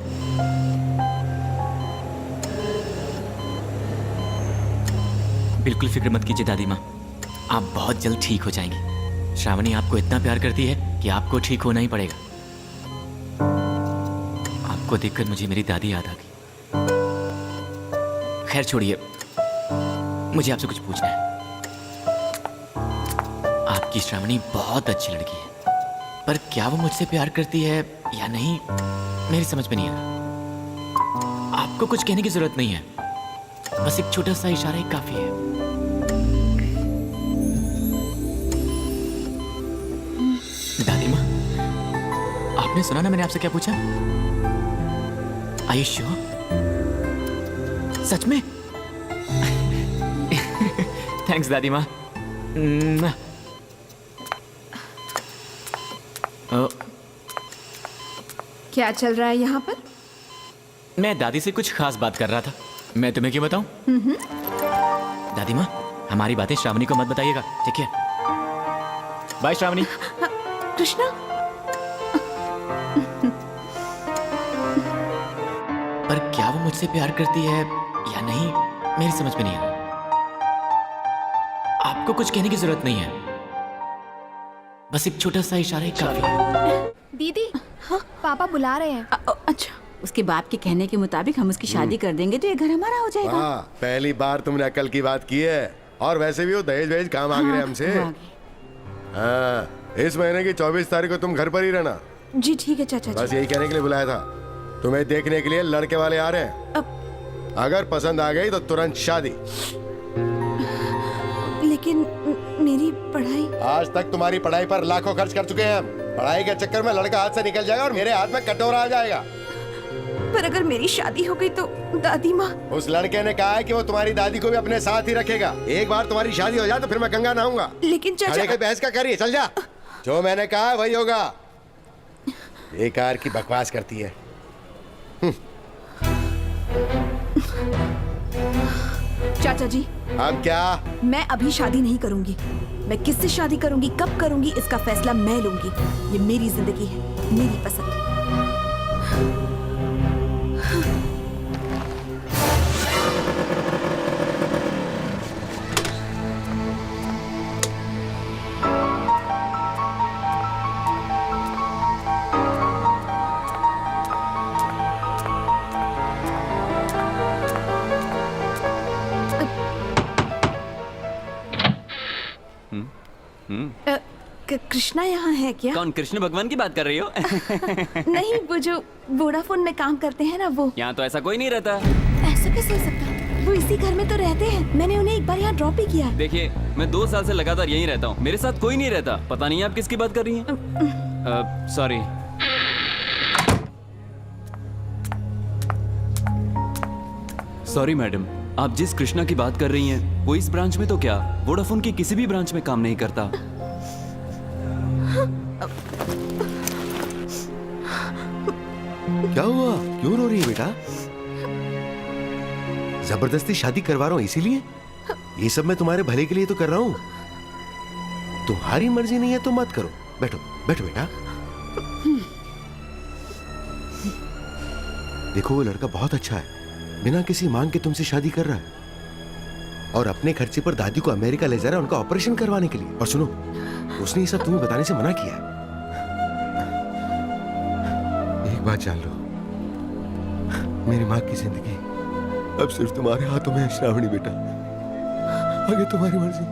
बिल्कुल फिक्र मत कीजिए दादी माँ, आप बहुत जल्द ठीक हो जाएंगी। श्रावणी आपको इतना प्यार करती है कि आपको ठीक होना ही पड़ेगा। आपको देखकर मुझे मेरी दादी याद आ गई। खैर छोड़िए, मुझे आपसे कुछ पूछना है। आपकी श्रावणी बहुत अच्छी लड़की है, पर क्या वो मुझसे प्यार करती है या नहीं, मेरी समझ में नहीं आ रहा। आपको कुछ कहने की जरूरत नहीं है, बस एक छोटा सा इशारा ही काफी है। दादी माँ, आपने सुना ना मैंने आपसे क्या पूछा? Are you sure? सच में? थैंक्स दादी माँ। क्या चल रहा है यहाँ पर? मैं दादी से कुछ खास बात कर रहा था। मैं तुम्हें क्यों बताऊं? दादी माँ, हमारी बातें श्रावणी को मत बताइएगा, ठीक है? बाय श्रावणी। कृष्णा, पर क्या वो मुझसे प्यार करती है या नहीं, मेरी समझ में नहीं आ रहा। आपको कुछ कहने की जरूरत नहीं है, बस एक छोटा सा इशारा ही काफी है। दीदी, पापा बुला रहे हैं। अच्छा, उसके बाप के कहने के मुताबिक हम उसकी शादी कर देंगे तो ये घर हमारा हो जाएगा। हाँ, पहली बार तुमने अकल की बात की है। और वैसे भी वो दहेज वहेज काम मांग रहे हैं हमसे। वो आ गए। हाँ, इस महीने की 24 तारीख को तुम घर पर ही रहना। जी ठीक है चाचा बस जी। यही कहने के लिए बुलाया था। तुम्हें देखने के लिए लड़के वाले आ रहे हैं। अगर पसंद आ गई तो तुरंत शादी। लेकिन मेरी पढ़ाई। आज तक तुम्हारी पढ़ाई पर लाखों खर्च कर चुके हैं हम। पढ़ाई के चक्कर में लड़का हाथ से निकल जाएगा और मेरे हाथ में कटोरा आ जाएगा। पर अगर मेरी शादी हो गई तो दादी माँ। उस लड़के ने कहा है कि वो तुम्हारी दादी को भी अपने साथ ही रखेगा। एक बार तुम्हारी शादी हो जाए तो फिर मैं गंगा नहाऊंगा। लेकिन खड़े चाचा। के बहस का करिए, चल जा। जो मैंने कहा है वही होगा। बेकार की बकवास करती है। चाचा जी, अब क्या? मैं अभी शादी नहीं करूंगी। मैं किससे शादी करूंगी, कब करूंगी, इसका फैसला मैं लूंगी। ये मेरी जिंदगी है, मेरी पसंद। कृष्णा यहाँ है क्या? कौन, कृष्ण भगवान की बात कर रही हो? नहीं, वो जो वोडाफोन में काम करते हैं ना, वो। यहाँ तो ऐसा कोई नहीं रहता। ऐसा कैसे हो सकता है? वो इसी घर में तो रहते हैं। मैंने उन्हें एक बार यहाँ ड्रॉप भी किया। देखिए, मैं 2 साल से लगातार यहीं रहता हूँ, मेरे साथ कोई नहीं रहता। पता नहीं आप किसकी बात कर रही हैं। सॉरी। सॉरी मैडम, आप जिस कृष्णा की बात कर रही हैं वो इस ब्रांच में तो क्या, वोडाफोन की किसी भी ब्रांच में काम नहीं करता। क्या हुआ? क्यों रो रही है बेटा? जबरदस्ती शादी करवा रहा हूं इसीलिए? ये सब मैं तुम्हारे भले के लिए तो कर रहा हूं। तुम्हारी मर्जी नहीं है तो मत करो। बैठो बैठो बेटा। देखो वो लड़का बहुत अच्छा है, बिना किसी मांग के तुमसे शादी कर रहा है और अपने खर्चे पर दादी को अमेरिका ले जा रहा है उनका ऑपरेशन करवाने के लिए। और सुनो, उसने ये सब तुम्हें बताने से मना किया है। एक बात जान लो, मेरी माँ की जिंदगी अब सिर्फ तुम्हारे हाथों में है श्रावणी बेटा। आगे तुम्हारी मर्जी,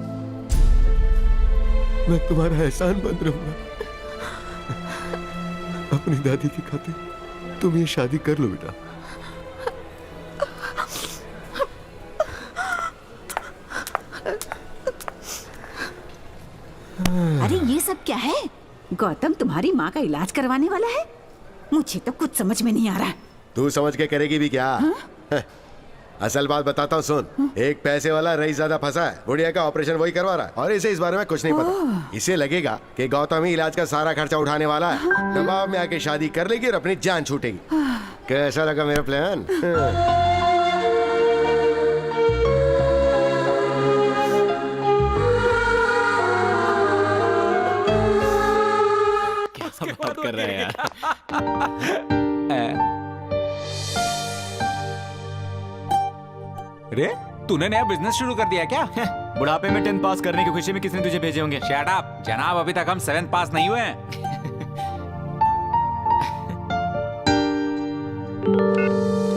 मैं तुम्हारा एहसान बंद रहूंगा। अपनी दादी की खातिर तुम ये शादी कर लो बेटा। अरे ये सब क्या है? गौतम तुम्हारी माँ का इलाज करवाने वाला है? मुझे तो कुछ समझ में नहीं आ रहा। तू समझ के करेगी भी क्या? असल बात बताता हूँ, सुन। एक पैसे वाला रईस ज्यादा फंसा है, बुढ़िया का ऑपरेशन वही करवा रहा है और इसे इस बारे में कुछ नहीं पता। इसे लगेगा कि गौतम ही इलाज का सारा खर्चा उठाने वाला है। दबाव में आके शादी कर लेगी और अपनी जान छूटेगी। कैसा लगा मेरा प्लान? बात कर रहे हैं यार। रे तूने नया बिजनेस शुरू कर दिया क्या? बुढ़ापे में 10th पास करने की खुशी में किसने तुझे भेजे होंगे? शट अप जनाब, अभी तक हम 7th पास नहीं हुए हैं।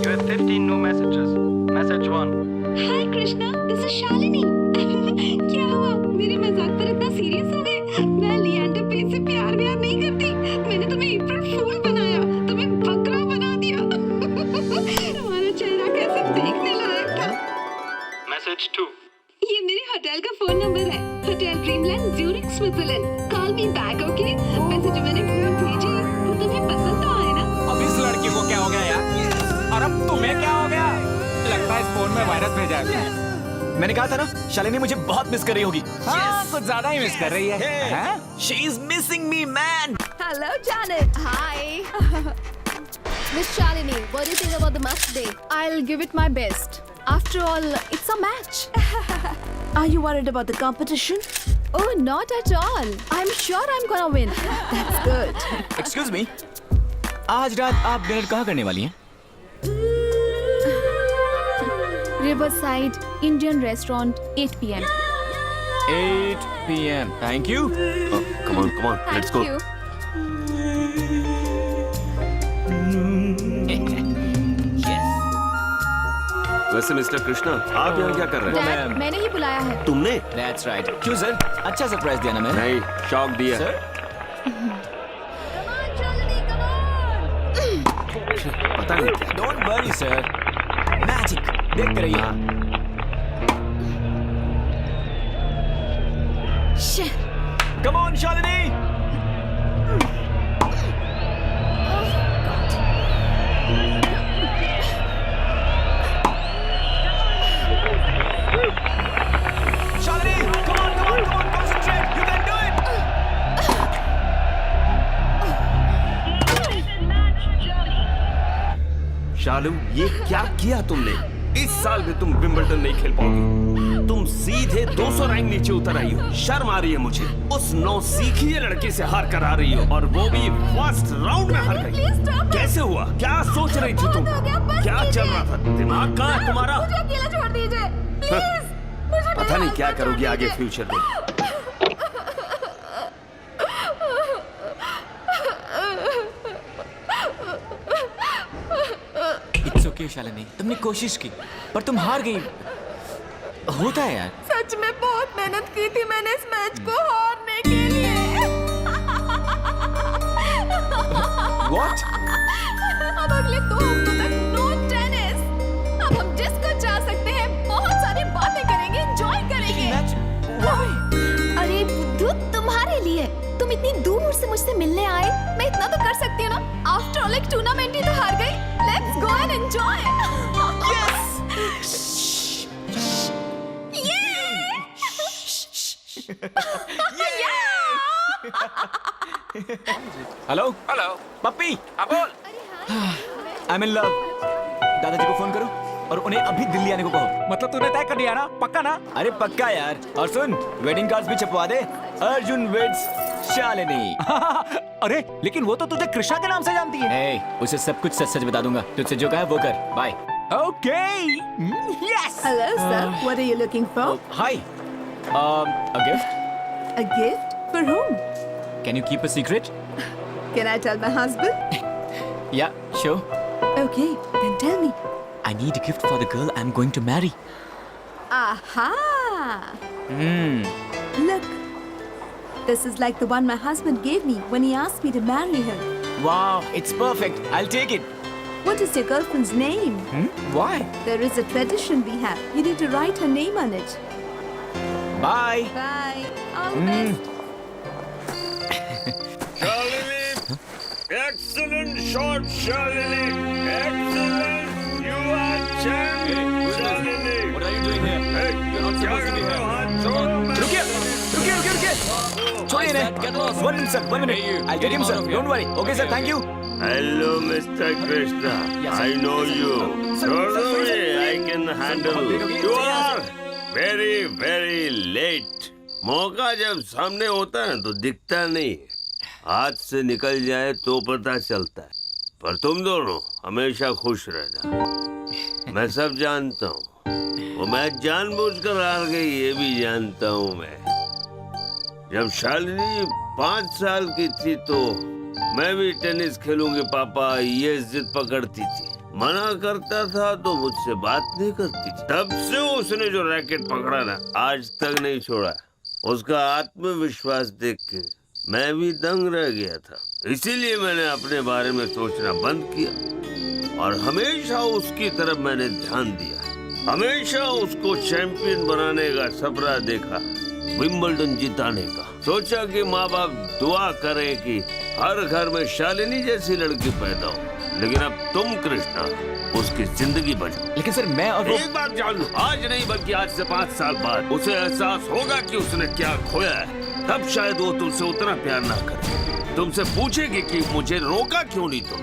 You have 15 new messages. Message 1. Hi Krishna, this is Shalini. क्या हुआ? मेरे मजाक पर इतना सीरियस हो गए? मैं लिएंडर पेज से प्यार नहीं करती। मैंने तुम्हें अप्रैल फूल बनाया, तुम्हें बकरा बना दिया। तुम्हारा चेहरा कैसे देखने लायक था। Message 2. ये मेरे होटल का फोन नंबर है, hotel dreamland Zurich Switzerland. Call me back, okay? वैसे जो मैंने फोन भेजी वो तुम्हें पसंद तो आए ना? अब इस लड़की को क्या हो गया यार? और अब तुम्हें क्या हो गया? लगता है इस फोन में वायरस भेजा है। मैंने कहा था ना, शालिनी मुझे बहुत मिस कर रही होगी। हाँ, कुछ ज्यादा ही मिस कर रही है। She is missing me, man. Hello, Janet. Hi. Miss Shalini, what do you think about the match today? I'll give it my best. After all, it's a match. Are you worried about the competition? Oh, not at all. I'm sure I'm gonna win. That's good. Excuse me. आज रात आप dinner कहाँ करने वाली हैं? Riverside Indian Restaurant, 8 p.m. 8 p.m. Thank you. come on, let's go. Thank you. Yes. वैसे mister Krishna, आप यहाँ क्या कर रहे हैं? Dad, मैंने ही बुलाया है। तुमने? That's right. क्यों सर? अच्छा सरप्राइज दिया ना मैंने? नहीं, शॉक दिया। सर? पता नहीं क्या। Don't worry, sir. Magic. देखते रहिए। Shit. Come on, Shalini. Shalini, come on, concentrate. You can do it. शालू, ये क्या किया तुमने? इस साल भी तुम विंबलडन नहीं खेल पाओगी। तुम सीधे 200 रैंक नीचे उतर आई हो। शर्म आ रही है मुझे। उस नौसीखी लड़के से हार कर आ रही हो और वो भी फर्स्ट राउंड में हार गई। कैसे हुआ? क्या सोच रही थी तुम? क्या चल रहा था? दिमाग कहाँ है तुम्हारा? मुझे अकेला छोड़ दीजिए, प्लीज। पता नहीं क्या करोगी आगे फ्यूचर में। It's okay, Shalini. तुमने कोशिश की, पर तुम हार गई। होता है यार। सच में बहुत मेहनत की थी मैंने इस मैच को हारने के लिए। What? अब अगले 2 हफ्तों तक नो टेनिस। अब हम डिस्को जा सकते हैं, बहुत सारी बातें करेंगे, एंजॉय करेंगे। अरे बुद्धू, तुम्हारे लिए। तुम इतनी दूर से मुझसे मिलने आए, मैं इतना तो कर सकती हूँ ना। आफ्टर ऑल एक टूर्नामेंट ही तो हार गई। Let's go and enjoy. Hello, puppy. अब बोल। अरे हाँ, आई एम इन लव। दादाजी को फोन करो और उन्हें अभी दिल्ली आने को कहो। मतलब तूने तय कर लिया ना, पक्का ना? अरे पक्का यार। और सुन, वेडिंग कार्ड्स भी छपवा दे। अर्जुन वेड्स शालिनी। अरे लेकिन वो तो तुझे कृष्णा के नाम से जानती है। ए, उसे सब कुछ सच सच बता दूंगा। तुझसे जो कहा वो कर। Bye. Okay, yes. Hello, sir. What are you looking for? हाय। A gift? A gift? For whom? Can you keep a secret? Can I tell my husband? Yeah, sure. Okay, then tell me. I need a gift for the girl I'm going to marry. Aha! Hmm. Look, this is like the one my husband gave me when he asked me to marry him. Wow, it's perfect. I'll take it. What is your girlfriend's name? Why? There is a tradition we have. You need to write her name on it. Bye. Bye. All the best. Shalini, excellent shot, Shalini. Excellent. You are champ, Shalini. What are you doing here? Hey, You're not supposed to be here. हाथ छोड़ो मैं- रुकिए। छोड़िए इन्हें। 1 minute, sir. 1 minute. I'll take him, sir. Don't worry. Okay, sir. Thank you. Hello, Mr. Krishna. Yes, sir. I know you. Sir, Don't sir, worry, sir. I can handle. complain होगी? You Yes, are very, very late. मौका जब सामने होता है तो दिखता नहीं, हाथ से निकल जाए तो पता चलता है। पर तुम दोनों हमेशा खुश रहना। मैं सब जानता हूँ, वो मैच जानबूझकर हार गई ये भी जानता हूँ मैं। जब शालिनी 5 साल की थी तो मैं भी टेनिस खेलूंगी पापा ये जिद पकड़ती थी, मना करता था तो मुझसे बात नहीं करती थी। तब से उसने जो रैकेट पकड़ा ना आज तक नहीं छोड़ा। उसका आत्मविश्वास देख के मैं भी दंग रह गया था, इसीलिए मैंने अपने बारे में सोचना बंद किया और हमेशा उसकी तरफ मैंने ध्यान दिया। हमेशा उसको चैंपियन बनाने का सपना देखा, विंबलडन जिताने का। सोचा कि माँ बाप दुआ करें कि हर घर में शालिनी जैसी लड़की पैदा हो, लेकिन अब तुम कृष्णा उसकी जिंदगी बचो। लेकिन सर मैं और वो एक बात जान लो, आज नहीं बल्कि आज से 5 साल बाद उसे एहसास होगा कि उसने क्या खोया है, तब शायद वो तुमसे उतना प्यार ना करे। तुमसे पूछेगी कि मुझे रोका क्यों नहीं तुम,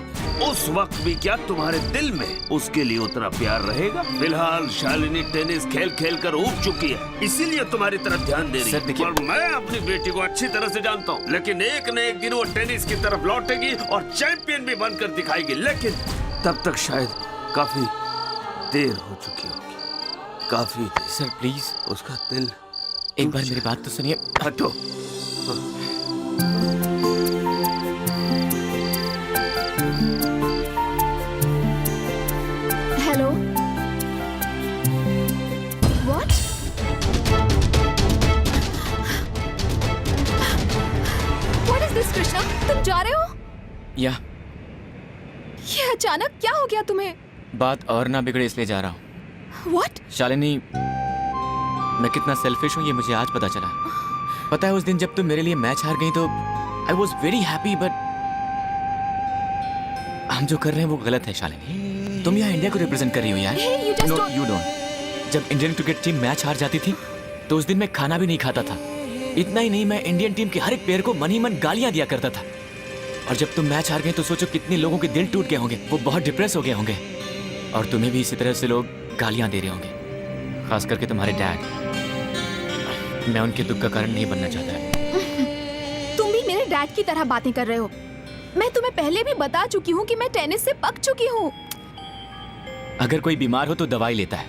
उस वक्त भी क्या तुम्हारे दिल में उसके लिए उतना प्यार रहेगा? फिलहाल शालिनी टेनिस खेल खेल कर ऊब चुकी है, इसीलिए तुम्हारी तरफ ध्यान दे रही है। और मैं अपनी बेटी को अच्छी तरह से जानता हूँ, लेकिन एक न एक दिन वो टेनिस की तरफ लौटेगी और चैंपियन भी बनकर दिखाएगी, लेकिन तब तक शायद काफी देर हो चुकी होगी। काफी देर। सर प्लीज उसका दिल एक बार मेरी बात तो सुनिए। हटो। Hello. What? What is this Krishna? तुम जा रहे हो? या ये अचानक क्या हो गया तुम्हें? बात और ना बिगड़े इसलिए जा रहा हूँ। व्हाट? शालिनी, मैं कितना सेल्फिश हूँ ये मुझे आज पता चला। पता है उस दिन जब तुम मेरे लिए मैच हार गई तो I was very happy, but हम जो कर रहे हैं वो गलत है शालिनी। तुम यहाँ इंडिया को रिप्रेजेंट कर रही हो यार। Hey, you just No, don't- you don't. जब इंडियन क्रिकेट टीम मैच हार जाती थी तो उस दिन मैं खाना भी नहीं खाता था। इतना ही नहीं, मैं इंडियन टीम के हर एक प्लेयर को मन ही मन गालियां दिया करता था। और जब तुम मैच हार गए तो सोचो कितने लोगों के दिल टूट गए होंगे, वो बहुत डिप्रेस हो गए होंगे। और तुम्हें भी इसी तरह से लोग गालियां दे रहे होंगे, खास करके तुम्हारे डैड। मैं उनके दुख का कारण नहीं बनना चाहता। तुम भी मेरे डैड की तरह बातें कर रहे हो। मैं तुम्हें पहले भी बता चुकी हूँ कि मैं टेनिस से पक चुकी हूँ। अगर कोई बीमार हो तो दवाई लेता है,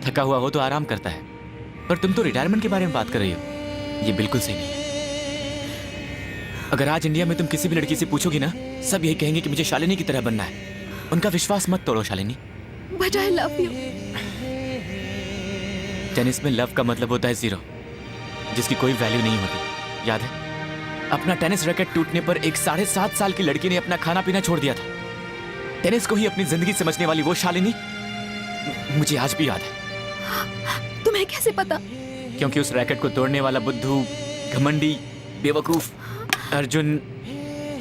थका हुआ हो तो आराम करता है, पर तुम तो रिटायरमेंट के बारे में बात कर रही हो। ये बिल्कुल सही नहीं है। अगर आज इंडिया में तुम किसी भी लड़की से पूछोगी ना, सब यही कहेंगे कि मुझे शालिनी की तरह बनना है। उनका विश्वास मत तोड़ो Shalini. But I love you. Tennis में लव का मतलब होता है जीरो, जिसकी कोई वैल्यू नहीं होती। याद है अपना टेनिस रैकेट टूटने पर एक 7.5 साल की लड़की ने अपना खाना पीना छोड़ दिया था। टेनिस को ही अपनी जिंदगी समझने वाली वो शालिनी मुझे आज भी याद है। तुम्हें कैसे पता? क्योंकि उस रैकेट को तोड़ने वाला बुद्धू, घमंडी, बेवकूफ अर्जुन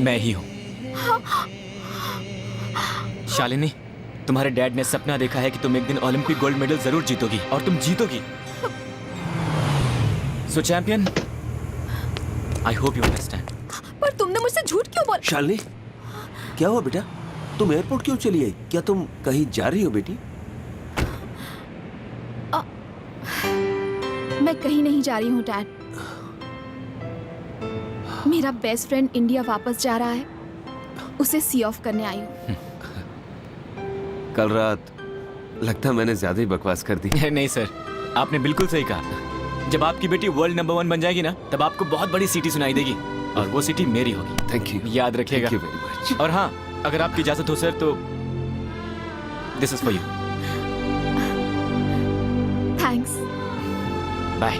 मैं ही हूं। शालिनी, तुम्हारे डैड ने सपना देखा है कि तुम एक दिन ओलंपिक गोल्ड मेडल जरूर जीतोगी, और तुम जीतोगी। So champion, I hope you understand. पर तुमने मुझसे झूठ क्यों बोला? शालिनी, क्या हुआ बेटा? तुम एयरपोर्ट क्यों चली आई? क्या तुम कहीं जा रही हो बेटी? मैं कहीं नहीं जा रही हूँ डैड। मेरा बेस्ट फ्रेंड इंडिया वापस जा रहा है, उसे सी ऑफ करने आई हूँ। कल रात लगता है मैंने ज्यादा ही बकवास कर दी। नहीं सर, आपने बिल्कुल सही कहा। जब आपकी बेटी वर्ल्ड नंबर 1 बन जाएगी ना, तब आपको बहुत बड़ी सिटी सुनाई देगी और वो सिटी मेरी होगी। थैंक यू, याद रखिएगा। Thank you very much. और हाँ, अगर आपकी इजाजत हो सर तो this is for you. Thanks. Bye.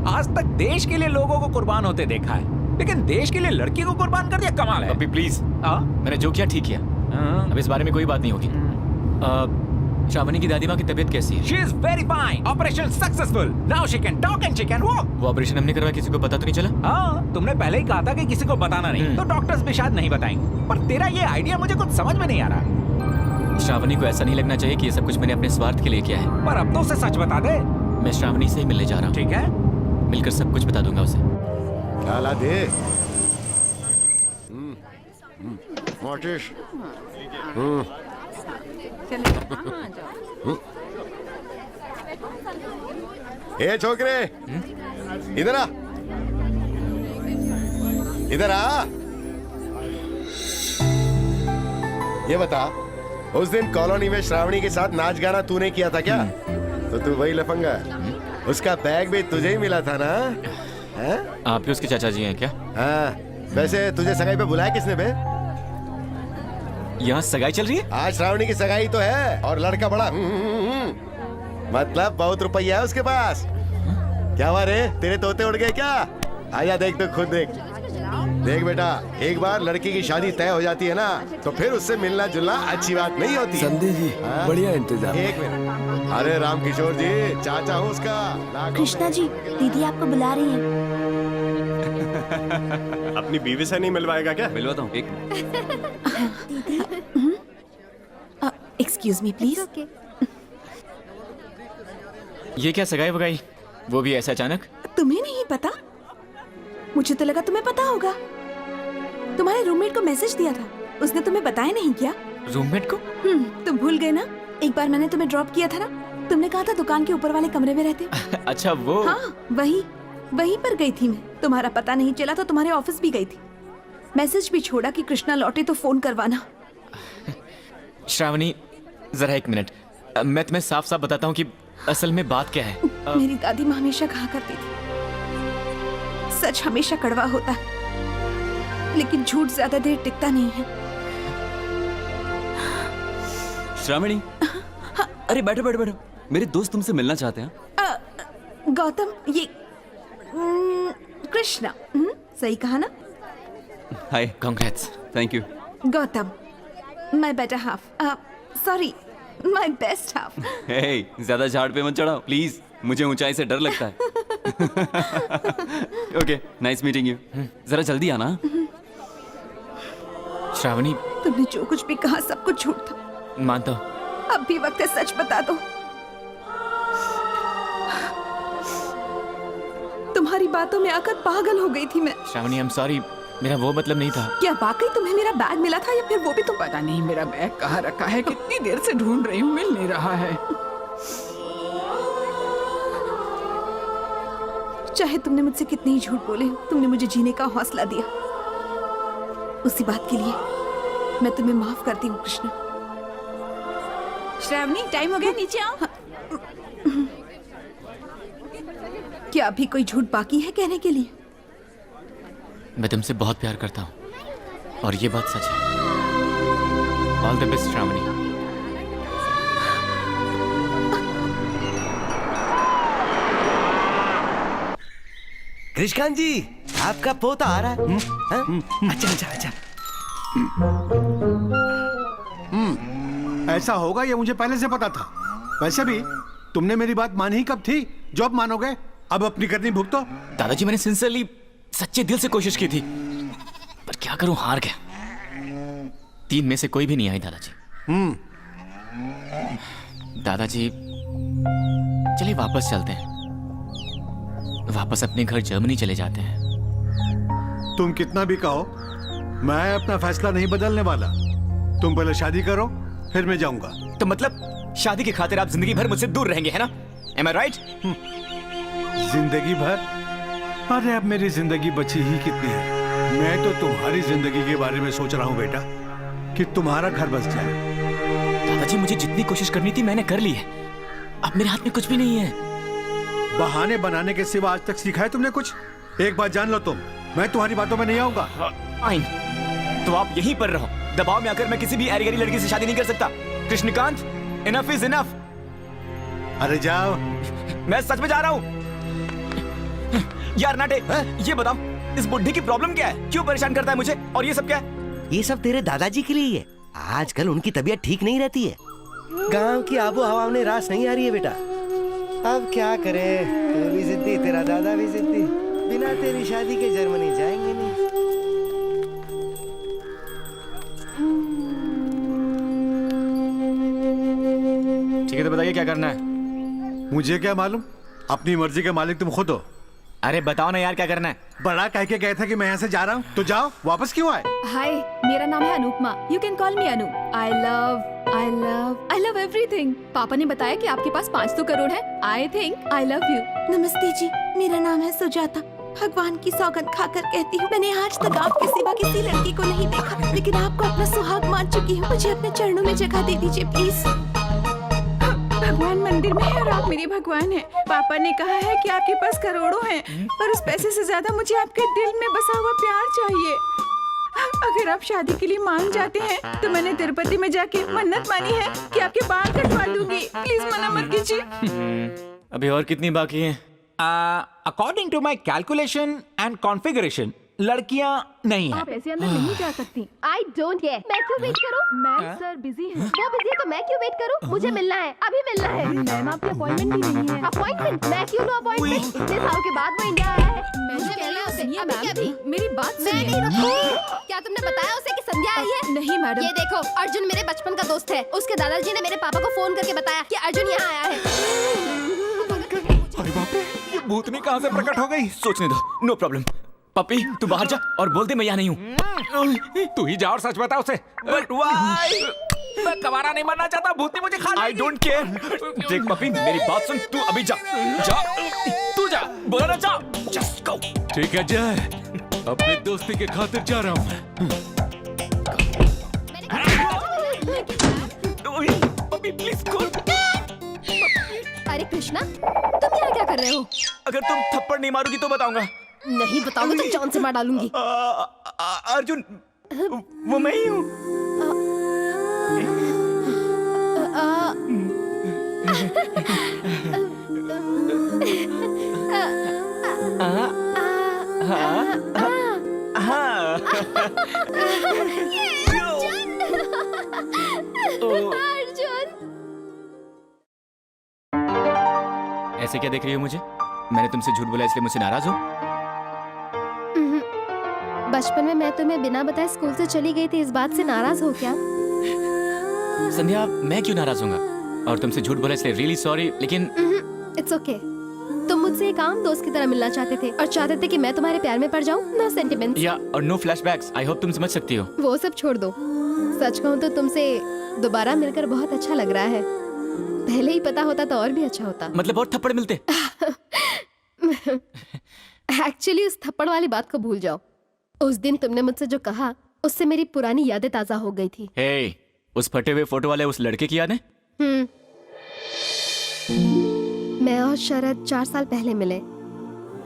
आज तक देश के लिए लोगों को कुर्बान होते देखा है, लेकिन देश के लिए लड़की को कुर्बान कर दिया, कमाल है। अभी प्लीज, मैंने जो किया ठीक किया। अब इस बारे में कोई बात नहीं होगी। श्रावणी की दादी माँ की तबीयत कैसी है? She is very fine. Operation successful. Now she can talk and she can walk. वो ऑपरेशन हमने करवाया, किसी को पता तो नहीं चला? हाँ, तुमने पहले ही कहा था कि किसी को बताना नहीं, तो डॉक्टर्स भी शायद नहीं बताएंगे। पर तेरा ये आइडिया मुझे कुछ समझ में नहीं आ रहा। श्रावणी को ऐसा नहीं लगना चाहिए कि ये सब कुछ मैंने अपने स्वार्थ के लिए किया है। पर अब तो उसे सच बता दे। मैं श्रावणी से ही मिलने जा रहा हूँ। ठीक है, मिलकर सब कुछ बता दूंगा उसे। क्या ला दे? मोटिश। ए छोकरे, इधर आ, इधर आ। ये बता, उस दिन कॉलोनी में श्रावणी के साथ नाच गाना तूने किया था क्या? तो तू वही लफंगा है। उसका बैग भी तुझे ही मिला था ना? हैं? आप भी उसके चाचा जी हैं क्या? हाँ, वैसे तुझे सगाई पे बुलाया किसने बे? यहाँ सगाई चल रही है? आज श्रावणी की सगाई तो है और लड़का बड़ा मतलब बहुत रुपया है उसके पास। क्या हुआ रे, तेरे तोते उड़ गए क्या? आजा देख, तो खुद देख। देख बेटा, एक बार लड़की की शादी तय हो जाती है ना, तो फिर उससे मिलना जुलना अच्छी बात नहीं होती। संदेश जी, बढ़िया इंतजाम। एक मिनट। अरे राम किशोर जी, चाचा हूँ उसका। कृष्णा जी, दीदी आपको बुला रही है। अपनी बीवी से नहीं मिलवाएगा क्या? मिलवाता हूँ, एक एक्सक्यूज मी प्लीज। ये क्या सगाई वगाई, वो भी ऐसा अचानक? तुम्हें नहीं पता? मुझे तो लगा तुम्हें पता होगा। तुम्हारे रूममेट को मैसेज दिया था, उसने तुम्हें बताया नहीं क्या? रूममेट को? तुम भूल गए ना? एक बार मैंने तुम्हें ड्रॉप किया था ना, तुमने कहा था दुकान के ऊपर वाले कमरे में रहते हो। अच्छा वो? हाँ, वहीं पर गई थी मैं। तुम्हारा पता नहीं चला तो तुम्हारे ऑफिस भी गई थी। मैसेज भी छोड़ा कि कृष्णा लौटे तो फोन करवाना। श्रावणी, जरा एक मिनट, मैं तुम्हें साफ साफ बताता हूँ कि असल में बात क्या है। मेरी दादी माँ हमेशा कहा करती थी, सच हमेशा कड़वा होता है, लेकिन झूठ ज्यादा देर टिकता नहीं है। श्रावणी, अरे बैठो बैठो बैठो, मेरे दोस्त तुमसे मिलना चाहते हैं। गौतम, ये कृष्णा, सही कहा ना? Hi, congrats. Thank you. Gautam, my better half, sorry, my best half. Hey, ज्यादा झाड़ पे मत चढ़ाओ प्लीज, मुझे ऊंचाई से डर लगता है। Okay, nice meeting you. जरा जल्दी आना। श्रावणी, तुमने जो कुछ भी कहा सब कुछ झूठ था। मानता हूँ। अब भी वक्त है सच बता दो। तुम्हारी बातों में आकर पागल हो गई थी मैं। श्रावणी, आई एम सॉरी, मेरा वो मतलब नहीं था। क्या वाकई तुम्हें मेरा बैग मिला था या फिर वो भी तुम? पता नहीं मेरा बैग कहाँ रखा है, कितनी देर से ढूंढ रही हूँ, मिल नहीं रहा है। चाहे तुमने मुझसे कितने ही झूठ बोले, तुमने मुझे जीने का हौसला दिया। उसी बात के लिए मैं तुम्हें माफ करती हूँ कृष्णा। श्रावणी, टाइम हो गया, नीचे आओ। क्या अभी कोई झूठ बाकी है कहने के लिए? मैं तुमसे बहुत प्यार करता हूँ और ये बात सच है। All the best Shravani. कृष्णान जी, आपका पोता आ रहा है। अच्छा। ऐसा होगा ये मुझे पहले से पता था। वैसे भी तुमने मेरी बात मानी ही कब थी? जॉब मानोगे, अब अपनी करनी भुगतो। दादाजी, मैंने सिंसियरली, सच्चे दिल से कोशिश की थी, पर क्या करूं, हार गया। 3 में से कोई भी नहीं आई दादाजी। दादाजी, चलिए वापस चलते हैं। वापस अपने घर जर्मनी चले जाते हैं। तुम कितना भी कहो, मैं अपना फैसला नहीं बदलने वाला। तुम पहले शादी करो, फिर मैं जाऊंगा। तो मतलब शादी की खातिर आप जिंदगी भर मुझसे दूर रहेंगे, है ना? Am I right? जिंदगी भर? अरे अब मेरी जिंदगी बची ही कितनी है। मैं तो तुम्हारी जिंदगी के बारे में सोच रहा हूँ बेटा, कि तुम्हारा घर बस जाए। दादाजी, मुझे जितनी कोशिश करनी थी मैंने कर ली है। अब मेरे हाथ में कुछ भी नहीं है। बहाने बनाने के सिवा आज तक सीखा है तुमने कुछ? एक बात जान लो तुम, मैं तुम्हारी बातों में नहीं आऊंगा। फाइन, तो आप यहीं पर रहो। दबाव में आकर मैं किसी भी ऐरी गैरी लड़की से शादी नहीं कर सकता। Krishnakant, enough is enough. अरे जाओ। मैं सच में जा रहा हूँ। यार नाटे, ये बताओ, इस बुढ़ी की प्रॉब्लम क्या है? क्यों परेशान करता है मुझे? और ये सब क्या है? ये सब तेरे दादाजी के लिए ही है। आजकल उनकी तबीयत ठीक नहीं रहती है। गांव की आबो हवा में रास नहीं आ रही है बेटा। अब क्या करे, तू भी जिद्दी, तेरा दादा भी जिद्दी। बिना तेरी शादी के जर्मनी जाएंगे नहीं। ठीक है, तो बताइए क्या करना है? मुझे क्या मालूम, अपनी मर्जी के मालिक तुम खुद हो। अरे बताओ ना यार, क्या करना है? बड़ा कह के गए थे कि मैं यहाँ से जा रहा हूँ, तो जाओ। वापस क्यों आए? हाय, मेरा नाम है Anupama. You can call me Anu. I love everything. पापा ने बताया कि आपके पास 500 करोड़ है। I think I love you. नमस्ते जी, मेरा नाम है सुजाता। भगवान की सौगंध खाकर कहती हूँ, मैंने आज तक आपके सिवा किसी लड़की को नहीं देखा, लेकिन आपको अपना सुहाग मान चुकी हूँ। मुझे अपने चरणों में जगह दे दीजिए प्लीज। भगवान मंदिर में है और आप मेरे भगवान हैं। पापा ने कहा है कि आपके पास करोड़ों हैं, पर उस पैसे से ज्यादा मुझे आपके दिल में बसा हुआ प्यार चाहिए। अगर आप शादी के लिए मान जाते हैं तो मैंने तिरुपति में जाके मन्नत मानी है कि आपके बाल कटवा दूंगी। प्लीज मना मत कीजिए। अभी और कितनी बाकी हैं? According to my calculation and configuration, लड़कियां नहीं है। आप ऐसे अंदर नहीं जा सकती। I don't care. मैं क्यों वेट करूं? मैम सर बिजी है। वो बिजी है तो मैं क्यों वेट करूं? मुझे मिलना है, अभी मिलना है। मैम आपकी अपॉइंटमेंट भी नहीं है। अपॉइंटमेंट? मैं क्यों लूं अपॉइंटमेंट? इतने साल के बाद वो इंडिया आया है। मुझे मिलना है उसे। सुनिए अभी के अभी। मैम, मेरी बात मैं नहीं रुकूंगी। क्या तुमने बताया उसे कि संध्या आई है? नहीं मैडम। ये देखो, अर्जुन मेरे बचपन का दोस्त है। उसके दादाजी ने मेरे पापा को फोन करके बताया कि अर्जुन यहाँ आया है। अरे बाप रे, ये भूतनी कहाँ से प्रकट हो गई? सोचने दो, नो प्रॉब्लम। पप्पी, तू बाहर जा और बोल दे मैं यहाँ नहीं हूँ। तू ही जा और सच बता उसे। But why? मैं कवारा नहीं बनना चाहता, भूतनी मुझे खा I don't care. देख पप्पी, मेरी बात सुन, तू अभी जा। जा, तू जा, बोला ना जा। Just go. ठीक है जय, अपनी दोस्ती के खातिर जा रहा हूँ। पप्पी प्लीज कूल। अरे कृष्णा, तुम यहाँ क्या कर रहे हो? अगर तुम थप्पड़ नहीं मारोगी तो बताऊंगा। नहीं बताओगे तो जान से मार डालूंगी। अर्जुन, वो मैं ही हूँ। अर्जुन, ऐसे क्या देख रही हो मुझे? मैंने तुमसे झूठ बोला इसलिए मुझसे नाराज हो? बचपन में मैं तुम्हें बिना बताए स्कूल से चली गई थी, इस बात से नाराज हो क्या? संध्या, मैं क्यों नाराज होऊंगा? और तुमसे झूठ बोला इसलिए रियली सॉरी, लेकिन इट्स ओके। तुम मुझसे एक आम दोस्त की तरह मिलना चाहते थे और चाहते थे कि मैं तुम्हारे प्यार में पड़ जाऊं। No sentiments. या और नो फ्लैशबैक्स। आई होप तुम समझ सकती हो। वो सब छोड़ दो। सच कहूं तो तुमसे दोबारा मिलकर बहुत अच्छा लग रहा है। पहले ही पता होता तो और भी अच्छा होता। मतलब और थप्पड़ मिलते? एक्चुअली उस थप्पड़ वाली बात को भूल जाओ। उस दिन तुमने मुझसे जो कहा, उससे मेरी पुरानी यादें ताजा हो गई थी। हे, उस फटे हुए फोटो वाले उस लड़के की यादें? मैं और शरद 4 साल पहले मिले।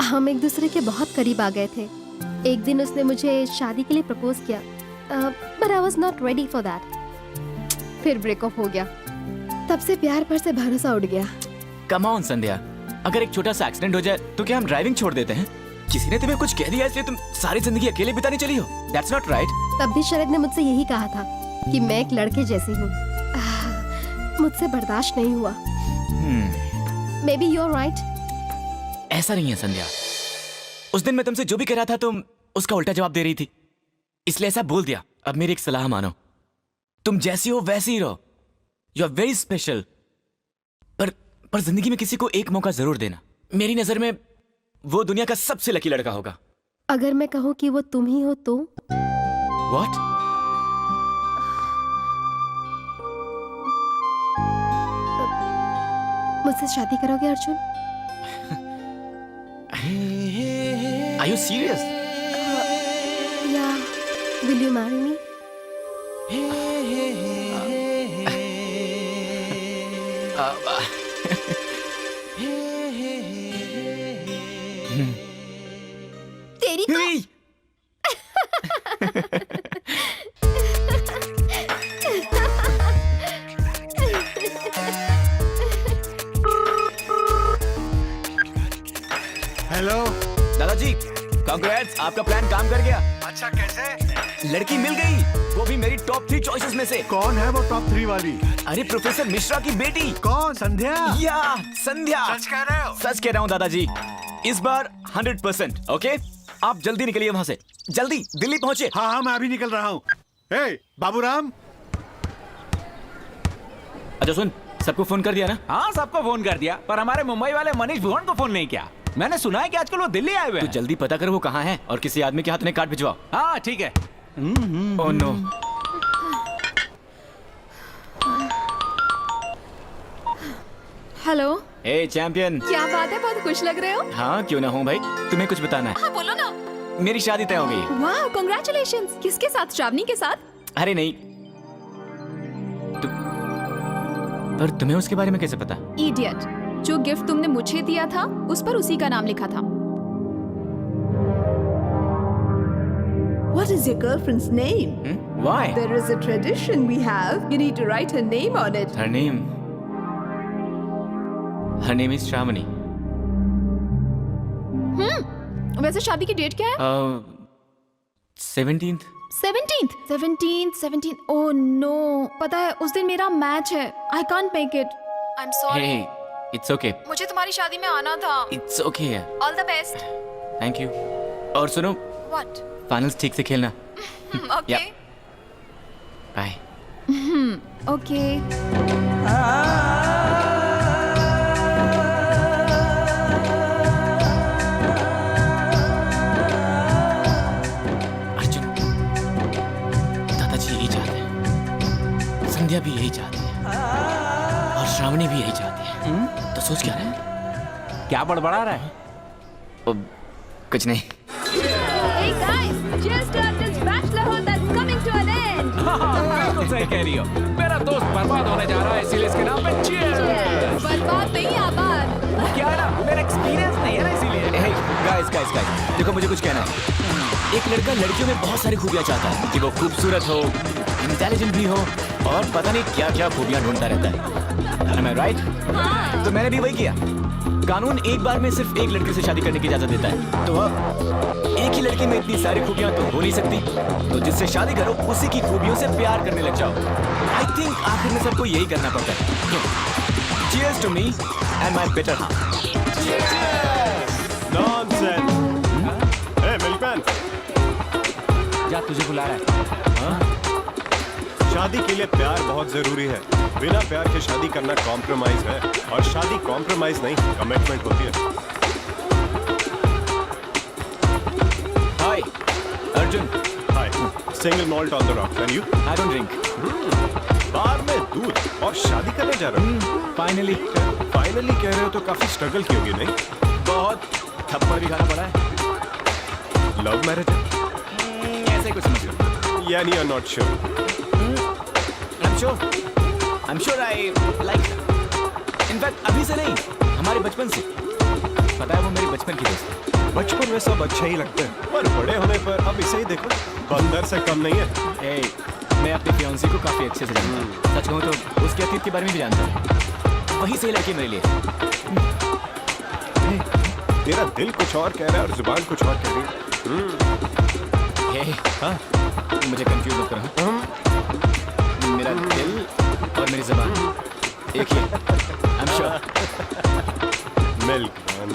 हम एक दूसरे के बहुत करीब आ गए थे। एक दिन उसने मुझे शादी के लिए प्रपोज किया, but I was not ready for that. फिर ब्रेकअप हो गया। तब से प्यार पर से भरोसा उड़ गया। कम ऑन संध्या, अगर एक छोटा सा एक्सीडेंट हो जाए तो क्या हम ड्राइविंग छोड़ देते हैं? किसी ने तुम्हें कुछ कह दिया इसलिए तुम सारी जिंदगी अकेले बिताने चली हो? That's not right. तब भी शरद ने मुझसे यही कहा था कि मैं एक लड़के जैसी हूँ। मुझसे बर्दाश्त नहीं हुआ। Maybe you are right. ऐसा नहीं है संध्या। उस दिन मैं तुमसे जो भी कह रहा था तुम उसका उल्टा जवाब दे रही थी, इसलिए ऐसा बोल दिया। अब मेरी एक सलाह मानो, तुम जैसी हो वैसी ही रहो। You are very special. पर जिंदगी में किसी को एक मौका जरूर देना। मेरी नजर में वो दुनिया का सबसे लकी लड़का होगा। अगर मैं कहूँ कि वो तुम ही हो तो? What? मुझसे शादी करोगे अर्जुन? Are you serious? या विल यू मैरी मी? तेरी तो... Hey! हेलो। दादाजी, कांग्रेट्स, आपका प्लान काम कर गया। अच्छा, कैसे? लड़की मिल गई, वो भी मेरी टॉप 3 चॉइसेस में से। कौन है वो टॉप 3 वाली? अरे प्रोफेसर मिश्रा की बेटी। कौन? संध्या? या संध्या। सच कह रहे हो? सच कह रहा हूँ दादाजी, इस बार 100%। ओके, आप जल्दी निकलिए वहाँ से, जल्दी दिल्ली पहुँचे। हाँ हाँ, मैं अभी निकल रहा हूँ। हे बाबूराम। अच्छा सुन, सबको फोन कर दिया ना? हाँ, सबको फोन कर दिया, पर हमारे मुंबई वाले मनीष भुवन को फोन नहीं किया। मैंने सुना है कि आजकल वो दिल्ली आए हुए तू हैं। जल्दी पता कर वो कहाँ है और किसी आदमी के हाथ में कार्ड भिजवाओ। हाँ ठीक है। Oh no. हेलो। ए चैंपियन। क्या बात है, बहुत खुश लग रहे हो। हाँ क्यों ना हूँ भाई, तुम्हें कुछ बताना है। हाँ बोलो ना। मेरी शादी तय हो गई है। वाह, कांग्रेचुलेशंस। किसके साथ? श्रावणी के साथ? अरे नहीं, पर तुम्हें उसके बारे में कैसे पता? इडियट, जो गिफ्ट तुमने मुझे दिया था उस पर उसी का नाम लिखा था। What is your girlfriend's name? Why? There is a tradition we have. You need to write her name on it. Her name is Shravani. वैसे शादी की डेट क्या है? 17th. 17th. ओह नो, पता है उस दिन मेरा मैच है। I can't make it. I'm sorry. Hey, it's okay. मुझे तुम्हारी शादी में आना था। It's okay है। All the best. Thank you. और सुनो, What? फाइनल्स ठीक से खेलना। Okay. बाय। Okay. अर्जुन, दादाजी यही चाहते हैं, संध्या भी यही चाहती है और श्रावणी भी यही चाहती है। तो सोच क्या रहा है? क्या बड़बड़ा रहा है? कुछ नहीं। Hey guys, cheers to our this bachelorhood that's coming to an end. बिल्कुल सही कह रही हो। मेरा दोस्त बर्बाद होने जा रहा है, इसीलिए इसके नाम पे cheers। बर्बाद नहीं, आबाद। क्या है ना, मेरा एक्सपीरियंस नहीं है ना, इसीलिए। Hey, guys, देखो मुझे कुछ कहना है। एक लड़का लड़कियों में बहुत सारी खूबियां चाहता है, कि वो खूबसूरत हो, इंटेलिजेंट भी हो और पता नहीं क्या क्या खूबियां ढूंढता रहता है। Am I right? तो मैंने भी वही किया। कानून एक बार में सिर्फ एक लड़के से शादी करने की इजाजत देता है, तो अब एक ही लड़की में इतनी सारी खूबियां तो हो नहीं सकती, तो जिससे शादी करो उसी की खूबियों से प्यार करने लग जाओ। आई थिंक आखिर में सबको यही करना पड़ता है। Cheers to me and my better half. Milkman, जा, तुझे बुला रहा है। शादी के लिए प्यार बहुत जरूरी है। बिना प्यार के शादी करना कॉम्प्रोमाइज है, और शादी कॉम्प्रोमाइज नहीं, कमिटमेंट होती है। Hi Arjun. Hi, single malt on the rock. And you? I don't drink. Bar में दूध और शादी करने जा रहे हो? फाइनली कह रहे हो तो काफी स्ट्रगल की होगी, नहीं? बहुत थप्पड़ भी खाना पड़ा है। लव मैरिज है? ऐसे कुछ समझ लो। यानी you are not sure? I'm sure I like her. In fact, अभी से नहीं, हमारे बचपन से। पता है वो मेरी बचपन की दोस्त है। बचपन में सब अच्छे ही लगते हैं, पर बड़े होने पर अब इसे ही देखो, बंदर से कम नहीं है। Hey, मैं अपनी फियांसी को काफी अच्छे से जानता हूँ। सच कहूँ तो उसके अतीत के बारे में भी जानता हूँ। वही सही लड़की मेरे लिए। तेरा दिल कुछ और कह रहा है और जुबान कुछ और कह रही है। हाँ, मुझे कंफ्यूज मत करो। मेरा दिल और मेरी जुबान एक ही है। I'm sure. Milk man.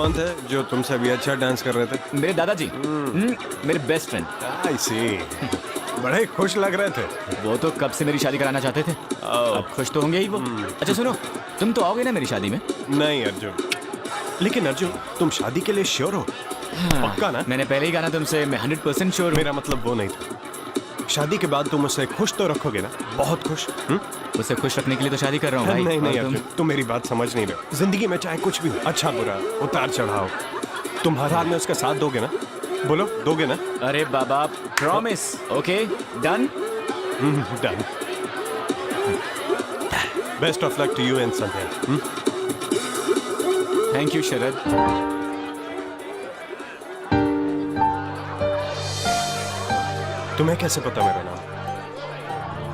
कौन थे जो तुमसे भी अच्छा डांस कर रहे थे? मेरे दादाजी, मेरे बेस्ट फ्रेंड। आई सी। बड़े खुश लग रहे थे। वो तो कब से मेरी शादी कराना चाहते थे। अब खुश तो होंगे ही वो। अच्छा सुनो, तुम तो आओगे ना मेरी शादी में? नहीं अर्जुन, लेकिन अर्जुन तुम शादी के लिए श्योर हो? पक्का ना? मैंने पहले ही कहा ना तुमसे, मैं 100% श्योर हूँ। मेरा मतलब वो नहीं था। शादी के बाद तुम उसे खुश तो रखोगे ना? बहुत खुश? उसे खुश रखने के लिए तो शादी कर रहा हूँ भाई। नहीं अर्जुन, तुम मेरी बात समझ नहीं रहे। जिंदगी में चाहे कुछ भी हो, अच्छा बुरा, उतार चढ़ाओ, तुम हर हाल में उसका साथ दोगे ना? बोलो, दोगे ना? अरे बाबा, promise. Okay, done? Done. Best of luck to you and Sandhya. Thank you Sharad. तुम्हें कैसे पता मेरा नाम?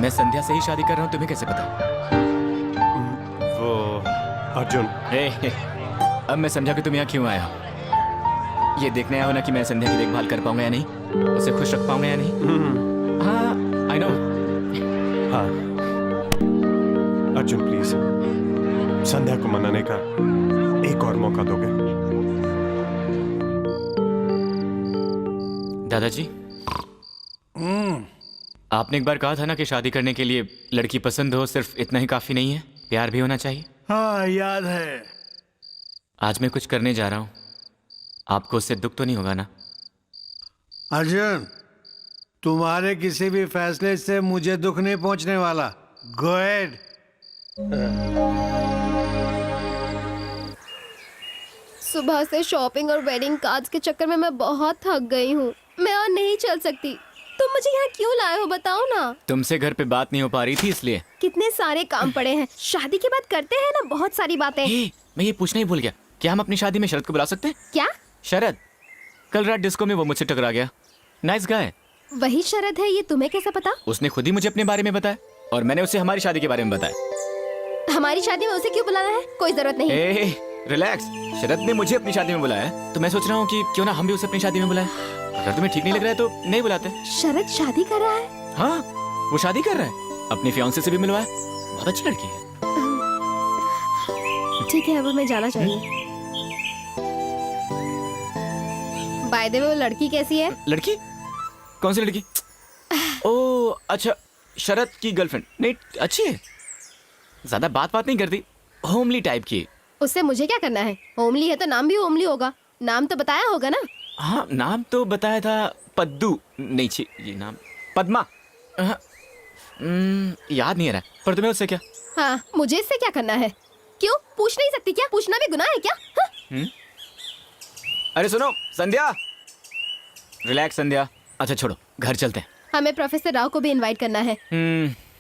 मैं संध्या से ही शादी कर रहा हूँ, तुम्हें कैसे पता? वो अर्जुन। अब मैं समझा कि तुम यहाँ क्यों आया हो। ये देखने आया हो ना कि मैं संध्या की देखभाल कर पाऊंगा या नहीं, उसे खुश रख पाऊंगा या नहीं। हाँ, आई नो। हाँ अर्जुन, प्लीज संध्या को मनाने का एक और मौका दोगे? दादाजी, आपने एक बार कहा था ना कि शादी करने के लिए लड़की पसंद हो, सिर्फ इतना ही काफी नहीं है, प्यार भी होना चाहिए। हाँ याद है। आज मैं कुछ करने जा रहा हूँ, आपको उससे दुख तो नहीं होगा ना? अर्जुन, तुम्हारे किसी भी फैसले से मुझे दुख नहीं पहुंचने वाला। Go ahead. सुबह से शॉपिंग और वेडिंग कार्ड्स के चक्कर में मैं बहुत थक गई हूँ। मैं और नहीं चल सकती। तुम मुझे यहाँ क्यों लाए हो, बताओ ना। तुमसे घर पे बात नहीं हो पा रही थी इसलिए। कितने सारे काम पड़े हैं, शादी के बाद करते हैं ना बहुत सारी बातें। मैं ये पूछना ही भूल गया, क्या हम अपनी शादी में शरद को बुला सकते हैं? क्या? शरद, कल रात डिस्को में वो मुझसे टकरा गया। Nice guy. वही शरद है, ये तुम्हें कैसे पता? उसने खुद ही मुझे अपने बारे में बताया और मैंने उसे हमारी शादी के बारे में बताया। हमारी शादी में उसे क्यों बुलाना है? कोई जरूरत नहीं। रिलैक्स, शरद ने मुझे अपनी शादी में बुलाया, तो मैं सोच रहा हूँ कि क्यों ना हम भी उसे अपनी शादी में बुलाएं। अगर तुम्हें ठीक नहीं लग रहा है तो नहीं बुलाते। शरद शादी कर रहा है? हाँ, वो शादी कर रहा है, अपनी फियांसे से भी मिलवाया। बहुत अच्छी लड़की है। ठीक है, अब हमें जाना चाहिए। बाय द वे, वो लड़की कैसी है? लड़की? कौन सी लड़की? ओह अच्छा, शरद की गर्लफ्रेंड। नहीं, अच्छी है, ज्यादा बात नहीं करती, होमली टाइप की। उससे मुझे क्या करना है? होमली है तो नाम भी होमली होगा। नाम तो बताया होगा ना? हाँ, नाम तो बताया था, पद्दू। नहीं छी, ये नाम पद्मा। याद नहीं आ रहा, पर तुम्हें उससे क्या? हाँ, मुझे इससे क्या करना है? क्यों, पूछ नहीं सकती क्या? पूछना भी गुनाह है क्या? हाँ? अरे सुनो संध्या, रिलैक्स संध्या। अच्छा छोड़ो, घर चलते हैं। हमें प्रोफेसर राव को भी इनवाइट करना है।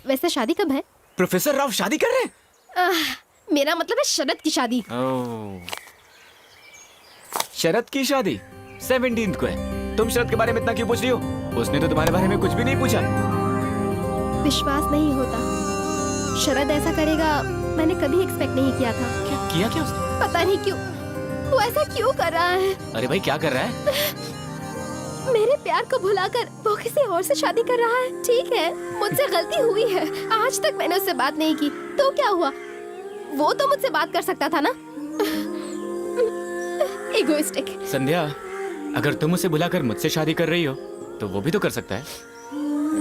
वैसे शादी कब है? प्रोफेसर राव शादी कर रहे हैं? मेरा मतलब है शरद की शादी। शरद की शादी 17th को है। तुम शरद के बारे में इतना क्यों पूछ रही हो? उसने तो तुम्हारे बारे में कुछ भी नहीं पूछा। विश्वास नहीं होता, शरद ऐसा करेगा मैंने कभी एक्सपेक्ट नहीं किया था। किया क्या उसने? पता नहीं क्यों वो ऐसा क्यों कर रहा है। अरे भाई क्या कर रहा है? मेरे प्यार को भुलाकर वो किसी और से शादी कर रहा है। ठीक है, मुझसे गलती हुई है, आज तक मैंने उससे बात नहीं की, तो क्या हुआ? वो तो मुझसे बात कर सकता था ना। इगोइस्टिक। संध्या, अगर तुम उसे बुलाकर मुझसे शादी कर रही हो तो वो भी तो कर सकता है,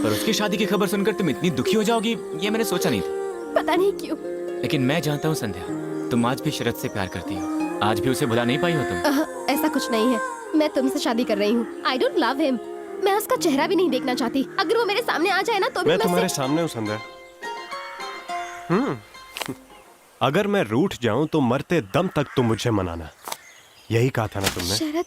पर उसकी शादी की खबर सुनकर तुम इतनी दुखी हो जाओगी ये मैंने सोचा नहीं था। पता नहीं क्यों, लेकिन मैं जानता हूँ संध्या, तुम आज भी शरद से प्यार करती हो, आज भी उसे भुला नहीं पाई हो तुम। ऐसा कुछ नहीं है, मैं तुमसे शादी कर रही हूँ। I don't love him. मैं उसका चेहरा भी नहीं देखना चाहती। अगर वो मेरे सामने आ जाए ना तो भी मैं तुम्हारे सामने हूँ संध्या। अगर मैं रूठ जाऊं तो मरते दम तक तुम मुझे मनाना, यही कहा था ना तुमने? शरद,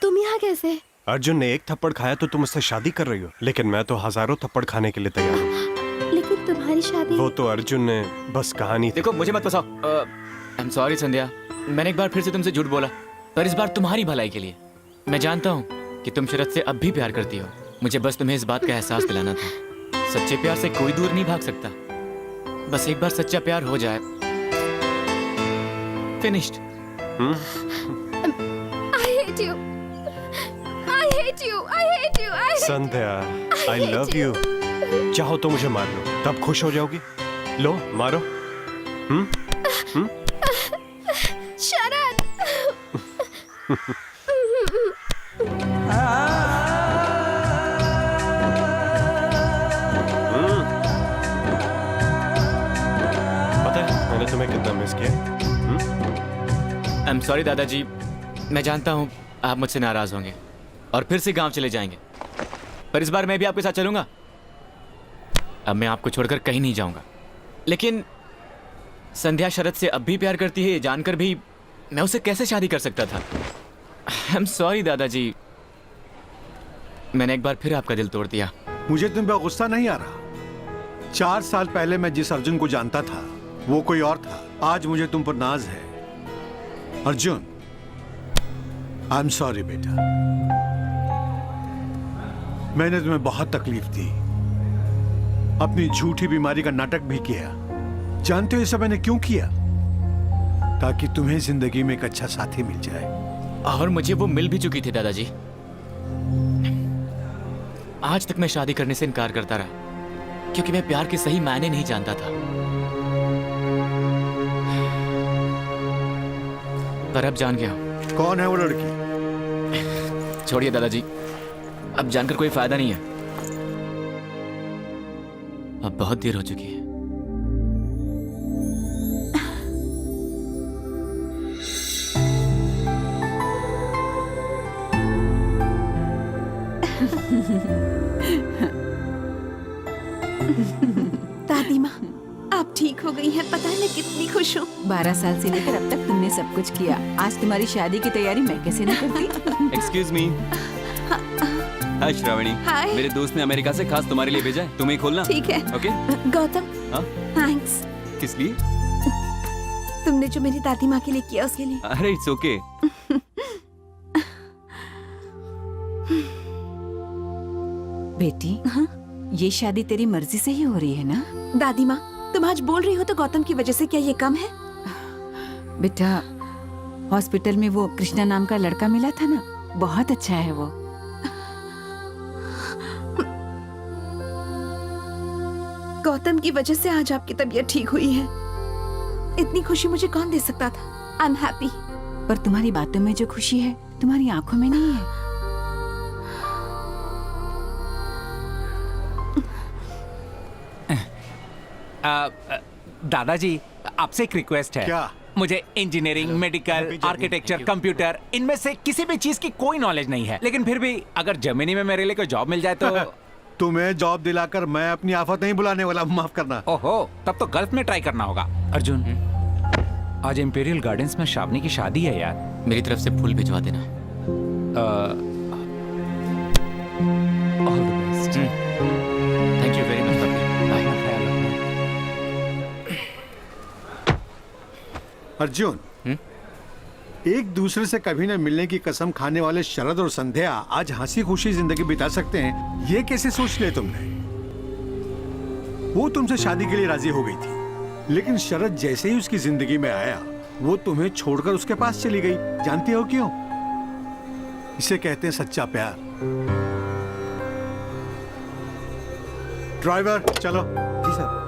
तुम यहाँ कैसे? अर्जुन ने एक थप्पड़ खाया तो तुम उससे शादी कर रही हो, लेकिन मैं तो हजारों थप्पड़ खाने के लिए तैयार हूँ। लेकिन तुम्हारी शादी? वो तो अर्जुन ने बस कहानी। देखो मुझे मत फंसाओ। आई एम सॉरी संध्या, मैंने एक बार फिर से तुमसे झूठ बोला, पर इस बार तुम्हारी भलाई के लिए। मैं जानता हूँ कि तुम शरद से अब भी प्यार करती हो, मुझे बस तुम्हें इस बात का एहसास दिलाना था। सच्चे प्यार से कोई दूर नहीं भाग सकता, बस एक बार सच्चा प्यार हो जाए, finished. I hate you. I hate you. I hate you. I hate Sandhya, I love you. चाहो तो मुझे मार लो, तब खुश हो जाओगी। लो मारो। शरद। पता है मैंने तुम्हें कितना मिस किया? आई एम सॉरी दादाजी, मैं जानता हूँ आप मुझसे नाराज होंगे और फिर से गांव चले जाएंगे, पर इस बार मैं भी आपके साथ चलूंगा। अब मैं आपको छोड़कर कहीं नहीं जाऊंगा। लेकिन संध्या शरद से अब भी प्यार करती है, ये जानकर भी मैं उसे कैसे शादी कर सकता था? आई एम सॉरी दादाजी, मैंने एक बार फिर आपका दिल तोड़ दिया। मुझे तुम पे गुस्सा नहीं आ रहा। 4 साल पहले मैं जिस अर्जुन को जानता था वो कोई और था। आज मुझे तुम पर नाज है। अर्जुन, आई एम सॉरी बेटा, मैंने तुम्हें बहुत तकलीफ दी, अपनी झूठी बीमारी का नाटक भी किया। जानते हो ये सब मैंने क्यों किया? ताकि तुम्हें जिंदगी में एक अच्छा साथी मिल जाए। और मुझे वो मिल भी चुकी थी दादाजी। आज तक मैं शादी करने से इनकार करता रहा क्योंकि मैं प्यार के सही मायने नहीं जानता था। पर अब जान गया हूं। कौन है वो लड़की? छोड़िए दादाजी, अब जानकर कोई फायदा नहीं है। अब बहुत देर हो चुकी है। दादी माँ, आप ठीक हो गई हैं। पता है मैं कितनी खुश हूँ। 12 साल से लेकर अब तक तुमने सब कुछ किया। आज तुम्हारी शादी की तैयारी मैं कैसे नहीं करती? Excuse me. Hi Shravani. Hi. मेरे दोस्त ने अमेरिका से खास तुम्हारे लिए भेजा है, तुम्हें खोलना। ठीक है। ओके। गौतम, हाँ? थैंक्स। किस लिए? तुमने जो मेरी दादी माँ के लिए किया उसके लिए। अरे इट्स ओके। बेटी, ये शादी तेरी मर्जी से ही हो रही है ना? दादी माँ, तुम आज बोल रही हो तो गौतम की वजह से क्या ये कम है? बेटा, हॉस्पिटल में वो कृष्णा नाम का लड़का मिला था ना, बहुत अच्छा है वो। गौतम की वजह से आज आपकी तबीयत ठीक हुई है। इतनी खुशी मुझे कौन दे सकता था? I am happy. पर तुम्हारी बातों में जो खुशी है तुम्हारी आंखों में नहीं है। दादाजी, आपसे एक रिक्वेस्ट है। क्या? मुझे इंजीनियरिंग, मेडिकल, आर्किटेक्चर, कंप्यूटर, इनमें से किसी भी चीज की कोई नॉलेज नहीं है। लेकिन फिर भी अगर जर्मनी में मेरे लिए कोई जॉब मिल जाए तो। तुम्हें जॉब दिलाकर मैं अपनी आफत नहीं बुलाने वाला, माफ करना। ओहो, तब तो गल्फ में ट्राई करना होगा। अर्जुन, आज इंपीरियल गार्डन्स में श्रावणी की शादी है यार। मेरी तरफ से फूल भिजवा देना। All the best. Thank you very much Pappi. Bye. Arjun, एक दूसरे से कभी न मिलने की कसम खाने वाले शरद और संध्या आज हंसी खुशी जिंदगी बिता सकते हैं, ये कैसे सोच लिया तुमने? वो तुमसे शादी के लिए राजी हो गई थी, लेकिन शरद जैसे ही उसकी जिंदगी में आया वो तुम्हें छोड़कर उसके पास चली गई। जानते हो क्यों? इसे कहते हैं सच्चा प्यार। ड्राइवर चलो। जी सर।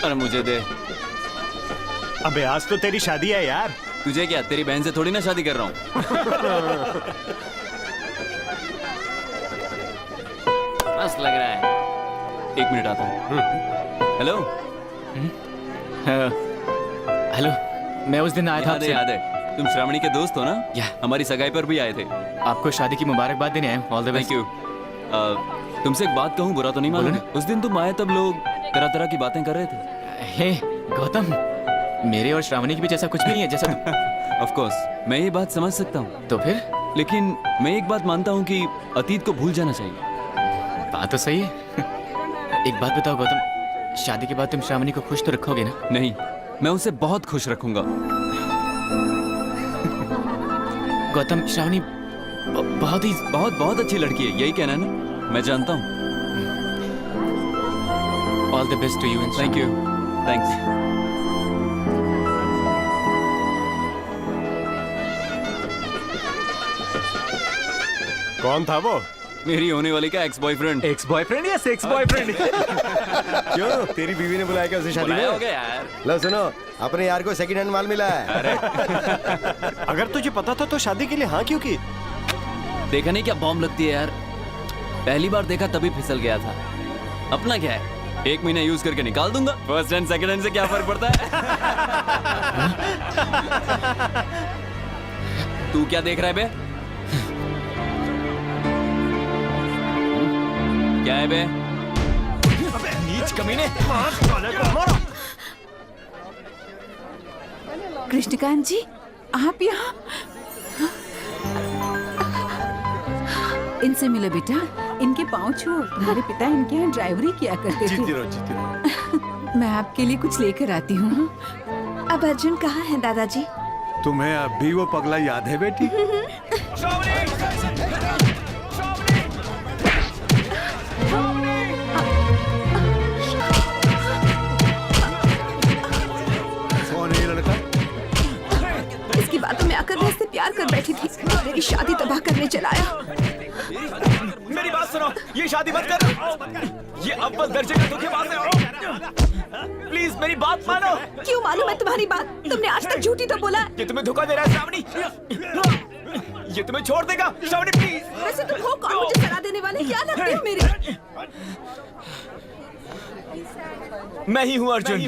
अरे मुझे दे। अबे आज तो तेरी शादी है यार। तुझे क्या, तेरी बहन से थोड़ी ना शादी कर रहा हूँ। मस्त लग रहा है। 1 मिनट आता हूँ। हेलो। हेलो, मैं उस दिन आया था। याद है, तुम श्रावणी के दोस्त हो ना? या। हमारी सगाई पर भी आए थे। आपको शादी की मुबारकबाद देने आए हूँ। All the best. Thank you. तुमसे एक बात कहूँ, बुरा तो नहीं मानोगे? उस दिन तुम आए तब लोग तरह तरह की बातें कर रहे थे। हे गौतम, मेरे और श्रावणी के बीच ऐसा कुछ भी नहीं है जैसा तुम। ऑफ कोर्स मैं ये बात समझ सकता हूँ, तो फिर लेकिन मैं एक बात मानता हूँ कि अतीत को भूल जाना चाहिए। बात तो सही है। एक बात बताओ गौतम, शादी के बाद तुम श्रावणी को खुश तो रखोगे ना? नहीं, मैं उसे बहुत खुश रखूंगा। गौतम, श्रावणी बहुत अच्छी लड़की है, यही कहना है ना? मैं जानता हूँ। All the best to you and thank you. Thanks. कौन था वो? मेरी होने वाली का एक्स बॉयफ्रेंड। एक्स बॉयफ्रेंड या सेक्स बॉयफ्रेंड? क्यों, तेरी बीवी ने बुलाया क्या उसे शादी में? हो गया यार। लो सुनो, अपने यार को सेकंड हैंड माल मिला है। अगर तुझे पता था तो शादी के लिए हाँ क्यों की? देखा नहीं क्या बॉम्ब लगती है यार। पहली बार देखा तभी फिसल गया था। अपना क्या है, 1 महीना यूज करके निकाल दूंगा। फर्स्ट हैंड सेकंड हैंड से क्या फर्क पड़ता है? तू क्या देख रहा है बे? क्या है बे? अबे नीच कमीने! कृष्णकांत जी, आप यहाँ? इनसे मिलो बेटा, इनके पाँव छुओ। तुम्हारे पिता इनके यहाँ ड्राइवरी किया करते थे। जीती रहो। मैं आपके लिए कुछ लेकर आती हूँ। अब अर्जुन कहाँ है दादाजी? तुम्हें अब भी वो पगला याद है बेटी? कौन है ये लड़का? इसकी बातों में आकर मैं इससे प्यार कर बैठी थी, मेरी शादी तबाह करने चला आया। मेरी बात सुनो, ये शादी मत कर। ये अव्वल दर्जे का धोखेबाज है। प्लीज मेरी बात मानो। क्यों मालूम है तुम्हारी बात? तुमने आज तक झूठी तो बोला। ये तुम्हें धोखा दे रहा है श्रावणी। ये तुम्हें छोड़ देगा श्रावणी, प्लीज। वैसे तुम हो कौन मुझे सलाह देने वाले? क्या लगते हो मेरे? मैं ही हूँ अर्जुन।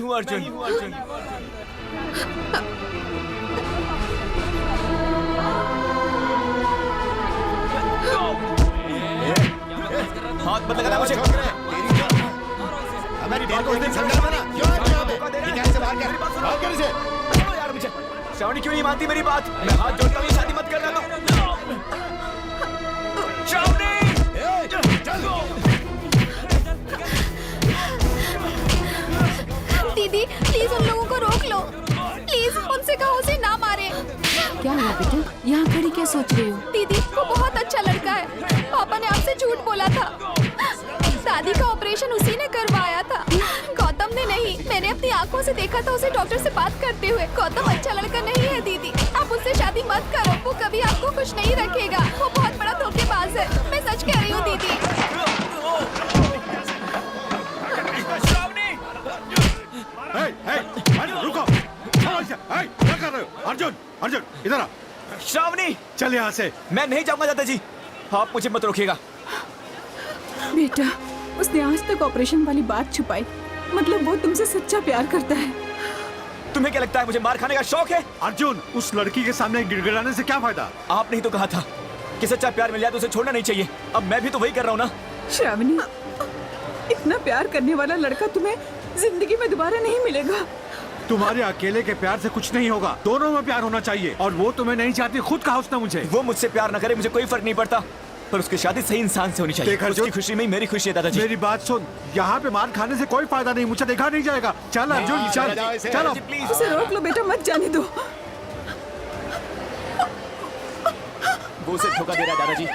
हाथ मत लगाना मुझे। हमारी बात को नहीं समझा ना? क्यों है यहाँ पे? निकाल से बाहर कर, बाहर कर इसे। छोड़ो यार मुझे। श्रावणी क्यों नहीं मानती मेरी बात? मैं हाथ जोड़ता हूँ, ये शादी मत करना तो। श्रावणी! दीदी प्लीज उन लोगों को रोक लो। प्लीज उनसे कहो उसे ना मारे। क्या हुआ बेटा? यहाँ खड़ी क्या सोच रही हो? दीदी वो बहुत अच्छा लड़का है। पापा ने आपसे झूठ बोला था। दादी का ऑपरेशन उसी ने करवाया था, गौतम ने नहीं। मैंने अपनी आंखों से देखा था उसे डॉक्टर से बात करते हुए। गौतम अच्छा लड़का नहीं है दीदी, आप उससे शादी मत करो। वो कभी आपको खुश नहीं रखेगा। वो बहुत बड़ा धोखेबाज है, मैं सच कह रही हूँ दीदी। रुको, क्या कर रहे हो? अर्जुन इधर आ। श्रावणी! चल यहाँ से। मैं नहीं जाऊंगा दादाजी, आप मुझे मत रोकिएगा। बेटा, उसने आज तक ऑपरेशन वाली बात छुपाई। मतलब वो तुमसे सच्चा प्यार करता है। तुम्हें क्या लगता है मुझे मार खाने का शौक है? अर्जुन, उस लड़की के सामने गिड़गिड़ाने से क्या फायदा? आपने ही तो कहा था कि सच्चा प्यार मिल जाए तो उसे छोड़ना नहीं चाहिए। अब मैं भी तो वही कर रहा हूँ ना। श्रावणी, इतना प्यार करने वाला लड़का तुम्हें जिंदगी में दोबारा नहीं मिलेगा। तुम्हारे अकेले के प्यार से कुछ नहीं होगा, दोनों में प्यार होना चाहिए। और वो तुम्हें नहीं चाहती, खुद कहा उसने मुझे। वो मुझसे प्यार न करे मुझे कोई फर्क नहीं पड़ता, पर उसकी शादी सही इंसान से होनी चाहिए। देख अर्जुन, उसकी खुशी में ही मेरी खुशी है दादाजी। मेरी बात सुन, यहाँ पे मार खाने से कोई फायदा नहीं, मुझे देखा नहीं जाएगा। चल अर्जुन, चल चलो। उसे रोक लो बेटा, मत जाने दो। वो उसे धोखा दे रहा है दादाजी।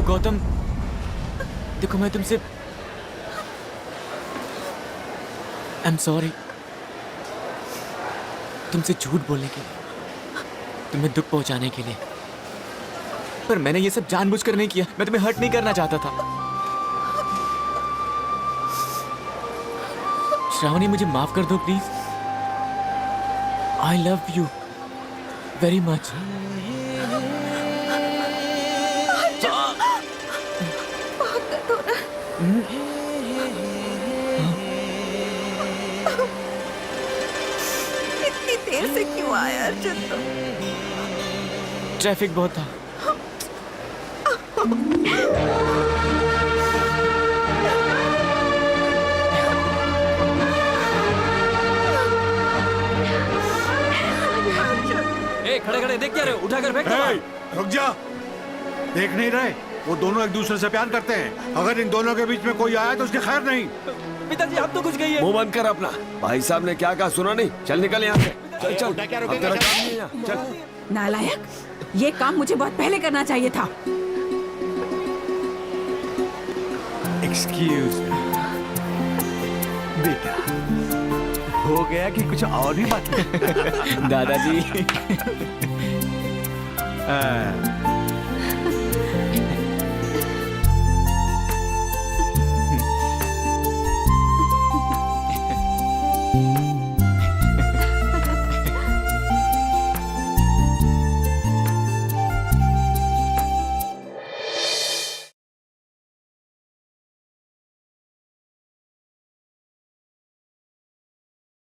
गौतम, देखो मैं तुमसे आई एम सॉरी तुमसे झूठ बोलने के लिए, तुम्हें दुख पहुंचाने के लिए, पर मैंने ये सब जानबूझकर नहीं किया। मैं तुम्हें हर्ट नहीं करना चाहता था। श्रावणी, मुझे माफ कर दो please. I love you very much. इतनी देर से क्यों आया अर्जुन तुम? ट्रैफिक बहुत था। ए, खड़े खड़े देख क्या रहे हो? उठाकर फेंक दो। रुक जा, देख नहीं रहे? वो दोनों एक दूसरे से प्यार करते हैं। अगर इन दोनों के बीच में कोई आया तो उसके खैर नहीं। पिताजी, आप तो कुछ गई है। मुंह बंद कर अपना। भाई साहब ने क्या कहा सुना नहीं? चल निकल यहाँ से। चल चल, अब तेरा काम नहीं है यहाँ। चल। नालायक, ये काम मुझे बहुत पहले करना चाहिए था। एक्सक्यूज बेटा, हो गया कि कुछ और भी बात? दादाजी।